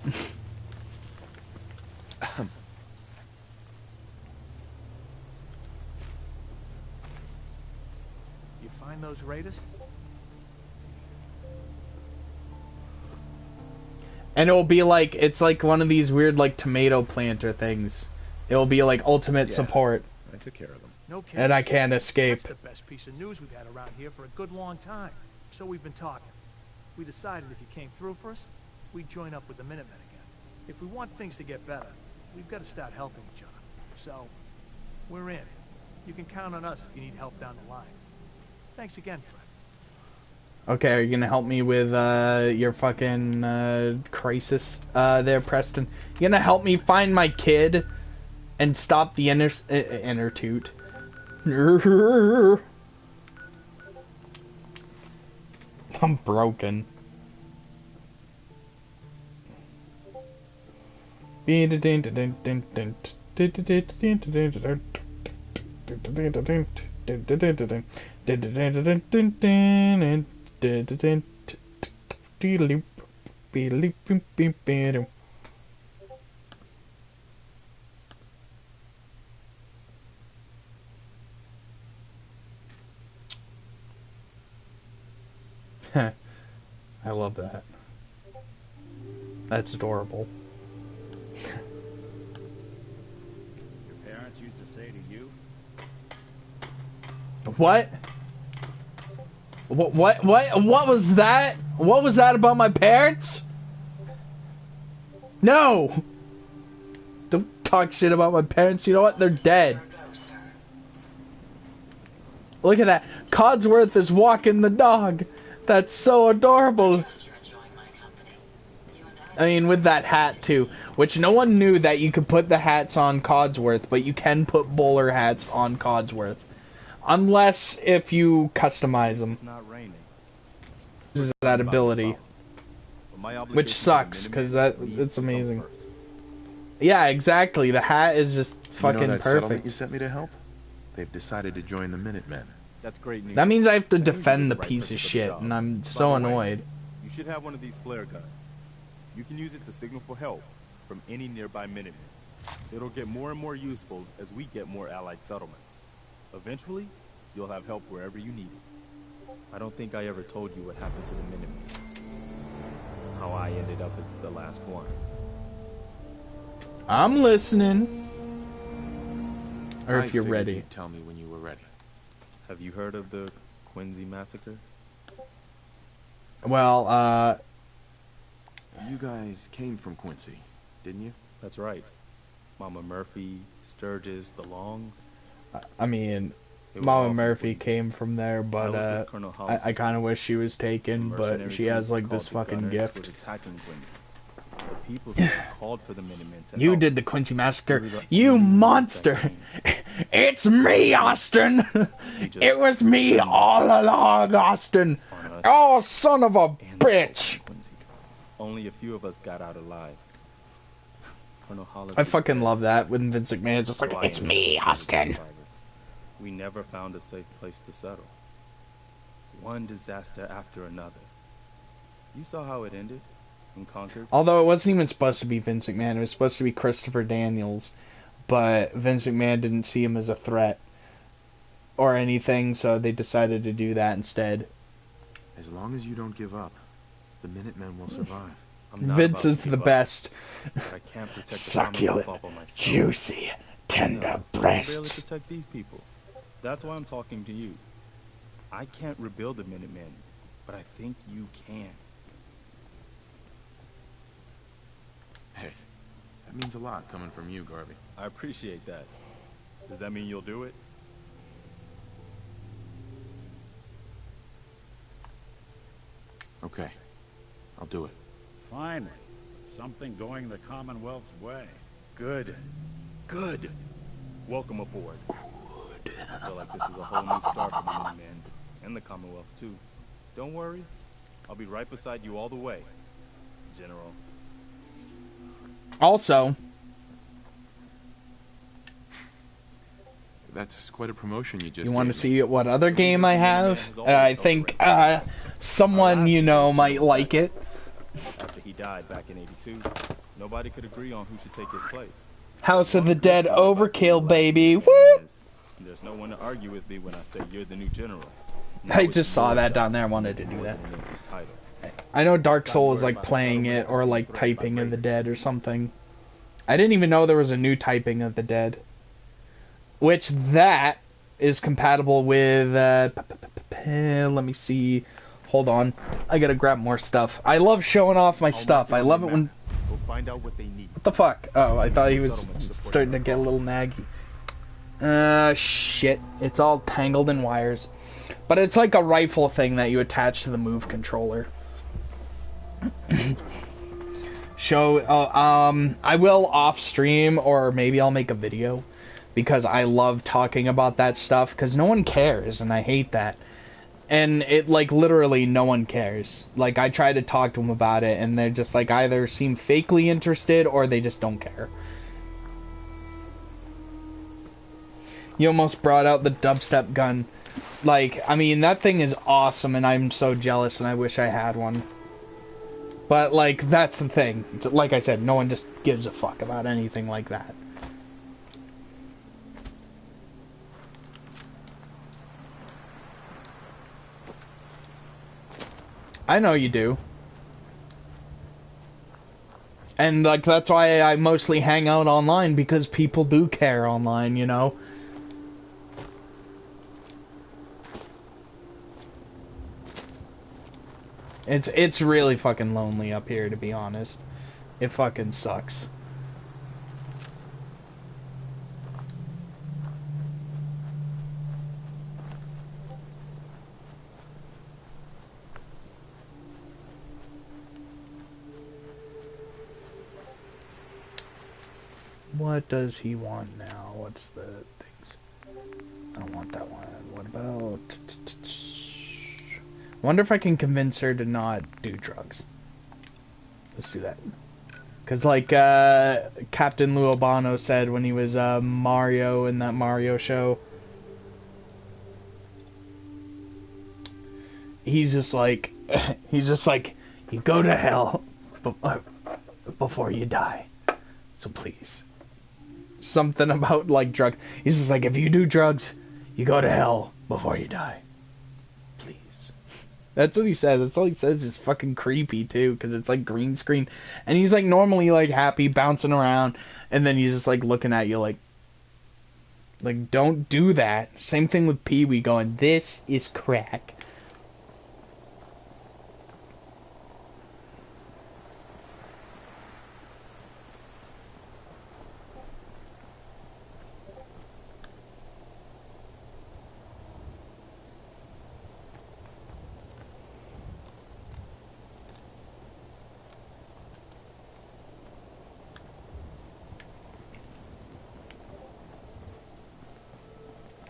Speaker 11: You
Speaker 9: find those raiders?
Speaker 1: And it'll be like, it's like one of these weird, like, tomato planter things. It'll be like ultimate support.
Speaker 15: I took care of them.
Speaker 9: No kidding.
Speaker 1: And I can't escape.
Speaker 9: That's the best piece of news we've had around here for a good long time. So we've been talking. We decided if you came through for us, we'd join up with the Minutemen again. If we want things to get better, we've got to start helping each other. So, we're in. You can count on us if you need help down the line. Thanks again, Fred.
Speaker 1: Okay, are you gonna help me with your fucking crisis there, Preston? You gonna help me find my kid and stop the inner toot? I'm broken. I love that. That's adorable.
Speaker 3: Your parents used to say to you,
Speaker 1: What? What was that? What was that about my parents? No! Don't talk shit about my parents. You know what? They're dead. Look at that. Codsworth is walking the dog. That's so adorable. I mean, with that hat, too. Which no one knew that you could put the hats on Codsworth, but you can put bowler hats on Codsworth. Unless if you customize them.
Speaker 6: It's not raining.
Speaker 1: This is that ability. Which sucks, because it's amazing. Yeah, exactly. The hat is just fucking
Speaker 15: you know that settlement
Speaker 1: perfect.
Speaker 15: you sent me to help? They've decided to join the Minutemen.
Speaker 6: That's great news.
Speaker 1: That means I have to
Speaker 6: That means
Speaker 1: defend
Speaker 6: you're
Speaker 1: the
Speaker 6: right
Speaker 1: piece
Speaker 6: person
Speaker 1: of
Speaker 6: for the
Speaker 1: shit,
Speaker 6: job.
Speaker 1: and I'm
Speaker 6: By
Speaker 1: so
Speaker 6: the way,
Speaker 1: annoyed.
Speaker 6: You should have one of these flare guns. You can use it to signal for help from any nearby Minutemen. It'll get more and more useful as we get more allied settlements. Eventually, you'll have help wherever you need it. I don't think I ever told you what happened to the Minutemen. How I ended up as the last one.
Speaker 1: I'm listening. Or
Speaker 15: I
Speaker 1: if you're
Speaker 15: figured
Speaker 1: ready.
Speaker 15: you'd tell me when you were ready.
Speaker 6: Have you heard of the Quincy massacre?
Speaker 1: Well,
Speaker 15: You guys came from Quincy, didn't you?
Speaker 6: That's right. Mama Murphy, Sturgis, the Longs.
Speaker 1: I mean,
Speaker 6: They were all
Speaker 1: Mama
Speaker 6: from
Speaker 1: Murphy
Speaker 6: Quincy.
Speaker 1: came from there,
Speaker 6: I was
Speaker 1: but
Speaker 6: with Colonel Hollis'
Speaker 1: I kind of wish she was taken, but
Speaker 6: mercenary
Speaker 1: she has
Speaker 6: group
Speaker 1: like this
Speaker 6: called the
Speaker 1: fucking
Speaker 6: Gunners
Speaker 1: gift.
Speaker 6: was attacking Quincy. The people there called for the Minutemen to
Speaker 1: You
Speaker 6: help.
Speaker 1: did the Quincy Massacre.
Speaker 6: We were-
Speaker 1: You
Speaker 6: we were
Speaker 1: monster! It's me, Austin! It was me all along, Austin! Oh, son of a bitch!
Speaker 6: Only a few of us got out alive. Colonel Hollis
Speaker 1: I
Speaker 6: was
Speaker 1: fucking
Speaker 6: dead,
Speaker 1: love that when Vince McMahon's just like,
Speaker 6: so I
Speaker 1: it's
Speaker 6: ended
Speaker 1: me,
Speaker 6: up with the
Speaker 1: Austin.
Speaker 6: survivors. We never found a safe place to settle. One disaster after another. You saw how it ended in Concord?
Speaker 1: Although it wasn't even supposed to be Vince McMahon, it was supposed to be Christopher Daniels. But Vince McMahon didn't see him as a threat or anything, so they decided to do that instead.
Speaker 15: As long as you don't give up, the Minutemen will survive.
Speaker 6: I'm not
Speaker 1: Vince
Speaker 6: about
Speaker 1: is
Speaker 6: to
Speaker 1: the
Speaker 6: give up.
Speaker 1: best.
Speaker 6: I can't protect the
Speaker 1: Succulent,
Speaker 6: Commonwealth all by myself.
Speaker 1: juicy, tender
Speaker 6: I can
Speaker 1: breasts.
Speaker 6: barely protect these people. That's why I'm talking to you. I can't rebuild the Minutemen, but I think you can.
Speaker 15: Hey, that means a lot coming from you, Garvey.
Speaker 6: I appreciate that. Does that mean you'll do it?
Speaker 15: Okay, I'll do it.
Speaker 3: finally, something going the Commonwealth's way.
Speaker 6: Good. Good. Welcome aboard. I feel like this is a whole new start for the Minutemen, and the Commonwealth too. Don't worry, I'll be right beside you all the way, General.
Speaker 1: Also,
Speaker 15: That's quite a promotion you just
Speaker 1: you want to
Speaker 15: gave me.
Speaker 1: see what other game I have? I think someone you know might like it.
Speaker 6: After he died back in '82, nobody could agree on who should take his place.
Speaker 1: House of the Dead Overkill, baby. Woo!
Speaker 6: There's no one to argue with me when I say you're the new general.
Speaker 1: I just saw that down there. I wanted to do that. I know Dark Souls is like playing it or like typing of the dead or something. I didn't even know there was a new typing of the dead. Which that is compatible with, let me see. Hold on. I gotta grab more stuff. I love showing off my stuff. I love it when...
Speaker 6: We'll find out what they need.
Speaker 1: What the fuck? Oh, I thought he was starting to get a little naggy. Shit. It's all tangled in wires. But it's like a rifle thing that you attach to the Move controller. I will off stream, or maybe I'll make a video, because I love talking about that stuff, because no one cares, and I hate that. And it, like, literally no one cares. Like, I try to talk to them about it, and they're just, like, either seem fakely interested, or they just don't care. You almost brought out the dubstep gun. Like, I mean, that thing is awesome, and I'm so jealous, and I wish I had one. But, like, that's the thing. Like I said, no one just gives a fuck about anything like that. I know you do. And, like, that's why I mostly hang out online, because people do care online, you know? It's really fucking lonely up here, to be honest. It fucking sucks. What does he want now? What's the things? I don't want that one. What about... Wonder if I can convince her to not do drugs. Let's do that. Because, like, Captain Lou Albano said when he was Mario in that Mario show, he's just like, you go to hell before you die. So please. Something about, like, drugs. He's just like, if you do drugs, you go to hell before you die. That's what he says. That's all he says. Is fucking creepy too, because it's like green screen, and he's like normally like happy, bouncing around, and then he's just like looking at you like don't do that. Same thing with Pee Wee going, this is crack.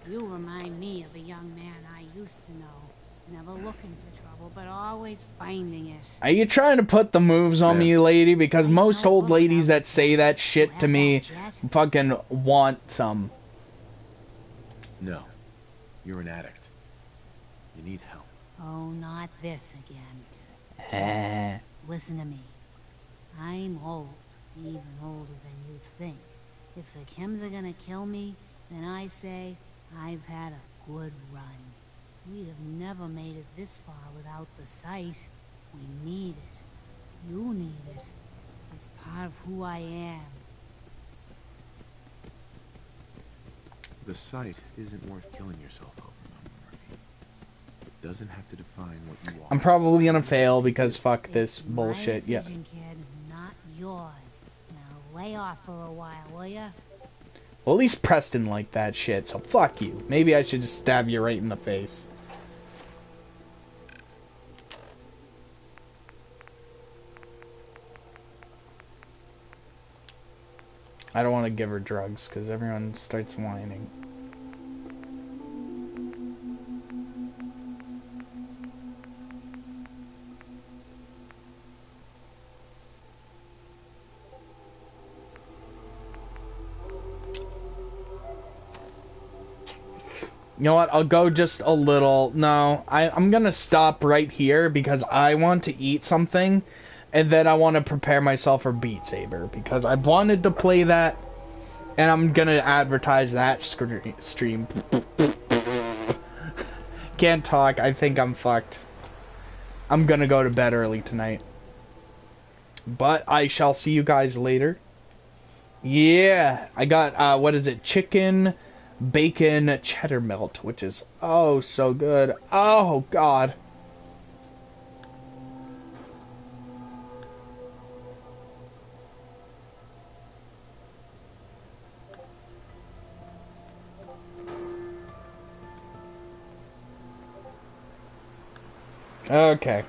Speaker 12: You remind me of a young man I used to know. Never looking for trouble, but always finding it.
Speaker 1: Are you trying to put the moves on me, lady? Because most old ladies that say that shit to me fucking want some.
Speaker 15: No. You're an addict. You need help.
Speaker 12: Oh, not this again. Listen to me. I'm old, even older than you'd think. If the chems are gonna kill me, then I say I've had a good run. We'd have never made it this far without the sight. We need it. You need it. It's part of who I am.
Speaker 15: The sight isn't worth killing yourself over, Murphy. It doesn't have to define what you are.
Speaker 1: I'm probably gonna fail because fuck this bullshit.
Speaker 12: My decision, kid, not yours. Now lay off for a while, will ya?
Speaker 1: Well, at least Preston liked that shit, so fuck you. Maybe I should just stab you right in the face. I don't want to give her drugs, because everyone starts whining. You know what, I'll go just a little... No, I'm gonna stop right here because I want to eat something, and then I want to prepare myself for Beat Saber, because I've wanted to play that, and I'm gonna advertise that stream. Can't talk, I think I'm fucked. I'm gonna go to bed early tonight. But I shall see you guys later. Yeah, I got, what is it, chicken... bacon cheddar melt, which is oh so good. Oh god. Okay.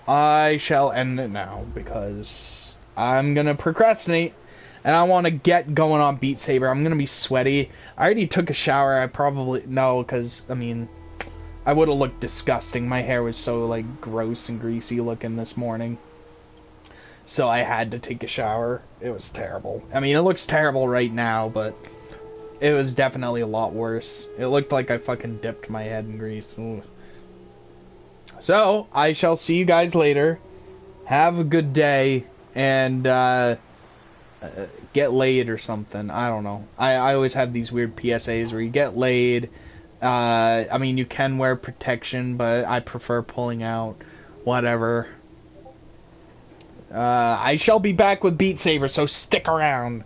Speaker 1: I shall end it now because I'm gonna procrastinate and I want to get going on Beat Saber. I'm gonna be sweaty. I already took a shower. I probably no, because I mean, I would have looked disgusting. My hair was so like gross and greasy looking this morning, so I had to take a shower. It was terrible. I mean, it looks terrible right now, but it was definitely a lot worse. It looked like I fucking dipped my head in grease. Ooh. So, I shall see you guys later. Have a good day, and get laid or something. I don't know. I always have these weird PSAs where you get laid. I mean, you can wear protection, but I prefer pulling out. Whatever. I shall be back with Beat Saber, so stick around.